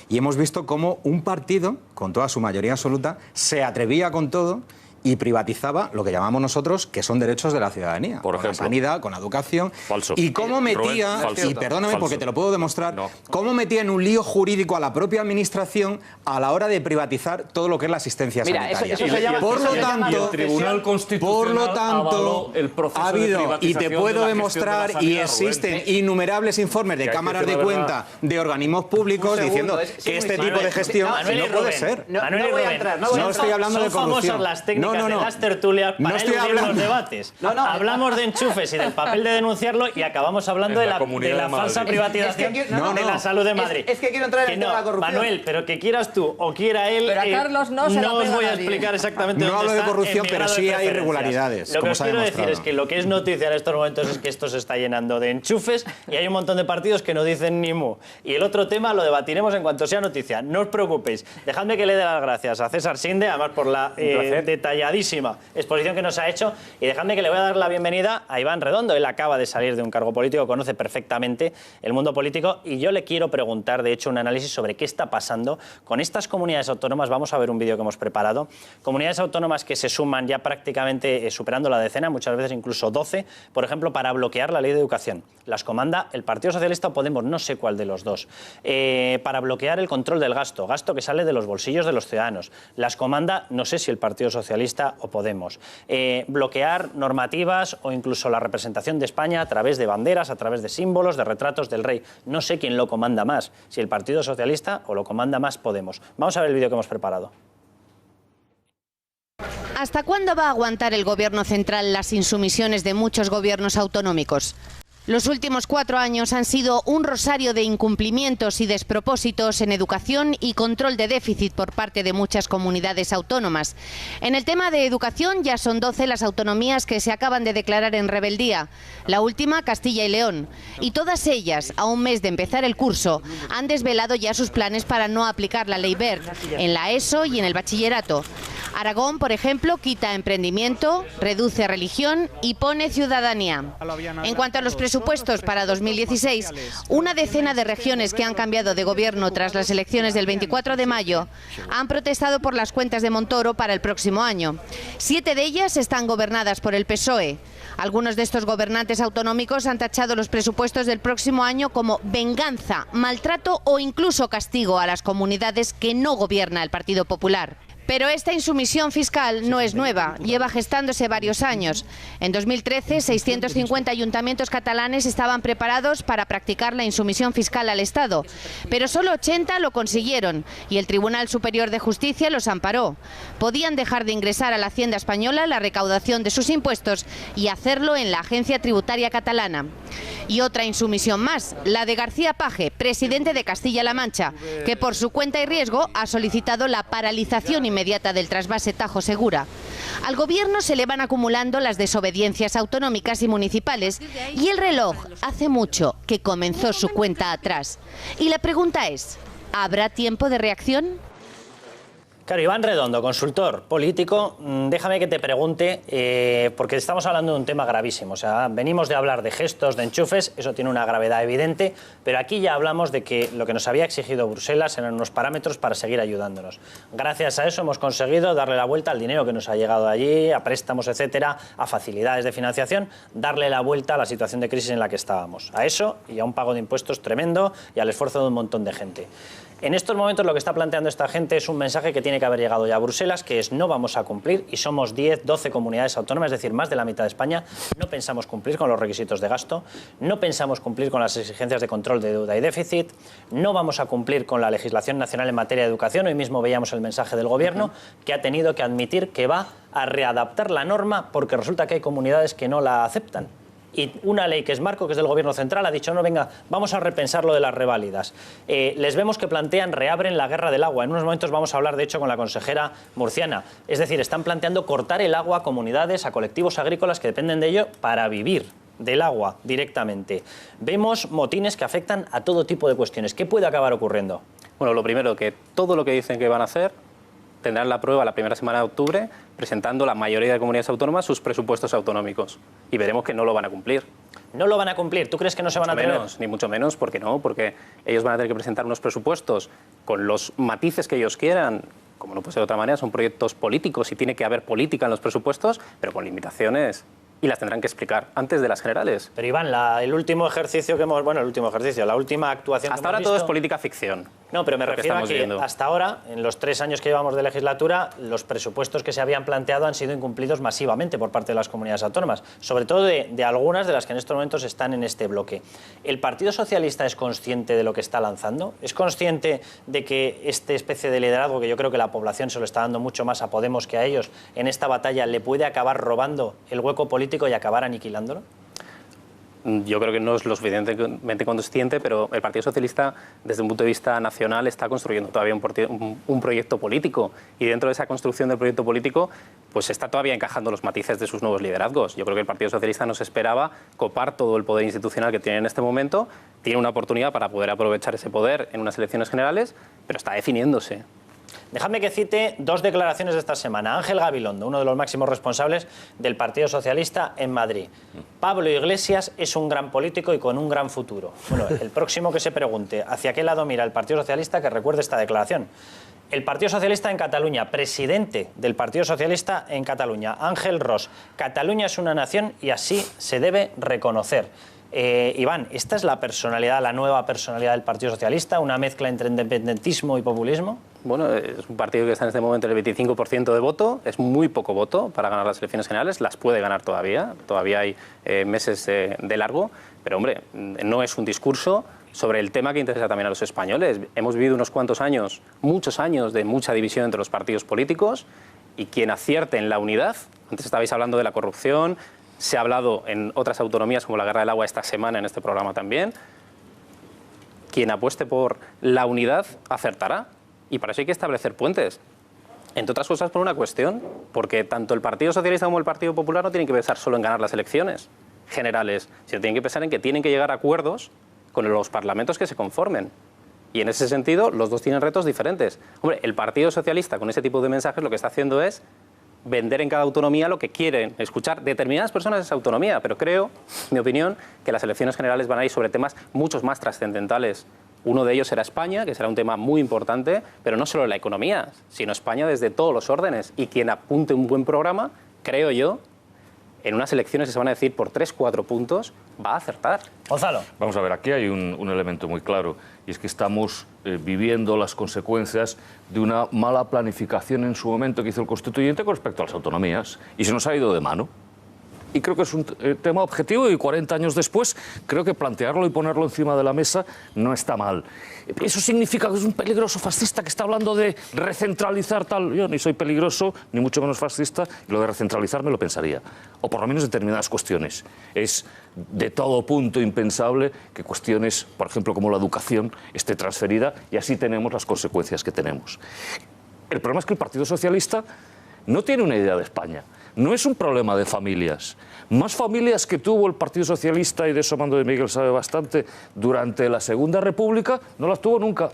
y hemos visto cómo un partido, con toda su mayoría absoluta, se atrevía con todo y privatizaba lo que llamamos nosotros que son derechos de la ciudadanía. Por ejemplo, con la sanidad, con la educación. Falso. Y cómo metía, y perdóname porque te lo puedo demostrar, cómo metía en un lío jurídico a la propia administración a la hora de privatizar todo lo que es la asistencia sanitaria. Eso se llama, por lo tanto, el Tribunal Constitucional avaló el proceso ha habido, de privatización y te puedo de demostrar, y existen innumerables informes de cámaras de cuenta de organismos públicos diciendo que este tipo de gestión no puede ser. No estoy hablando de corrupción. De las tertulias para eludir los debates. Hablamos de enchufes y del papel de denunciarlo y acabamos hablando de la falsa privatización de la salud de Madrid. Es que quiero entrar en el tema de la corrupción. Manuel, pero que quieras tú o quiera él, pero a Carlos no os voy a explicar exactamente dónde está. No hablo de corrupción, pero sí hay irregularidades. Lo que os quiero decir es que lo que es noticia en estos momentos es que esto se está llenando de enchufes y hay un montón de partidos que no dicen ni mu. Y el otro tema lo debatiremos en cuanto sea noticia. No os preocupéis. Dejadme que le dé las gracias a César Sinde, además por la detalladísima exposición que nos ha hecho, y dejadme que le voy a dar la bienvenida a Iván Redondo. Él acaba de salir de un cargo político, conoce perfectamente el mundo político y yo le quiero preguntar, de hecho, un análisis sobre qué está pasando con estas comunidades autónomas. Vamos a ver un vídeo que hemos preparado. Comunidades autónomas que se suman ya prácticamente superando la decena, muchas veces incluso 12, por ejemplo, para bloquear la ley de educación. Las comanda el Partido Socialista o Podemos, no sé cuál de los dos, para bloquear el control del gasto que sale de los bolsillos de los ciudadanos. Las comanda, no sé si el Partido Socialista o Podemos. Bloquear normativas o incluso la representación de España a través de banderas, a través de símbolos, de retratos del rey. No sé quién lo comanda más, si el Partido Socialista o lo comanda más Podemos. Vamos a ver el vídeo que hemos preparado. ¿Hasta cuándo va a aguantar el Gobierno central las insumisiones de muchos gobiernos autonómicos? Los últimos 4 años han sido un rosario de incumplimientos y despropósitos en educación y control de déficit por parte de muchas comunidades autónomas. En el tema de educación ya son 12 las autonomías que se acaban de declarar en rebeldía. La última, Castilla y León. Y todas ellas, a un mes de empezar el curso, han desvelado ya sus planes para no aplicar la ley Wert en la ESO y en el bachillerato. Aragón, por ejemplo, quita emprendimiento, reduce religión y pone ciudadanía. En cuanto a los presupuestos para 2016, una decena de regiones que han cambiado de gobierno tras las elecciones del 24 de mayo han protestado por las cuentas de Montoro para el próximo año. 7 de ellas están gobernadas por el PSOE. Algunos de estos gobernantes autonómicos han tachado los presupuestos del próximo año como venganza, maltrato o incluso castigo a las comunidades que no gobierna el Partido Popular. Pero esta insumisión fiscal no es nueva, lleva gestándose varios años. En 2013, 650 ayuntamientos catalanes estaban preparados para practicar la insumisión fiscal al Estado, pero solo 80 lo consiguieron y el Tribunal Superior de Justicia los amparó. Podían dejar de ingresar a la Hacienda española la recaudación de sus impuestos y hacerlo en la Agencia Tributaria Catalana. Y otra insumisión más, la de García Paje, presidente de Castilla-La Mancha, que por su cuenta y riesgo ha solicitado la paralización inmediata del trasvase Tajo Segura. Al gobierno se le van acumulando las desobediencias autonómicas y municipales y el reloj hace mucho que comenzó su cuenta atrás. Y la pregunta es, ¿habrá tiempo de reacción? Claro, Iván Redondo, consultor político, déjame que te pregunte, porque estamos hablando de un tema gravísimo. O sea, venimos de hablar de gestos, de enchufes, eso tiene una gravedad evidente, pero aquí ya hablamos de que lo que nos había exigido Bruselas eran unos parámetros para seguir ayudándonos. Gracias a eso hemos conseguido darle la vuelta al dinero que nos ha llegado allí, a préstamos, etcétera, a facilidades de financiación, darle la vuelta a la situación de crisis en la que estábamos. A eso y a un pago de impuestos tremendo y al esfuerzo de un montón de gente. En estos momentos lo que está planteando esta gente es un mensaje que tiene que haber llegado ya a Bruselas, que es no vamos a cumplir, y somos 10, 12 comunidades autónomas, es decir, más de la mitad de España, no pensamos cumplir con los requisitos de gasto, no pensamos cumplir con las exigencias de control de deuda y déficit, no vamos a cumplir con la legislación nacional en materia de educación. Hoy mismo veíamos el mensaje del Gobierno, que ha tenido que admitir que va a readaptar la norma porque resulta que hay comunidades que no la aceptan. Y una ley que es marco, que es del Gobierno central, ha dicho, no, venga, vamos a repensar lo de las reválidas. Les vemos que plantean, reabren la guerra del agua. En unos momentos vamos a hablar, de hecho, con la consejera murciana. Es decir, están planteando cortar el agua a comunidades, a colectivos agrícolas que dependen de ello para vivir del agua directamente. Vemos motines que afectan a todo tipo de cuestiones. ¿Qué puede acabar ocurriendo? Bueno, lo primero, que todo lo que dicen que van a hacer tendrán la prueba la primera semana de octubre, presentando la mayoría de comunidades autónomas sus presupuestos autonómicos. Y veremos que no lo van a cumplir. ¿No lo van a cumplir? ¿Tú crees que no se van a tener? Ni mucho menos, ¿por qué no? Porque ellos van a tener que presentar unos presupuestos con los matices que ellos quieran. Como no puede ser de otra manera, son proyectos políticos y tiene que haber política en los presupuestos, pero con limitaciones. Y las tendrán que explicar antes de las generales. Pero Iván, el último ejercicio que hemos... Bueno, el último ejercicio, la última actuación hasta ahora todo es política ficción. No, pero me refiero a que hasta ahora, en los 3 años que llevamos de legislatura, los presupuestos que se habían planteado han sido incumplidos masivamente por parte de las comunidades autónomas, sobre todo de algunas de las que en estos momentos están en este bloque. ¿El Partido Socialista es consciente de lo que está lanzando? ¿Es consciente de que esta especie de liderazgo, que yo creo que la población se lo está dando mucho más a Podemos que a ellos, en esta batalla le puede acabar robando el hueco político y acabar aniquilándolo? Yo creo que no es lo suficientemente consciente, pero el Partido Socialista, desde un punto de vista nacional, está construyendo todavía un proyecto político. Y dentro de esa construcción del proyecto político, pues está todavía encajando los matices de sus nuevos liderazgos. Yo creo que el Partido Socialista no se esperaba copar todo el poder institucional que tiene en este momento. Tiene una oportunidad para poder aprovechar ese poder en unas elecciones generales, pero está definiéndose. Dejadme que cite 2 declaraciones de esta semana. Ángel Gabilondo, uno de los máximos responsables del Partido Socialista en Madrid. Pablo Iglesias es un gran político y con un gran futuro. Bueno, el próximo que se pregunte hacia qué lado mira el Partido Socialista, que recuerde esta declaración. El Partido Socialista en Cataluña, presidente del Partido Socialista en Cataluña, Ángel Ros. Cataluña es una nación y así se debe reconocer. Iván, ¿esta es la personalidad, la nueva personalidad del Partido Socialista? ¿Una mezcla entre independentismo y populismo? Bueno, es un partido que está en este momento en el 25% de voto, es muy poco voto para ganar las elecciones generales, las puede ganar todavía hay meses de largo, pero hombre, no es un discurso sobre el tema que interesa también a los españoles. Hemos vivido unos cuantos años, muchos años de mucha división entre los partidos políticos y quien acierte en la unidad, antes estabais hablando de la corrupción, se ha hablado en otras autonomías como la guerra del agua esta semana en este programa también. Quien apueste por la unidad acertará. Y para eso hay que establecer puentes. Entre otras cosas por una cuestión, porque tanto el Partido Socialista como el Partido Popular no tienen que pensar solo en ganar las elecciones generales, sino tienen que pensar en que tienen que llegar a acuerdos con los parlamentos que se conformen. Y en ese sentido, los dos tienen retos diferentes. Hombre, el Partido Socialista, con ese tipo de mensajes, lo que está haciendo es vender en cada autonomía lo que quieren escuchar determinadas personas de esa autonomía. Pero creo, en mi opinión, que las elecciones generales van a ir sobre temas muchos más trascendentales. Uno de ellos será España, que será un tema muy importante, pero no solo la economía, sino España desde todos los órdenes. Y quien apunte un buen programa, creo yo, en unas elecciones que se van a decir por 3, 4 puntos, va a acertar. Gonzalo. Vamos a ver, aquí hay un elemento muy claro, y es que estamos viviendo las consecuencias de una mala planificación en su momento que hizo el Constituyente con respecto a las autonomías, y se nos ha ido de mano. Y creo que es un tema objetivo y 40 años después creo que plantearlo y ponerlo encima de la mesa no está mal. ¿Eso significa que es un peligroso fascista que está hablando de recentralizar tal? Yo ni soy peligroso, ni mucho menos fascista, y lo de recentralizar me lo pensaría. O por lo menos determinadas cuestiones. Es de todo punto impensable que cuestiones, por ejemplo, como la educación, esté transferida y así tenemos las consecuencias que tenemos. El problema es que el Partido Socialista no tiene una idea de España. No es un problema de familias. Más familias que tuvo el Partido Socialista, y de eso Armando de Miguel sabe bastante, durante la Segunda República, no las tuvo nunca.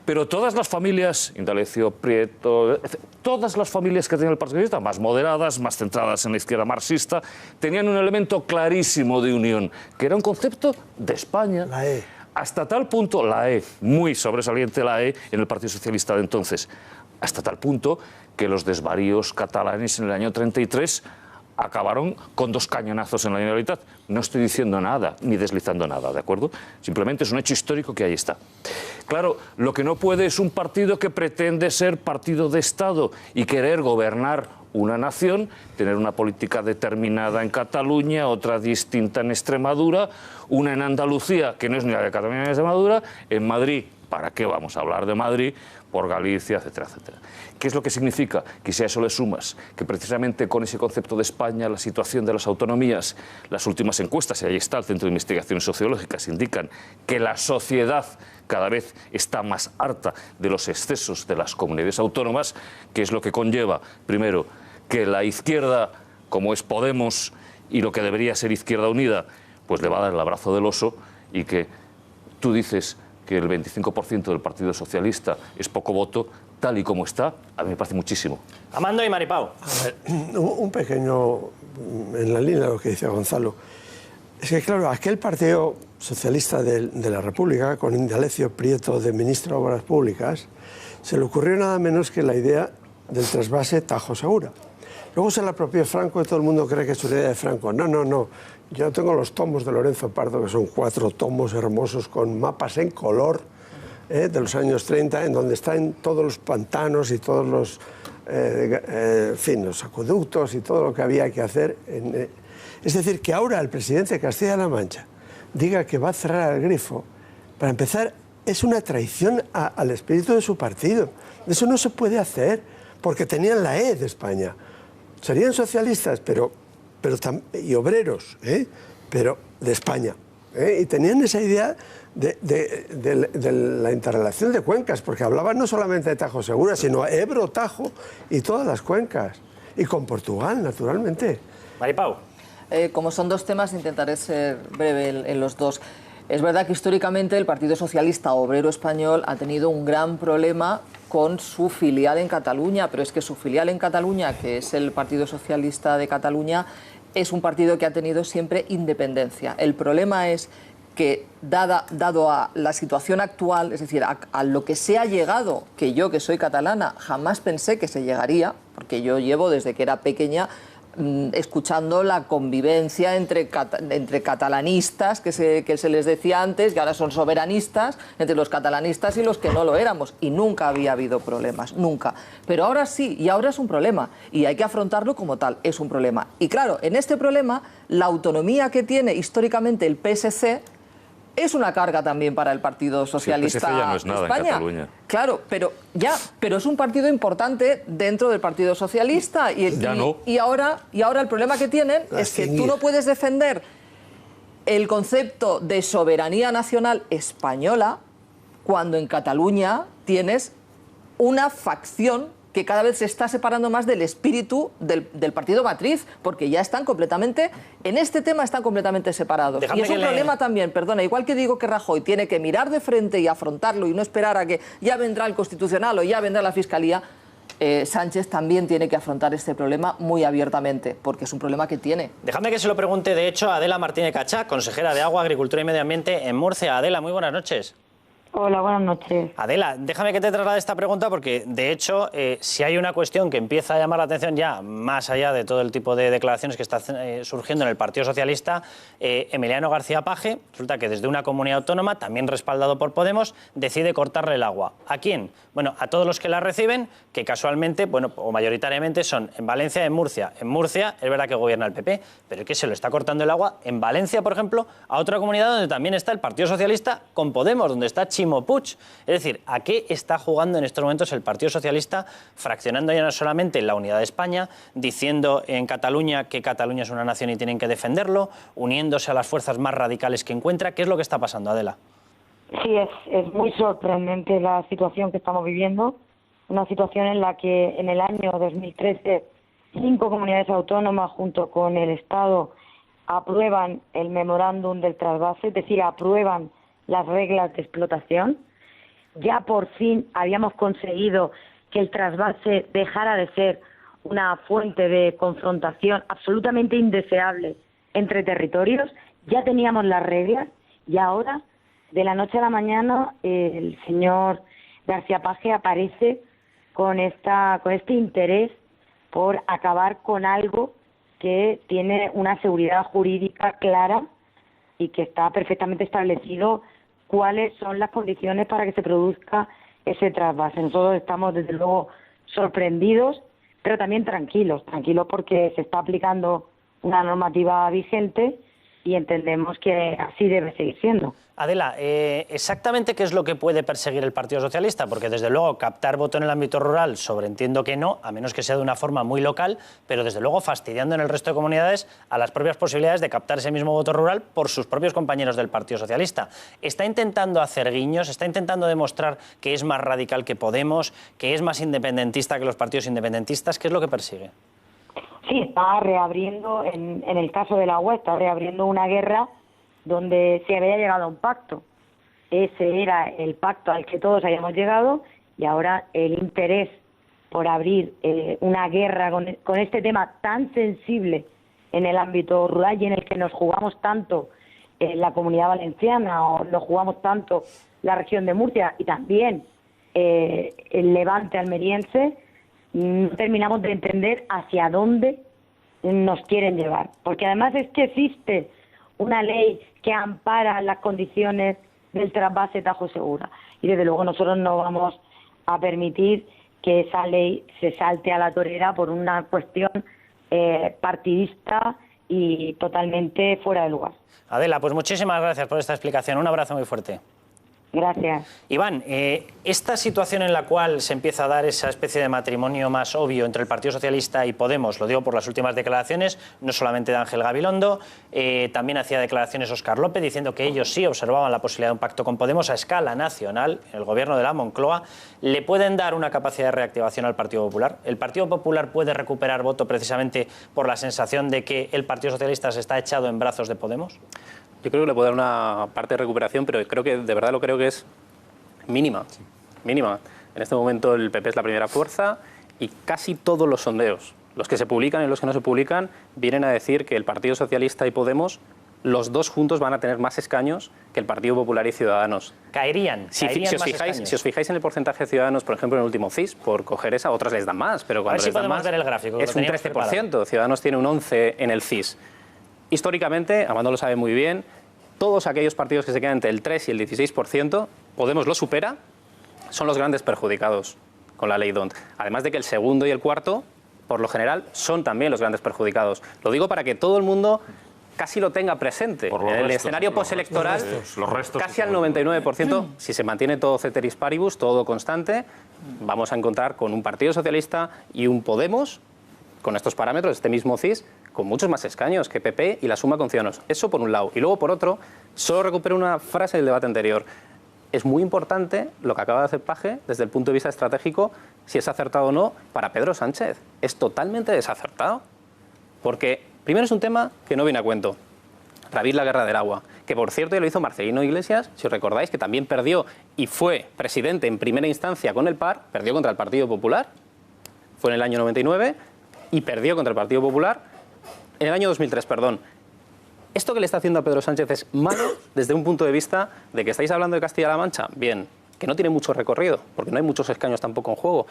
Pero todas las familias, Indalecio Prieto, todas las familias que tenía el Partido Socialista, más moderadas, más centradas en la izquierda marxista, tenían un elemento clarísimo de unión, que era un concepto de España. La E. Hasta tal punto, la E, muy sobresaliente la E en el Partido Socialista de entonces, hasta tal punto que los desvaríos catalanes en el año 33 acabaron con 2 cañonazos en la Generalitat. No estoy diciendo nada, ni deslizando nada, ¿de acuerdo? Simplemente es un hecho histórico que ahí está. Claro, lo que no puede es un partido que pretende ser partido de Estado y querer gobernar una nación, tener una política determinada en Cataluña, otra distinta en Extremadura, una en Andalucía, que no es ni la de Cataluña ni de Extremadura, en Madrid. ¿Para qué vamos a hablar de Madrid? Por Galicia, etcétera, etcétera. ¿Qué es lo que significa? Que si a eso le sumas que precisamente con ese concepto de España, la situación de las autonomías, las últimas encuestas, y ahí está el Centro de Investigaciones Sociológicas, indican que la sociedad cada vez está más harta de los excesos de las comunidades autónomas, que es lo que conlleva, primero, que la izquierda, como es Podemos, y lo que debería ser Izquierda Unida, pues le va a dar el abrazo del oso, y que tú dices que el 25% del Partido Socialista es poco voto, tal y como está, a mí me parece muchísimo. Amando y Maripau. A ver, un pequeño, en la línea de lo que dice Gonzalo. Es que, claro, aquel Partido Socialista de la República, con Indalecio Prieto de ministro de Obras Públicas, se le ocurrió nada menos que la idea del trasvase Tajo Segura. Luego se la apropió Franco y todo el mundo cree que es una idea de Franco. No, no, no. Yo tengo los tomos de Lorenzo Pardo, que son 4 tomos hermosos con mapas en color de los años 30, en donde están todos los pantanos y todos los, en fin, los acueductos y todo lo que había que hacer. Es decir, que ahora el presidente de Castilla-La Mancha diga que va a cerrar el grifo, para empezar, es una traición al espíritu de su partido. Eso no se puede hacer, porque tenían la E de España. Serían socialistas, y obreros, pero de España. Y tenían esa idea de la interrelación de cuencas, porque hablaban no solamente de Tajo Segura, sino Ebro, Tajo y todas las cuencas. Y con Portugal, naturalmente. Maripau. Como son 2 temas, intentaré ser breve en los 2. Es verdad que históricamente el Partido Socialista Obrero Español ha tenido un gran problema con su filial en Cataluña, pero es que su filial en Cataluña, que es el Partido Socialista de Cataluña, es un partido que ha tenido siempre independencia. El problema es que, dado a la situación actual, es decir, a lo que se ha llegado, que yo, que soy catalana, jamás pensé que se llegaría, porque yo llevo desde que era pequeña escuchando la convivencia entre catalanistas, que se les decía antes, y ahora son soberanistas, entre los catalanistas y los que no lo éramos, y nunca había habido problemas, nunca. Pero ahora sí, y ahora es un problema, y hay que afrontarlo como tal, es un problema. Y claro, en este problema, la autonomía que tiene históricamente el PSC es una carga también para el Partido Socialista sí, el PSC ya no es nada de España. En Cataluña. Claro, pero es un partido importante dentro del Partido Socialista y ahora el problema que tienen es que tú no puedes defender el concepto de soberanía nacional española cuando en Cataluña tienes una facción que cada vez se está separando más del espíritu del partido matriz, porque ya están completamente, en este tema están completamente separados. Déjame y es un problema también, perdona, igual que digo que Rajoy tiene que mirar de frente y afrontarlo y no esperar a que ya vendrá el Constitucional o ya vendrá la Fiscalía, Sánchez también tiene que afrontar este problema muy abiertamente, porque es un problema que tiene. Déjame que se lo pregunte, de hecho, a Adela Martínez Cachá, consejera de Agua, Agricultura y Medio Ambiente en Murcia. Adela, muy buenas noches. Hola, buenas noches. Adela, déjame que te traslade esta pregunta porque, de hecho, si hay una cuestión que empieza a llamar la atención ya, más allá de todo el tipo de declaraciones que está surgiendo en el Partido Socialista, Emiliano García Paje, resulta que desde una comunidad autónoma, también respaldado por Podemos, decide cortarle el agua. ¿A quién? Bueno, a todos los que la reciben, que casualmente, bueno, o mayoritariamente son en Valencia y en Murcia. En Murcia es verdad que gobierna el PP, pero es que se lo está cortando el agua en Valencia, por ejemplo, a otra comunidad donde también está el Partido Socialista con Podemos, donde está Chimo Puig. Es decir, ¿a qué está jugando en estos momentos el Partido Socialista, fraccionando ya no solamente la unidad de España, diciendo en Cataluña que Cataluña es una nación y tienen que defenderlo, uniéndose a las fuerzas más radicales que encuentra? ¿Qué es lo que está pasando, Adela? Sí, es muy sorprendente la situación que estamos viviendo, una situación en la que en el año 2013 5 comunidades autónomas junto con el Estado aprueban el memorándum del trasvase, es decir, aprueban las reglas de explotación. Ya por fin habíamos conseguido que el trasvase dejara de ser una fuente de confrontación absolutamente indeseable entre territorios. Ya teníamos las reglas y ahora, de la noche a la mañana, el señor García Paje aparece con este interés por acabar con algo que tiene una seguridad jurídica clara y que está perfectamente establecido cuáles son las condiciones para que se produzca ese trasvase. Nosotros estamos, desde luego, sorprendidos, pero también tranquilos porque se está aplicando una normativa vigente y entendemos que así debe seguir siendo. Adela, ¿exactamente qué es lo que puede perseguir el Partido Socialista? Porque, desde luego, captar voto en el ámbito rural, sobreentiendo que no, a menos que sea de una forma muy local, pero, desde luego, fastidiando en el resto de comunidades a las propias posibilidades de captar ese mismo voto rural por sus propios compañeros del Partido Socialista. ¿Está intentando hacer guiños? ¿Está intentando demostrar que es más radical que Podemos, que es más independentista que los partidos independentistas? ¿Qué es lo que persigue? Sí, está reabriendo, en el caso del agua, está reabriendo una guerra donde se había llegado a un pacto. Ese era el pacto al que todos habíamos llegado y ahora el interés por abrir una guerra con este tema tan sensible en el ámbito rural y en el que nos jugamos tanto la Comunidad Valenciana o nos jugamos tanto la región de Murcia y también el Levante almeriense, no terminamos de entender hacia dónde nos quieren llevar. Porque además es que existe una ley que ampara las condiciones del trasvase Tajo Segura. Y desde luego nosotros no vamos a permitir que esa ley se salte a la torera por una cuestión partidista y totalmente fuera de lugar. Adela, pues muchísimas gracias por esta explicación. Un abrazo muy fuerte. Gracias. Iván, esta situación en la cual se empieza a dar esa especie de matrimonio más obvio entre el Partido Socialista y Podemos, lo digo por las últimas declaraciones, no solamente de Ángel Gabilondo, también hacía declaraciones Óscar López diciendo que ellos sí observaban la posibilidad de un pacto con Podemos a escala nacional, el gobierno de la Moncloa. ¿Le pueden dar una capacidad de reactivación al Partido Popular? ¿El Partido Popular puede recuperar voto precisamente por la sensación de que el Partido Socialista se está echado en brazos de Podemos? Yo creo que le puede dar una parte de recuperación, pero creo que, de verdad lo creo que es mínima, mínima. En este momento el PP es la primera fuerza y casi todos los sondeos, los que se publican y los que no se publican, vienen a decir que el Partido Socialista y Podemos, los dos juntos van a tener más escaños que el Partido Popular y Ciudadanos. Caerían Si os fijáis en el porcentaje de Ciudadanos, por ejemplo, en el último CIS, por coger esa, otras les dan más, pero cuando les dan más, ver el gráfico, es un 13%. Ciudadanos tiene un 11% en el CIS. Históricamente, Armando lo sabe muy bien, todos aquellos partidos que se quedan entre el 3 y el 16%, Podemos lo supera, son los grandes perjudicados con la ley DONT. Además de que el segundo y el cuarto, por lo general, son también los grandes perjudicados. Lo digo para que todo el mundo casi lo tenga presente. En el escenario postelectoral, casi al 99%, si se mantiene todo ceteris paribus, todo constante, vamos a encontrar con un Partido Socialista y un Podemos, con estos parámetros, este mismo CIS, con muchos más escaños que PP y la suma con Ciudadanos. Eso por un lado. Y luego, por otro, solo recupero una frase del debate anterior. es muy importante lo que acaba de hacer Paje desde el punto de vista estratégico, si es acertado o no para Pedro Sánchez. Es totalmente desacertado. Porque primero es un tema que no viene a cuento. Reabrir la guerra del agua, que por cierto ya lo hizo Marcelino Iglesias, si os recordáis, que también perdió y fue presidente en primera instancia con el PAR, perdió contra el Partido Popular, fue en el año 99, y perdió contra el Partido Popular en el año 2003, perdón. Esto que le está haciendo a Pedro Sánchez es malo desde un punto de vista de que estáis hablando de Castilla-La Mancha, bien, que no tiene mucho recorrido, porque no hay muchos escaños tampoco en juego.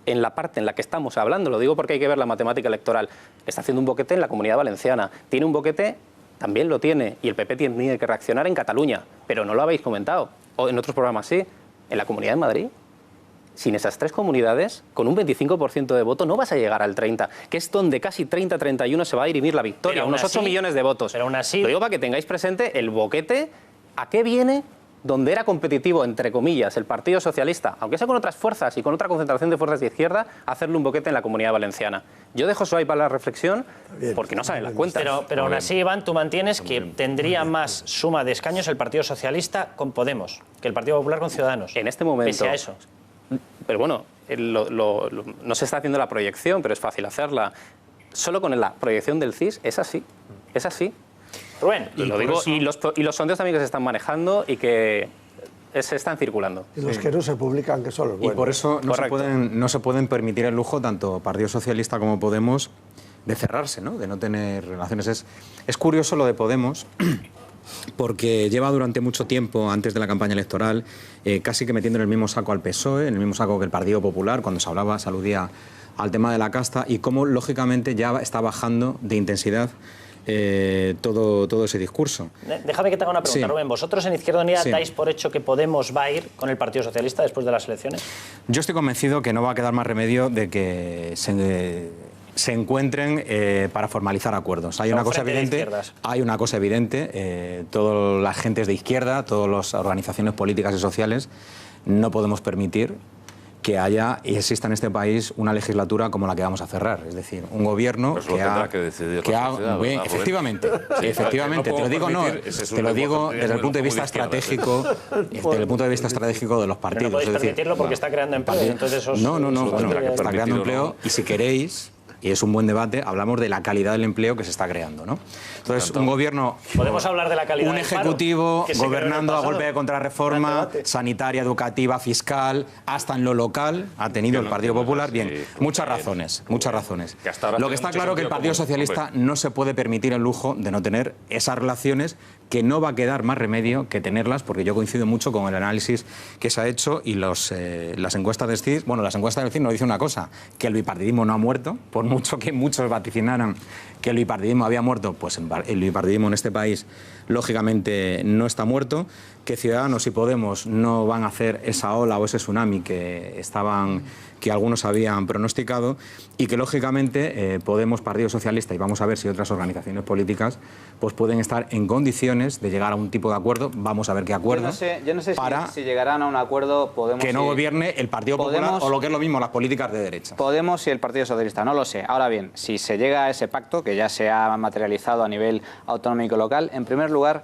En la parte en la que estamos hablando, lo digo porque hay que ver la matemática electoral, está haciendo un boquete en la Comunidad Valenciana, tiene un boquete, también lo tiene, y el PP tiene que reaccionar en Cataluña, pero no lo habéis comentado, o en otros programas sí, en la Comunidad de Madrid. Sin esas tres comunidades, con un 25% de voto no vas a llegar al 30%, que es donde casi 30-31 se va a dirimir la victoria, unos 8 millones de votos. Pero aún así... Lo digo para que tengáis presente el boquete, ¿a qué viene? Donde era competitivo, entre comillas, el Partido Socialista, aunque sea con otras fuerzas y con otra concentración de fuerzas de izquierda, hacerle un boquete en la Comunidad Valenciana. Yo dejo eso ahí para la reflexión, porque no saben las cuentas. Pero aún así, Iván, tú mantienes que tendría más suma de escaños el Partido Socialista con Podemos que el Partido Popular con Ciudadanos. En este momento... Pese a eso. Pero bueno, no se está haciendo la proyección, pero es fácil hacerla. Solo con la proyección del CIS es así. Es así. Rubén. Y lo digo, y los sondeos también que se están manejando y que se están circulando. Y los que no se publican, que son los buenos. Y por eso no se pueden permitir el lujo, tanto Partido Socialista como Podemos, de cerrarse, ¿no? De no tener relaciones. Es curioso lo de Podemos, porque lleva durante mucho tiempo, antes de la campaña electoral, casi que metiendo en el mismo saco al PSOE, en el mismo saco que el Partido Popular, cuando se aludía al tema de la casta, y cómo, lógicamente, ya está bajando de intensidad todo ese discurso. Déjame que te haga una pregunta, Sí. Rubén. ¿Vosotros en Izquierda Unida Sí. dais por hecho que Podemos va a ir con el Partido Socialista después de las elecciones? Yo estoy convencido que no va a quedar más remedio de que se encuentren para formalizar acuerdos. Hay una cosa evidente, todas las gentes de izquierda, todas las organizaciones políticas y sociales, no podemos permitir que haya y exista en este país una legislatura como la que vamos a cerrar. Es decir, un gobierno Pues lo tendrá que decidir la sociedad, bien, ¿verdad, efectivamente, Sí, efectivamente. no Te lo digo, no, permitir, ese es un te lo digo lenguaje desde el punto de muy vista izquierda, estratégico, desde el punto de vista estratégico de los Pero partidos. no podéis es decir, permitirlo porque está creando empleo. Entonces eso no, eso bueno, tendría que está creando permitirlo, empleo y si queréis, y es un buen debate, hablamos de la calidad del empleo que se está creando, ¿no? Entonces, un gobierno... Podemos hablar de la calidad Un del paro, ejecutivo que se creó en el gobernando a pasado. golpe de contrarreforma, sanitaria, educativa, fiscal, hasta en lo local, ha tenido el Partido Popular. Bien, muchas razones, muchas razones. hasta ahora Lo que tiene está mucho claro es que el sentido Partido común, Socialista no se puede permitir el lujo de no tener esas relaciones, que no va a quedar más remedio que tenerlas, porque yo coincido mucho con el análisis que se ha hecho y las encuestas del CIS. Bueno, las encuestas del CIS nos dicen una cosa, que el bipartidismo no ha muerto, por mucho que muchos vaticinaran que el bipartidismo había muerto, pues el bipartidismo en este país lógicamente no está muerto, que Ciudadanos y Podemos no van a hacer esa ola o ese tsunami que algunos habían pronosticado, y que lógicamente Podemos, Partido Socialista, y vamos a ver si otras organizaciones políticas pues pueden estar en condiciones de llegar a un tipo de acuerdo. Vamos a ver qué acuerdo. Yo no sé para si llegarán a un acuerdo Podemos que no gobierne el Partido Popular o lo que es lo mismo, las políticas de derecha. Podemos y el Partido Socialista, no lo sé. Ahora bien, si se llega a ese pacto, que ya se ha materializado a nivel autonómico local, en primer lugar,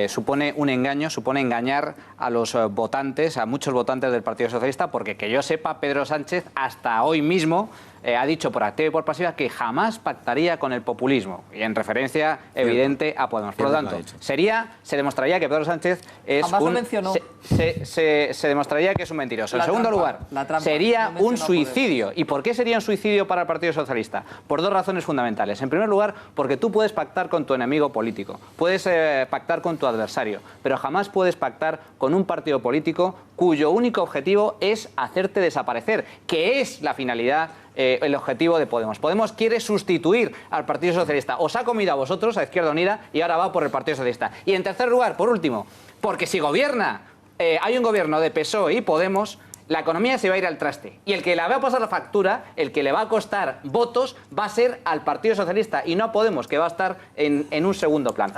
supone un engaño, supone engañar a los votantes, a muchos votantes del Partido Socialista, porque que yo sepa, Pedro Sánchez hasta hoy mismo ha dicho por activa y por pasiva que jamás pactaría con el populismo, y en referencia evidente a Podemos. Por lo tanto, se demostraría que Pedro Sánchez es Jamás lo mencionó. se demostraría que es un mentiroso. En segundo lugar, sería un suicidio. ¿Y por qué sería un suicidio para el Partido Socialista? Por dos razones fundamentales. En primer lugar, porque tú puedes pactar con tu enemigo político, puedes pactar con tu adversario, pero jamás puedes pactar con un partido político cuyo único objetivo es hacerte desaparecer, que es la finalidad, el objetivo de Podemos. Podemos quiere sustituir al Partido Socialista. Os ha comido a vosotros, a Izquierda Unida, y ahora va por el Partido Socialista. Y en tercer lugar, por último, porque si gobierna, hay un gobierno de PSOE y Podemos, la economía se va a ir al traste. Y el que le va a pasar la factura, el que le va a costar votos, va a ser al Partido Socialista y no a Podemos, que va a estar en un segundo plan.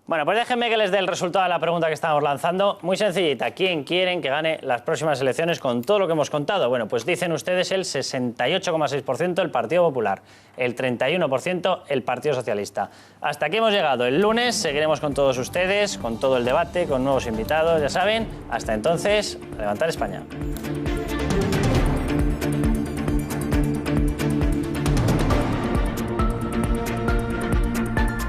Bueno, pues déjenme que les dé el resultado de la pregunta que estamos lanzando. Muy sencillita. ¿Quién quieren que gane las próximas elecciones con todo lo que hemos contado? Bueno, pues dicen ustedes el 68,6% el Partido Popular, el 31% el Partido Socialista. Hasta aquí hemos llegado. El lunes seguiremos con todos ustedes, con todo el debate, con nuevos invitados, ya saben. Hasta entonces, a levantar España.